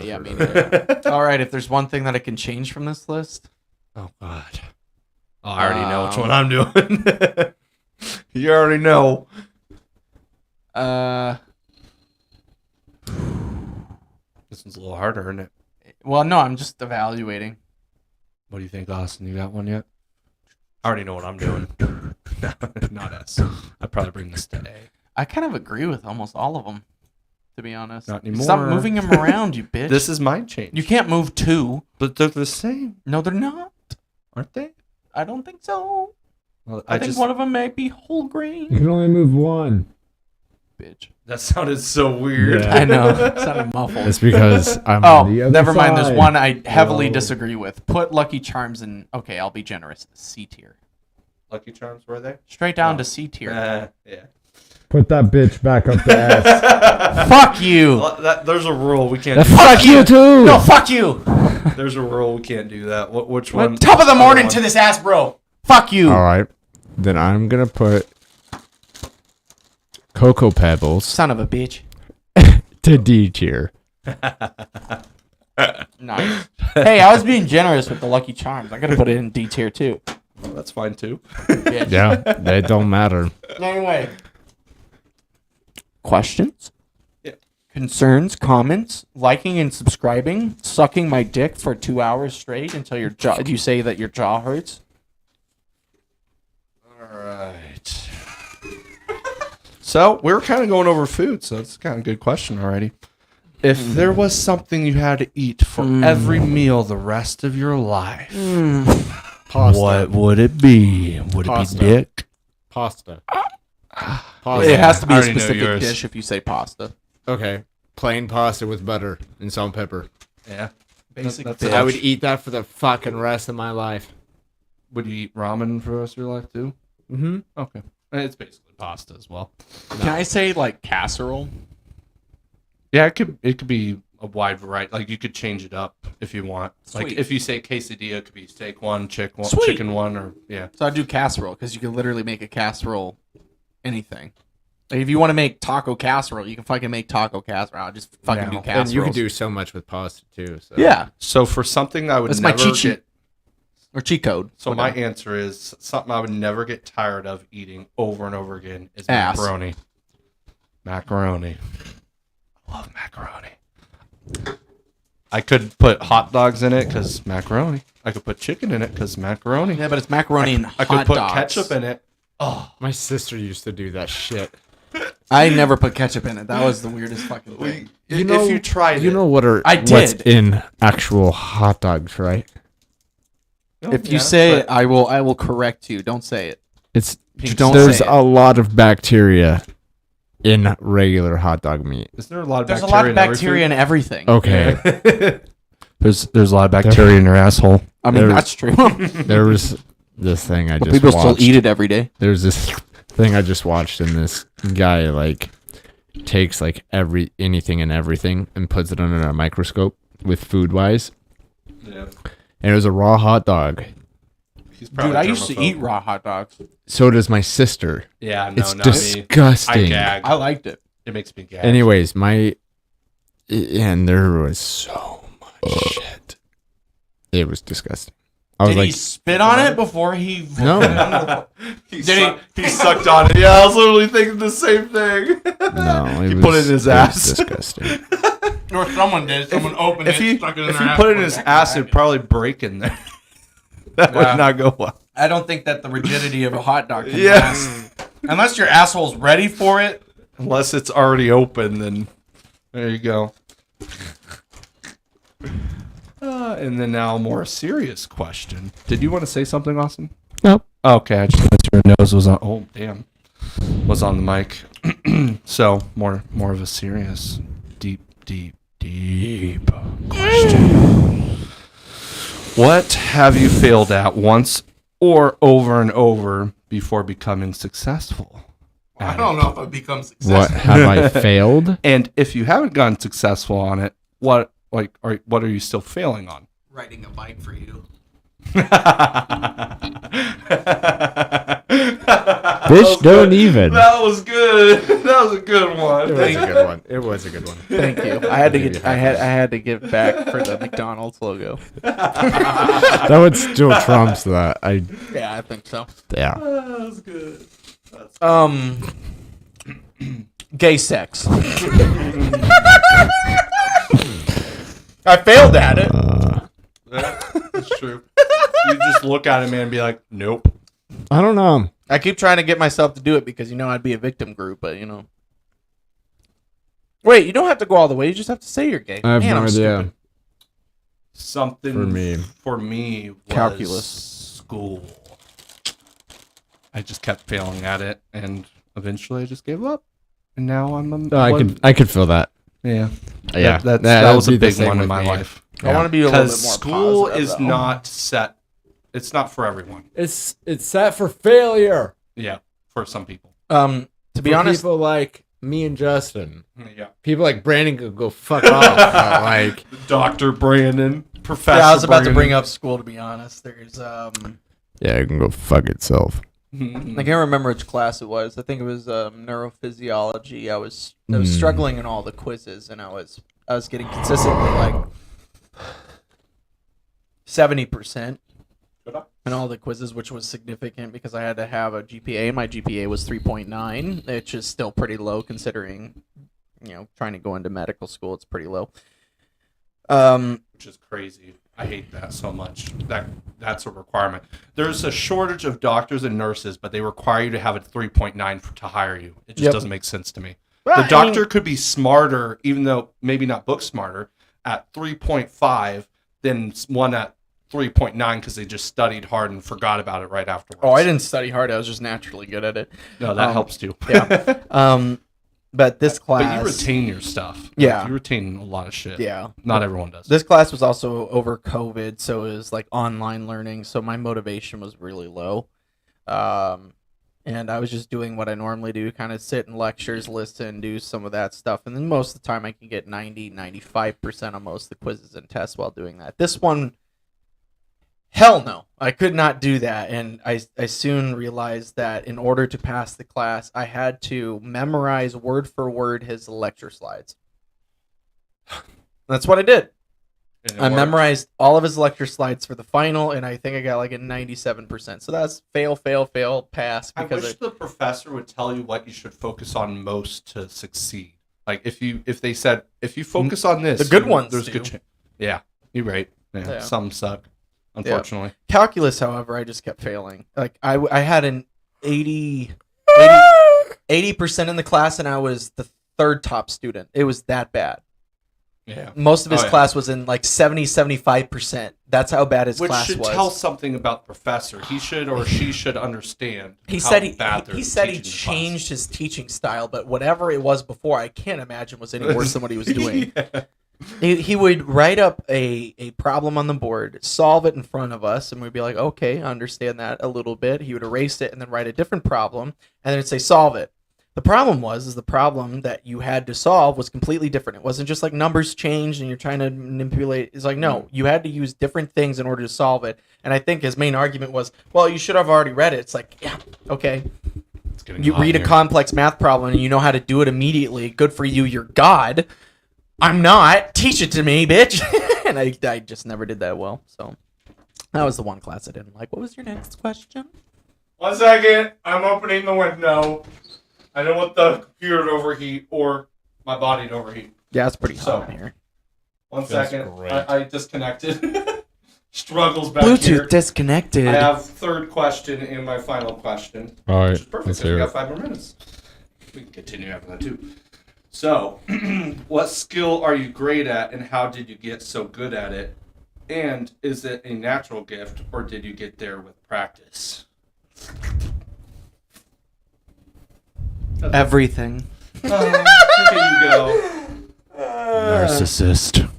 Yeah, me neither. All right, if there's one thing that I can change from this list. Oh, God. Oh, I already know which one I'm doing. You already know. This one's a little harder, isn't it? Well, no, I'm just evaluating. What do you think, Austin? You got one yet? I already know what I'm doing. Not S. I'd probably bring this to A. I kind of agree with almost all of them, to be honest. Not anymore. Stop moving them around, you bitch. This is mine change. You can't move two. But they're the same, No, they're not. aren't they? I don't think so. Well, I think one of them may be whole You grain. can only move one. Bitch. That sounded so weird. Yeah. I know. It sounded muffled. It's because I'm. Oh, the other never mind. There's side. one I heavily Whoa. disagree with. Put Lucky Charms in. Okay, I'll be generous. C tier. Lucky Charms, were they? Straight down Oh. to C tier. Yeah. Put that bitch back up the ass. Fuck you. There's a rule we can't. Do Fuck you too. No, fuck you. There's a rule we can't do that. Which one? Top of the morning Other to one. this ass, bro. Fuck you. All right. Then I'm gonna put Cocoa Pebbles Son of a bitch. to D tier. Nice. Hey, I was being generous with the Lucky Charms. I gotta put it in D tier too. Well, that's fine too. Bitch. Yeah, they don't matter. Anyway. Questions? Yeah. Concerns, comments, liking and subscribing, sucking my dick for 2 hours straight until your jaw. You say that your jaw hurts. All right. So we were kind of going over food, so it's kind of a good question already. If there was something you had to eat for every meal the rest of your life, Pasta. what would it be? Would Pasta. it be dick? Pasta. It has to be I a already know specific yours. dish if you say pasta. Okay. Plain pasta with butter and salt and pepper. Yeah. Basic That's bitch. it. I would eat that for the fucking rest of my life. Would you eat ramen for the rest of your life too? Mm-hmm. Okay. It's basically pasta as well. Can I say like casserole? Yeah, it could be a wide variety. Like you could change it up if you want. Like Sweet. if you say quesadilla, it could be steak one, Sweet. chicken one, or yeah. So I do casserole because you can literally make a casserole anything. Like if you want to make taco casserole, you can fucking make taco casserole. I'll just fucking Yeah. do And casserole. And you can do so much with pasta too. So. Yeah. So for something I would That's my never cheat sheet. get. Or cheat code. So Whatever. my answer is something I would never get tired of eating over and over again is Ass. macaroni. Macaroni. I love macaroni. I could put hot dogs in it because macaroni. I could put chicken in it because macaroni. Yeah, but it's macaroni and I hot could put dogs. ketchup in it. Oh, My sister used to do that shit. I never put ketchup in it. That was the weirdest fucking thing. if you tried You it. know what are I what's did. in actual hot dogs, right? If you say it, I will correct you. Don't say it. It's Don't there's say it. a lot of bacteria in regular hot dog meat. Is there a lot of There's a bacteria lot of bacteria in everything. Okay. There's a lot of bacteria in your asshole. I mean, There- that's true. There was this thing I But just people watched. still eat it every day. There's this thing I just watched, and this guy like takes like anything and everything and puts it under a microscope with food wise, Yeah. and it was a raw hot dog. Dude, I used to eat raw hot dogs. So does my sister. Yeah, no, It's not me. I disgusting. gag. I liked it. It makes me gag. Anyways, and there was so much shit. It was disgusting. I was Did he like, spit on it before he? no, he sucked on it. Yeah, I was literally thinking the same thing. no. It He was, put it in his was ass. disgusting. Or someone did. Someone opened If it. he stuck it in if their he ass, put it in his back ass, it. it'd probably break in there. That Yeah. would not go well. I don't think that the rigidity of a hot dog can Yeah. last. Unless your asshole's ready for it. Unless it's already open, then there you go. And then now a more serious question. Did you want to say something, Austin? Nope. Okay, I just noticed your nose was on. Oh, damn, was on the mic. So more of a serious, deep deep question. What have you failed at once or over and over before becoming successful? I don't know if I've become What successful. have I failed? And if you haven't gotten successful on it, what are you still failing on? Riding a bike for you. Bitch, don't even. That was good. That was a good one. It was a good one. It was a good one. Thank you. I had to get. I had to give back for the McDonald's logo. That one still trumps that. Yeah, I think so. Yeah. That was good. Gay sex. I failed at it. That's true. You just look at him and be like, nope. I don't know. I keep trying to get myself to do it because I'd be a victim group, but Wait, you don't have to go all the way. You just have to say you're gay. I have Man, no I'm idea. stupid. Something For me was Calculus. school. I just kept failing at it, and eventually I just gave up. And now I'm a I could feel that. yeah. Yeah. That was a would be the big same one in with my me. life. I want to be a little bit Because more school positive, is though. not set. It's not for everyone. It's set for failure. Yeah, for some people. To be For honest, people like me and Justin. Yeah. People like Brandon could go fuck off. Like, Dr. Brandon, Professor yeah, I was about to Brandon. bring up school. To be honest, there's yeah, it can go fuck itself. I can't remember which class it was. I think it was neurophysiology. I was struggling in all the quizzes, and I was getting consistently like 70% in all the quizzes, which was significant because I had to have a GPA. My GPA was 3.9, which is still pretty low considering trying to go into medical school. It's pretty low. Which is crazy. I hate that so much. That's a requirement. There's a shortage of doctors and nurses, but they require you to have a 3.9 to hire you. It just doesn't make sense to me. Well, the doctor could be smarter, even though maybe not book smarter, at 3.5 than one at 3.9 because they just studied hard and forgot about it right afterwards. Oh, I didn't study hard. I was just naturally good at it. No, that helps too. Yeah. But this class... But you retain your stuff. Yeah. Like, you retain a lot of shit. Yeah. Not everyone does. This class was also over COVID, so it was like online learning, so my motivation was really low. And I was just doing what I normally do, kind of sit in lectures, listen, do some of that stuff. And then most of the time I can get 90, 95% on most of the quizzes and tests while doing that. This one, hell no. I could not do that. And I soon realized that in order to pass the class, I had to memorize word for word his lecture slides. That's what I did. I memorized all of his lecture slides for the final, and I think I got like a 97%. So that's fail, pass. I Because wish the professor would tell you what you should focus on most to succeed. Like if they said if you focus on this, the good ones there's do. good chance. Yeah, you're right. Yeah. Some suck, unfortunately. Calculus, however, I just kept failing. Like I had an 80% in the class, and I was the third top student. It was that bad. Yeah. Most of his class was in like 70, 75%. That's how bad his class was. Which should tell something about the professor. He should or she should understand. He how said bad he said he changed his teaching style, but whatever it was before, I can't imagine was any worse than what he was doing. Yeah. He would write up a problem on the board, solve it in front of us, and we'd be like, okay, I understand that a little bit. He would erase it and then write a different problem, and then it'd say solve it. The problem was the problem that you had to solve was completely different. It wasn't just like numbers changed and you're trying to manipulate. It's like, no, you had to use different things in order to solve it. And I think his main argument was, well, you should have already read it. It's like, yeah, okay. You read a complex math problem and you know how to do it immediately. Good for you. You're God. I'm not. Teach it to me, bitch. And I just never did that well. So that was the one class I didn't like. What was your next question? 1 second. I'm opening the window. I don't want the computer to overheat or my body to overheat. Yeah, it's pretty hot in here. 1 Feels second. great. I disconnected. Struggles back Bluetooth here. disconnected. I have third question and my final question. All right, Which is perfect let's because we hear got it. 5 more minutes. We can continue after that too. So, what skill are you great at and how did you get so good at it? And is it a natural gift or did you get there with practice? Everything. Look at you go. Narcissist.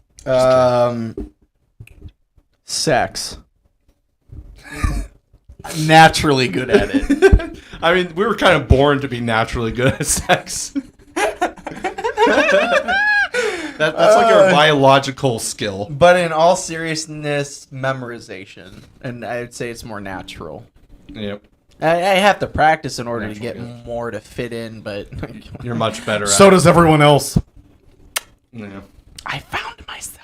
Sex. Naturally good at it. I mean, we were kind of born to be naturally good at sex. That's like our biological skill. But in all seriousness, memorization. And I'd say it's more natural. Yep. I have to practice in order to Natural get gift. more to fit in, but You're much better at so it. does everyone else. Yeah. I found myself.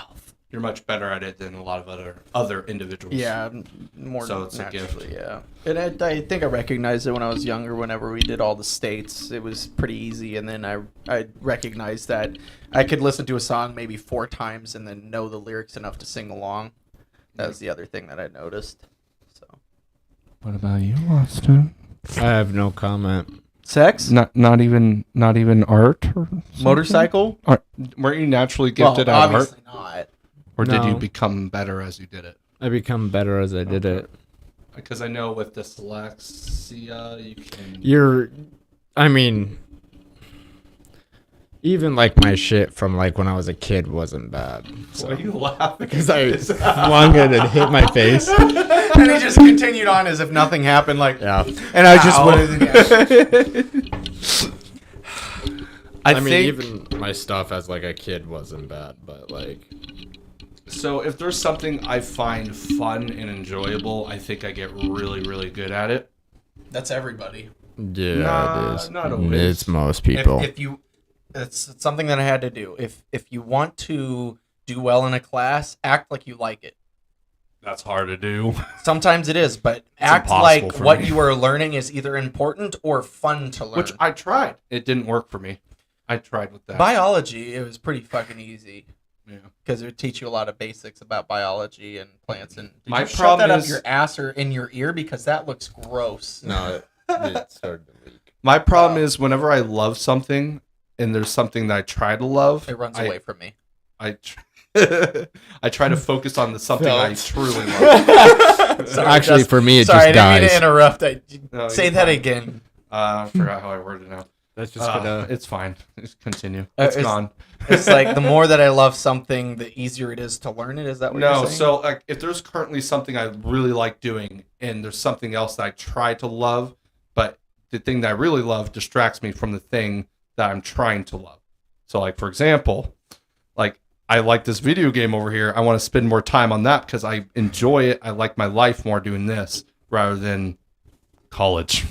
You're much better at it than a lot of other individuals. Yeah, more So it's a gift. naturally, yeah. And I think I recognized it when I was younger. Whenever we did all the states, it was pretty easy. And then I recognized that I could listen to a song maybe 4 times and then know the lyrics enough to sing along. That was the other thing that I noticed. So, What about you, Austin? I have no comment. sex, Not even art or something? motorcycle. Weren't you naturally Well, gifted at art, obviously not. or did you No. become better as you did it? I become better as I did it. Because I know with dyslexia, you can. I mean, even like my shit from like when I was a kid wasn't bad. So. Why are you laughing? Because I flung it and hit my face. And he just continued on as if nothing happened. Like, Yeah. and I just went. I mean, even my stuff as like a kid wasn't bad, but like. So if there's something I find fun and enjoyable, I think I get really, really good at it. That's everybody. Yeah, Nah, it is. not always. It's most people. If you, it's something that I had to do. If you want to do well in a class, act like you like it. That's hard to do. Sometimes it is, but act impossible like for what me. you are learning is either important or fun to learn. Which I tried. It didn't work for me. I tried with that. Biology, it was pretty fucking easy Yeah. because it would teach you a lot of basics about biology and plants. And did My you shove problem that is- up your ass or in your ear because that looks gross. No, it started to leak. My problem is whenever I love something and there's something that I try to love, It runs away from me. I try to focus on the something I truly love. Actually, for me, it Sorry, just I didn't mean dies. to interrupt. No, Say you're that fine. again. I forgot how I worded it now. That's just gonna. It's fine. Just continue. It's- It's gone. It's like the more that I love something, the easier it is to learn it. Is that what No, you're saying? so like if there's currently something I really like doing and there's something else that I try to love, but the thing that I really love distracts me from the thing that I'm trying to love. So like for example, like I like this video game over here. I want to spend more time on that because I enjoy it. I like my life more doing this rather than college.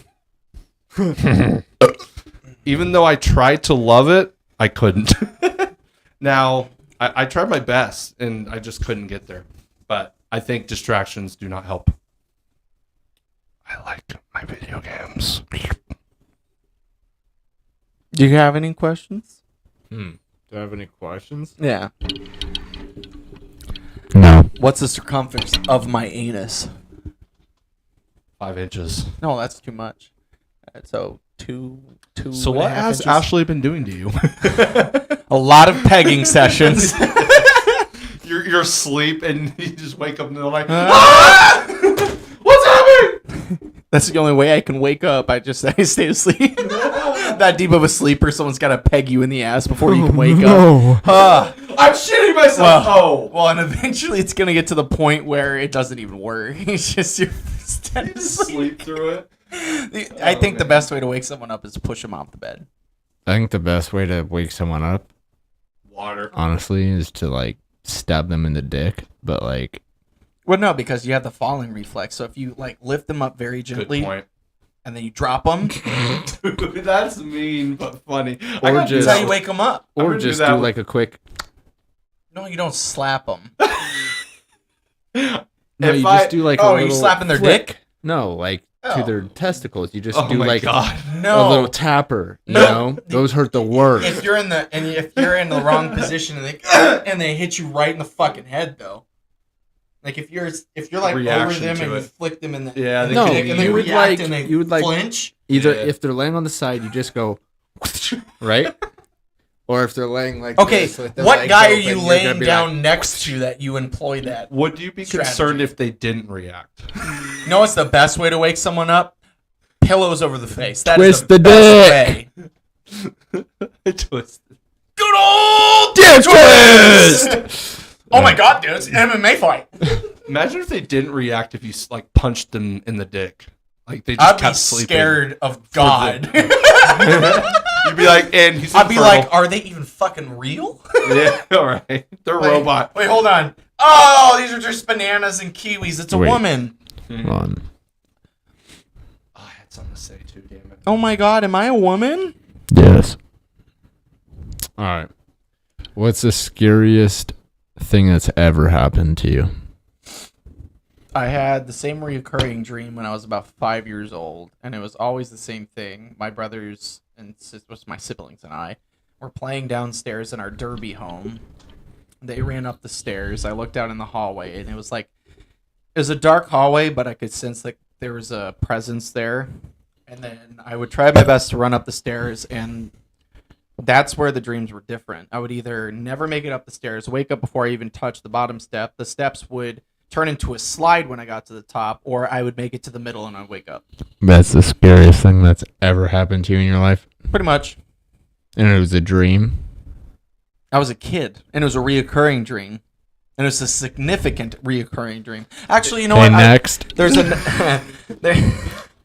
Even though I tried to love it, I couldn't. Now, I tried my best, and I just couldn't get there. But I think distractions do not help. I like my video games. Do you have any questions? Do I have any questions? Yeah. No. What's the circumference of my anus? 5 inches. No, that's too much. So two. So and a what half has inches? Ashley been doing to you? A lot of pegging sessions. You're asleep, and you just wake up in the night. Ah! What's happening? That's the only way I can wake up. I stay asleep. That deep of a sleeper, someone's got to peg you in the ass before you can wake up. I'm shitting myself. Well, and eventually it's gonna get to the point where it doesn't even work. It's just you're You just sleep through it. I think the best way to wake someone up is to push them off the bed. I think the best way to wake someone up, Water. honestly, is to like stab them in the dick. But like, Well, no, because you have the falling reflex. So if you like lift them up very Good gently point. and then you drop them, Dude, that's mean but funny. Or that's just- how you wake them up. I'm or gonna do just that do with- like a quick. No, you don't slap them. No, If you I- just do like a Oh, little you slapping their flick. dick? No, like Oh. to their testicles. You just Oh do my like god. a No. little tapper. You No. know, those hurt the worst. If you're in the wrong position and they hit you right in the fucking head though. Like if you're like Reaction over them to and you it. flick them in the Yeah, in the they No, dick and they you would react like- and they you would like- flinch. Either Yeah. if they're laying on the side, you just go right, or if they're laying like Okay, this with their what legs guy are open, you you're gonna laying be down like, next to that you employ that? Would you be Strategy. concerned if they didn't react? You know what's the best way to wake someone up? Pillows over the face. That is Twist the best way. I twisted. Good old Dip twist! Oh my god, dude, it's an MMA fight. Imagine if they didn't react if you like punched them in the dick. Like they just I'd be kept sleeping. scared of God. You'd be like, and he's I'd be infertile. like, are they even fucking real? Yeah, all right. They're Wait, robot. Wait, hold on. Oh, these are just bananas and kiwis. It's a Wait. woman. Come on. Oh, I had something to say too. Damn it. Oh my god, am I a woman? Yes. All right. What's the scariest thing that's ever happened to you? I had the same recurring dream when I was about 5 years old, and it was always the same thing. My brothers and my siblings and I were playing downstairs in our derby home. They ran up the stairs. I looked out in the hallway, and it was a dark hallway, but I could sense that there was a presence there. And then I would try my best to run up the stairs, and that's where the dreams were different. I would either never make it up the stairs, wake up before I even touched the bottom step. The steps would turn into a slide when I got to the top, or I would make it to the middle and I'd wake up. That's the scariest thing that's ever happened to you in your life? Pretty much. And it was a dream? I was a kid, and it was a reoccurring dream. And it was a significant reoccurring dream. Actually, you know what? Next. There's a...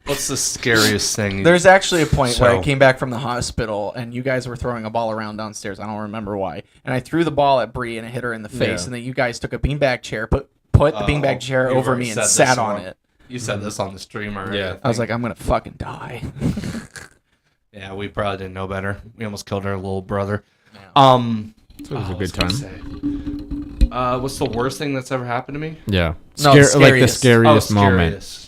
What's the scariest thing? There's actually a point where I came back from the hospital, and you guys were throwing a ball around downstairs. I don't remember why. And I threw the ball at Bree, and it hit her in the face. Yeah. And then you guys took a beanbag chair, put the beanbag chair you've over already me and said sat this on one. it. You said this on the stream already. Yeah. I was like, I'm going to fucking die. Yeah, we probably didn't know better. We almost killed our little brother. It was a good time. What's the worst thing that's ever happened to me? Yeah. No, the like the scariest. scariest moment. Scariest.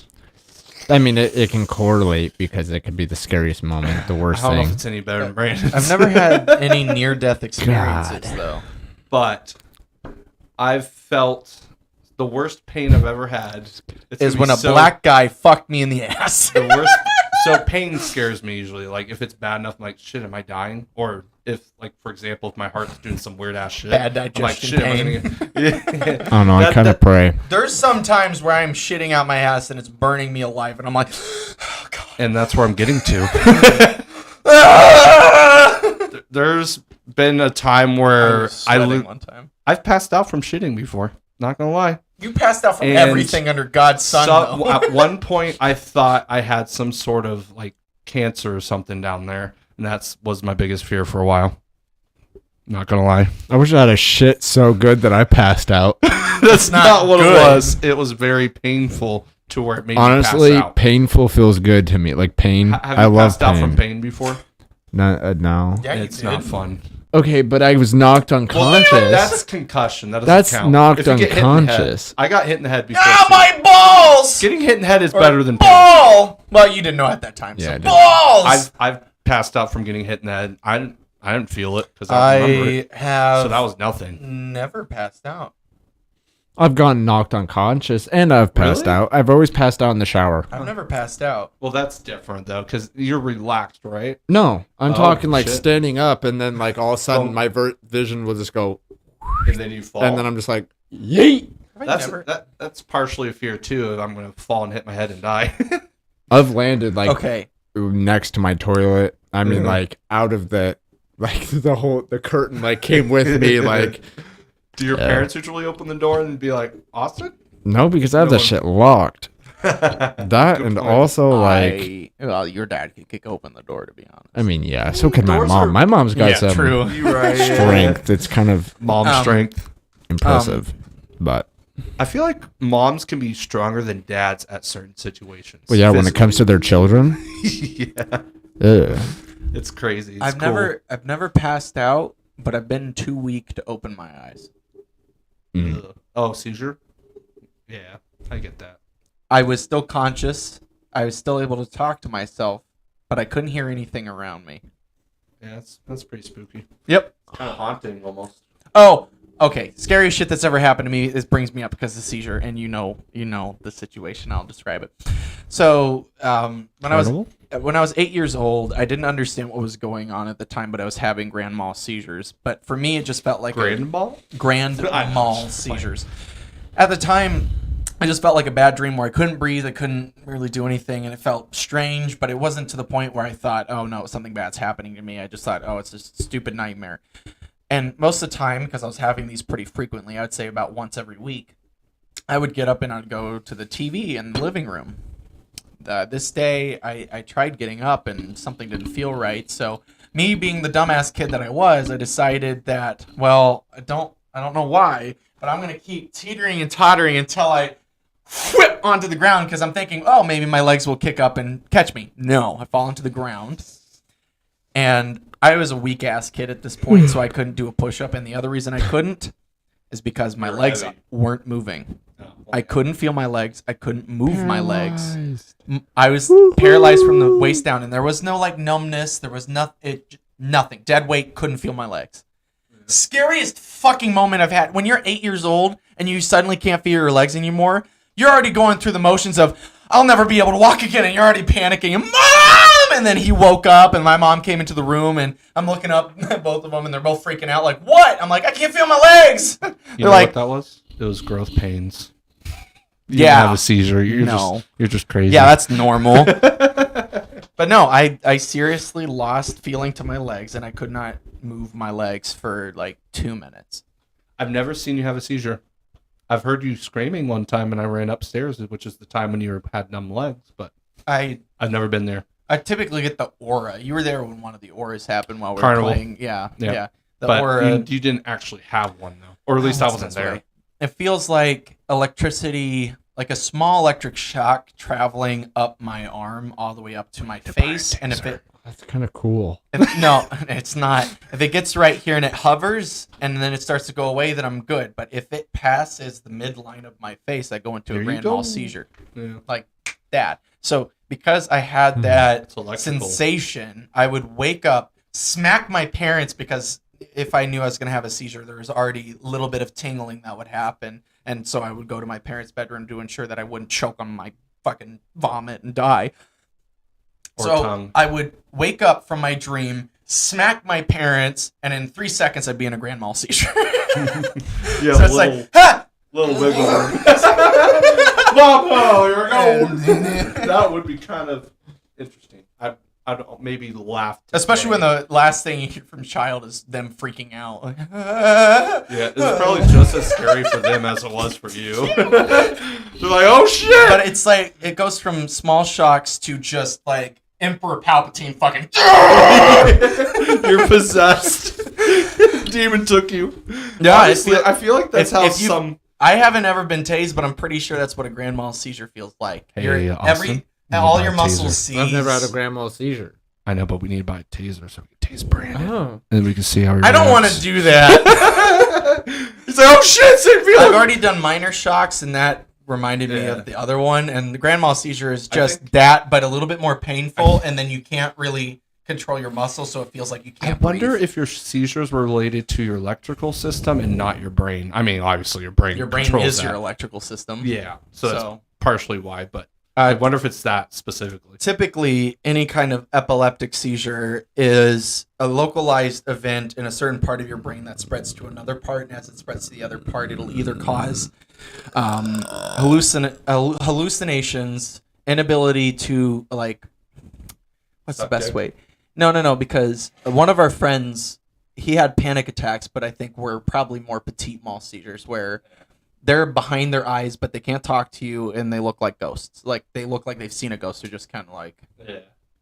I mean, it can correlate because it could be the scariest moment, the worst I don't know thing. if it's any better than Brandon's. I've never had any near-death experiences, though. But I've felt the worst pain I've ever had. Is when a black guy fucked me in the ass. The worst. So pain scares me usually. Like if it's bad enough, I'm like, shit, am I dying? Or if, like, for example, if my heart's doing some weird ass shit, Bad I'm like, digestion shit, am I pain. gonna get? I don't know. I kind of pray. There's some times where I'm shitting out my ass and it's burning me alive, and I'm like, oh, God. And that's where I'm getting to. There's been a time where one time. I've passed out from shitting before. Not gonna lie. You passed out from And everything under God's sun, though. At one point, I thought I had some sort of like cancer or something down there, and that was my biggest fear for a while. Not gonna lie. I wish I had a shit so good that I passed out. That's not what good. it was. It was very painful to where it made Honestly, me pass out. painful feels good to me. Like pain. Have I you love passed out from pain. pain before? No. Yeah, you It's did. not fun. Okay, but I was knocked unconscious. That's concussion. That doesn't That's count. knocked If you get hit in the head- unconscious. I got hit in the head before. Ah, too. my balls! Getting hit in the head is Or better than pain. ball! Well, you didn't know at that time. Yeah, I So didn't. balls! I've passed out from getting hit in the head. I didn't feel it because I don't remember it. have So that was nothing. never passed out. I've gotten knocked unconscious and I've passed Really? out. I've always passed out in the shower. I've never passed out. Well, that's different though, because you're relaxed, right? No, I'm Oh, talking like shit. standing up and then like all of a sudden Oh. my vision will just go And then you fall. and then I'm just like, yeet. Have I that's never? that's partially a fear too. If I'm gonna fall and hit my head and die. I've landed like Okay. next to my toilet. I mean Mhm. like out of the like the curtain like came with me like Do your Yeah. parents usually open the door and be like, Austin? no because I have No that one- shit locked. That Good and point. also like well, your dad could kick open the door, to be honest. I mean yeah, so could my Doors mom. are- My mom's got Yeah, some true. You right. strength. It's kind of Mom strength. impressive. But I feel like moms can be stronger than dads at certain situations. well yeah, when it comes to their children, yeah, ugh. it's crazy. It's I've cool. never passed out, but I've been too weak to open my eyes. Mm. Ugh. Oh, seizure? Yeah, I get that. I was still conscious. I was still able to talk to myself, but I couldn't hear anything around me. Yeah, that's pretty spooky. Yep. Kind of haunting almost. Oh, okay. Scariest shit that's ever happened to me. This brings me up because of seizure, and you know the situation. I'll describe it. So, when I was 8 years old, I didn't understand what was going on at the time, but I was having grand mal seizures. But for me, it just felt like Grand ball? grand I know, mal it's funny. seizures. At the time, I just felt like a bad dream where I couldn't breathe, I couldn't really do anything, and it felt strange, but it wasn't to the point where I thought, oh no, something bad's happening to me. I just thought, oh, it's just a stupid nightmare. And most of the time, because I was having these pretty frequently, I would say about once every week, I would get up and I'd go to the TV in the living room. This day, I tried getting up and something didn't feel right, so me being the dumbass kid that I was, I decided that, well, I don't know why, but I'm going to keep teetering and tottering until I whip onto the ground because I'm thinking, oh, maybe my legs will kick up and catch me. No, I fall into the ground. And I was a weak-ass kid at this point, so I couldn't do a push-up. And the other reason I couldn't is because my legs weren't moving. I couldn't feel my legs. I couldn't move my legs. I was paralyzed from the waist down, and there was no, like, numbness. There was nothing. Dead weight, couldn't feel my legs. Scariest fucking moment I've had. When you're 8 years old and you suddenly can't feel your legs anymore, you're already going through the motions of, I'll never be able to walk again, and you're already panicking. And, Mom! And then he woke up, and my mom came into the room, and I'm looking up at both of them, and they're both freaking out, like, what? I'm like, I can't feel my legs! You know like, what that was? It was growth pains. You didn't have a seizure. You're just crazy. Yeah, that's normal. But no, I seriously lost feeling to my legs, and I could not move my legs for like 2 minutes. I've never seen you have a seizure. I've heard you screaming one time, and I ran upstairs, which is the time when you had numb legs. But I've never been there. I typically get the aura. You were there when one of the auras happened while we Carnival. were playing. Yeah. The but aura. You didn't actually have one though, or at least I wasn't there. It feels like electricity, like a small electric shock traveling up my arm all the way up to my face, and if it. That's kind of cool. No, it's not. If it gets right here and it hovers and then it starts to go away, then I'm good. But if it passes the midline of my face, I go into a grand mal seizure. Yeah. Like that. So because I had that sensation, I would wake up, smack my parents because if I knew I was going to have a seizure, there was already a little bit of tingling that would happen. And so I would go to my parents' bedroom to ensure that I wouldn't choke on my fucking vomit and die. So I would wake up from my dream, smack my parents, and in 3 seconds I'd be in a grand mal seizure. Yeah, so it's like, ha! Little wiggle. Mama, here we go. That would be kind of interesting. I'd maybe laugh. Especially when the last thing you hear from a child is them freaking out. Like, yeah, it's probably just as scary for them as it was for you. They're like, oh shit! But it's like, it goes from small shocks to just like Emperor Palpatine fucking. You're possessed. Demon took you. Yeah, honestly, I feel like that's how some. I haven't ever been tased, but I'm pretty sure that's what a grand mal seizure feels like. Hey, Austin, all your muscles seize. I've never had a grand mal seizure. I know, but we need to buy a taser so we can tase Brandon. Oh. And we can see how he I don't want to do that. He's like, oh shit, I've already done minor shocks, and that reminded me of the other one. And the grand mal seizure is just that, but a little bit more painful, and then you can't really control your muscles, so it feels like you can't wonder breathe. If your seizures were related to your electrical system and not your brain. I mean, obviously your brain is your electrical system. Yeah, so that's partially why, but I wonder if it's that specifically. Typically, any kind of epileptic seizure is a localized event in a certain part of your brain that spreads to another part, and as it spreads to the other part, it'll either cause hallucinations, inability to, like, what's the best way? No, because one of our friends, he had panic attacks, but I think were probably more petite mal seizures, where they're behind their eyes, but they can't talk to you, and they look like ghosts. Like, they look like they've seen a ghost. They're just kind of like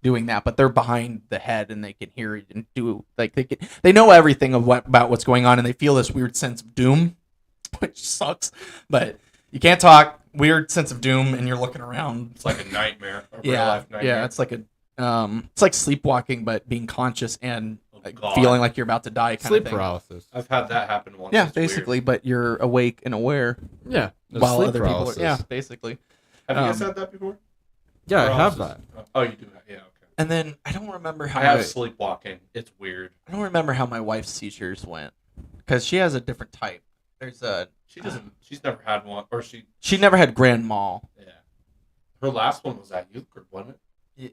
doing that, but they're behind the head, and they can hear it and do, like, they know everything about what's going on, and they feel this weird sense of doom, which sucks, but you can't talk, weird sense of doom, and you're looking around. It's like a nightmare, a real life nightmare. Yeah, it's like sleepwalking, but being conscious and feeling like you're about to die. Sleep paralysis. I've had that happen once. Yeah, basically, but you're awake and aware. Yeah, while other people. Yeah, basically. Have you guys had that before? Yeah, I have that. Oh, you do. Yeah, okay. And then I don't remember how. I have sleepwalking. It's weird. I don't remember how my wife's seizures went because she has a different type. There's a. She doesn't. She's never had one, or she. She never had grand mal. Yeah. Her last one was at youth group, wasn't it? It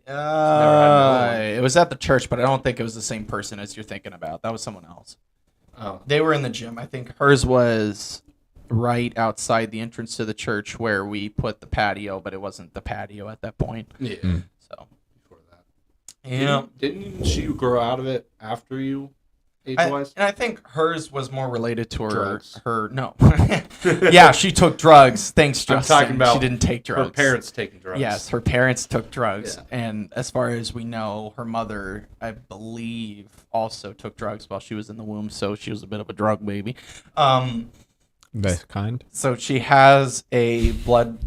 was at the church, but I don't think it was the same person as you're thinking about. That was someone else. Oh. They were in the gym. I think hers was right outside the entrance to the church where we put the patio, but it wasn't the patio at that point. Yeah. So Before that. yeah, Didn't she grow out of it after you, age-wise? and I think hers was more related to Drugs. her no. Yeah, she took drugs. Thanks, I'm Justin. talking about she didn't take drugs. Her parents taking drugs. Yes, her parents took drugs, Yeah. and as far as we know, her mother, I believe, also took drugs while she was in the womb. So she was a bit of a drug baby. Best kind. So she has a blood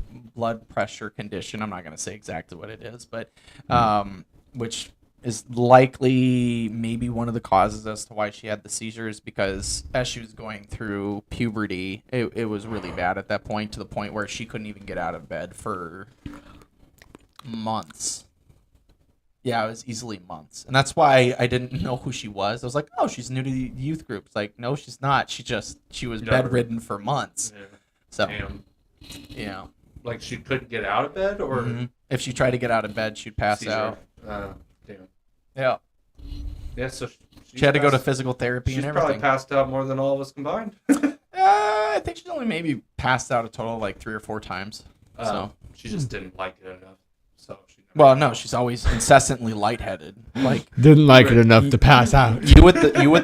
pressure condition. I'm not going to say exactly what it is, but which is likely maybe one of the causes as to why she had the seizures, because as she was going through puberty, it was really bad at that point, to the point where she couldn't even get out of bed for months. Yeah, it was easily months. And that's why I didn't know who she was. I was like, oh, she's new to the youth group. It's like, no, she's not. She was bedridden for months. Yeah. So, Damn. yeah. Like she couldn't get out of bed, or Mhm. If she tried to get out of bed, she'd pass seizure? out. Damn. Yeah. Yeah. So She had to go to physical therapy She's and probably everything. passed out more than all of us combined. I think she's only maybe passed out a total of like 3 or 4 times. So, She just didn't like it enough. So she. well, no, she's always incessantly lightheaded. Like Didn't like it enough to pass out. you with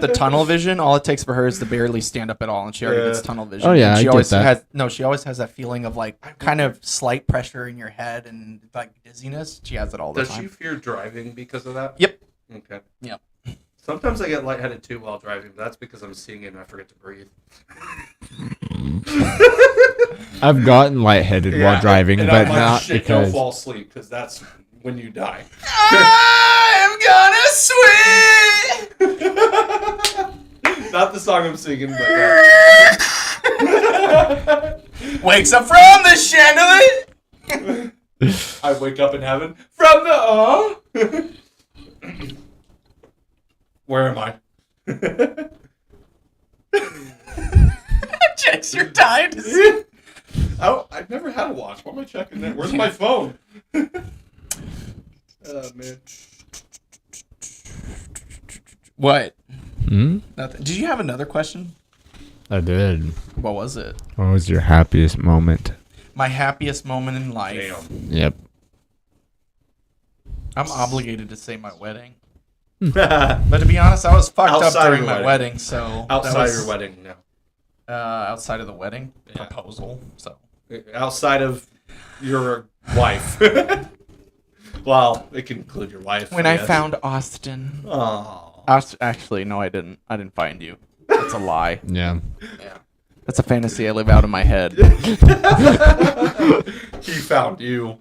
the tunnel vision. All it takes for her is to barely stand up at all, and she already gets tunnel vision. Oh, yeah, And she I get always that. she always has that feeling of like kind of slight pressure in your head and like dizziness. She has it all the Does time. she fear driving because of that? Yep. Okay. Yep. Sometimes I get lightheaded too while driving, but that's because I'm seeing it and I forget to breathe. I've gotten lightheaded while driving, and but I'm like, not shit, because. don't fall asleep, because that's when you die. I'm gonna swing. Not the song I'm singing, but yeah. Wakes up from the chandelier. I wake up in heaven from the Where am I? Checks your time. I've never had a watch. Why am I checking that? Where's my phone? Oh man. What? Hmm? Nothing. Did you have another question? I did. What was it? What was your happiest moment? My happiest moment in life. Damn. Yep. I'm obligated to say my wedding. But to be honest, I was fucked up Outside during your my wedding. wedding, so Outside that was, your wedding, no. outside of the wedding Yeah. proposal. So Outside of your wife. Well, it can include your wife. when I found Austin, Oh. actually no, I didn't. I didn't find you. That's a lie. Yeah. Yeah, that's a fantasy I live out in my head. He found you.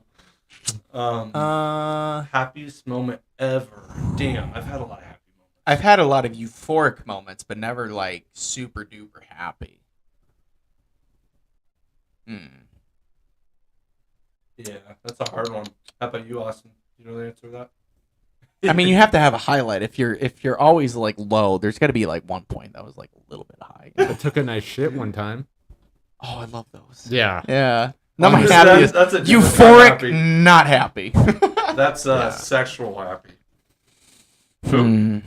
Uh, Happiest moment ever. Damn, I've had a lot of happy moments. I've had a lot of euphoric moments, but never like super duper happy. Yeah, that's a hard one. How about you, Austin? You know the answer to that? I mean, you have to have a highlight. If you're always like low, there's got to be like one point that was like a little bit high. I took a nice shit one time. Oh, I love those. Yeah. Yeah. Not my That's- happiest. that's a different kind of Euphoric, happy. not happy. That's Yeah. sexual happy. Hmm.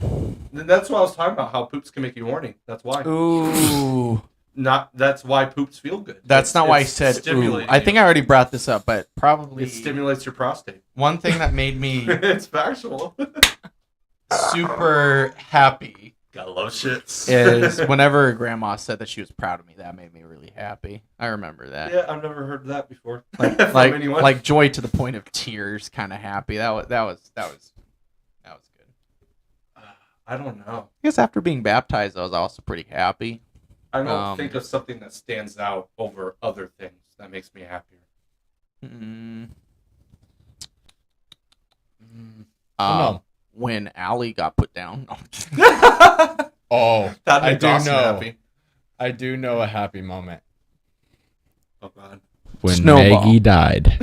That's what I was talking about. How poops can make you horny. That's why. Ooh. That's why poops feel good. That's not why I It's said ooh. stimulating I think you. I already brought this up, but probably It stimulates your prostate. one thing that made me It's factual. super happy Gotta love shits. is whenever grandma said that she was proud of me. That made me really happy. I remember that. Yeah, I've never heard that before. Like, From like, anyone. like joy to the point of tears, kind of happy. That was good. I don't know. I guess after being baptized, I was also pretty happy. I don't think of something that stands out over other things that makes me happier. When Allie got put down. Oh, That I made do Austin know. happy. I do know a happy moment. Oh god. When Snowball. Maggie died.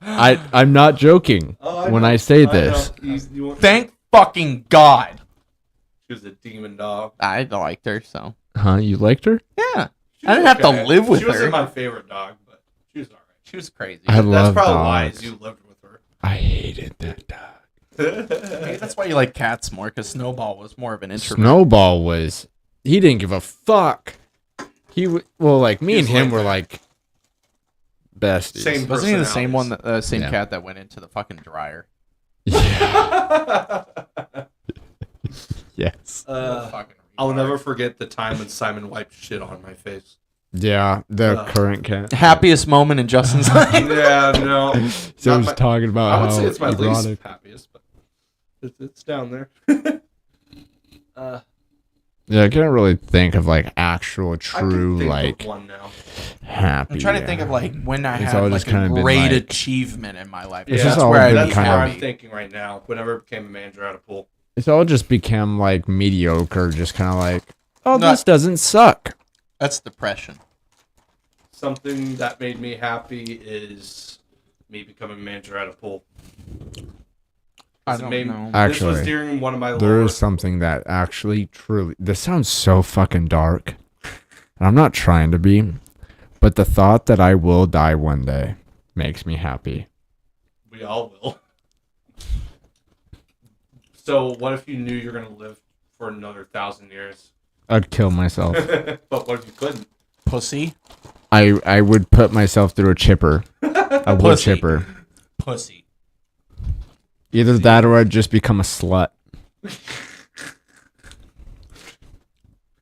I'm not joking when I say this. Thank fucking God. She was a demon dog. I liked her, so. Huh? You liked her? Yeah. She I didn't was have to okay. live with She her. wasn't my favorite dog, but she was alright. She was crazy. I love That's probably why dogs. you lived with her. I hated that dog. Maybe that's why you like cats more, because Snowball was more of an introvert. Snowball was. He didn't give a fuck. Well, like me and He's him like were that. like besties. Same Wasn't he the same one, personalities. same Yeah. cat that went into the fucking dryer? Yes. I'll never forget the time when Simon wiped shit on my face. Yeah, the current cat. Happiest moment in Justin's life. Yeah, no. So Not he's my- talking about I would how say it's my ironic. least happiest, but it's down there. Yeah, I can't really think of like actual I true can think like of one now. happy. I'm trying to think of like when I It's had all like just kinda a been, great like- achievement in my life. It's Yeah, just that's all where I'd been be That's kind where of- I'm thinking right now. Whenever I became a manager at a pool. It's all just become like mediocre, just kind of like, oh, Not- this doesn't suck. That's depression. Something that made me happy is me becoming manager at a pool. I It don't made- know. This Actually, was during one of my there lower- is something that actually truly. This sounds so fucking dark, and I'm not trying to be, but the thought that I will die one day makes me happy. We all will. So what if you knew you're gonna live for another 1,000 years? I'd kill myself. But what if you couldn't? Pussy. I would put myself through a chipper, a wood Pussy. chipper. Pussy. Either that or I'd just become a slut.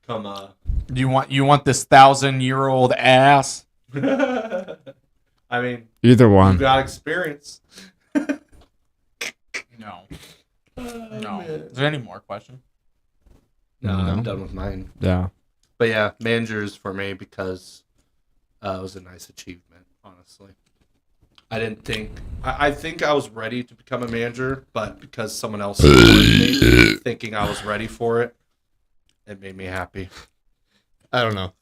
Come Do you want this 1,000-year-old ass? I mean, Either you one. got experience. No. No. Is there any more question? No, No. I'm done with mine. Yeah. But yeah, managers for me because it was a nice achievement, honestly. I didn't think... I think I was ready to become a manager, but because someone else supported me, thinking I was ready for it, it made me happy. I don't know.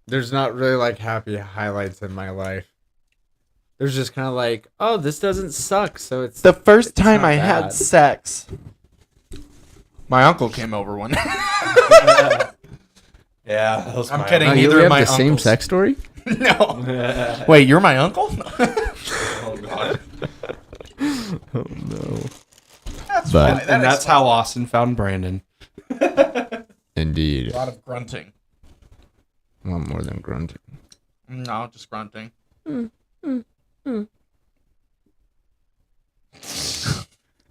There's not really like happy highlights in my life. There's just kind of like, oh, this doesn't suck. So it's The first It's time not I had bad. sex, my uncle came over one. Yeah, that was I'm my kidding. Oh, Neither you of have my the same uncles. sex story? No. Wait, you're my uncle? Oh, God. Oh no. That's But- fine. And that's how Austin found Brandon. Indeed. a lot of grunting. Well, more than grunting. No, just grunting.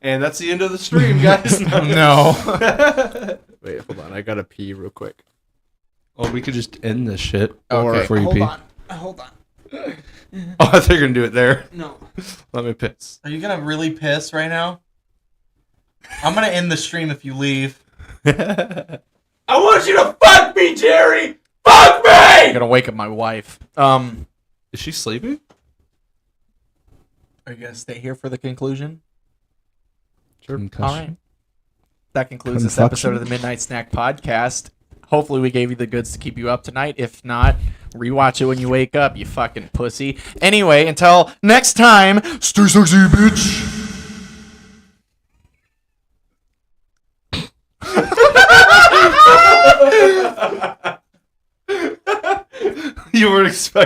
And that's the end of the stream, guys. No. Wait, hold on. I gotta pee real quick. Oh, we could just end this shit. Okay, Before you hold pee. on. Hold on. Oh, I thought you were going to do it there. No. Let me piss. Are you gonna really piss right now? I'm gonna end the stream if you leave. I want you to fuck me, Jerry! Fuck me! I'm gonna wake up my wife. Is she sleeping? Are you gonna stay here for the conclusion? Sure. All right. That concludes this episode of the Midnight Snack podcast. Hopefully we gave you the goods to keep you up tonight. If not, rewatch it when you wake up, you fucking pussy. Anyway, until next time, stay sexy, bitch. You weren't expecting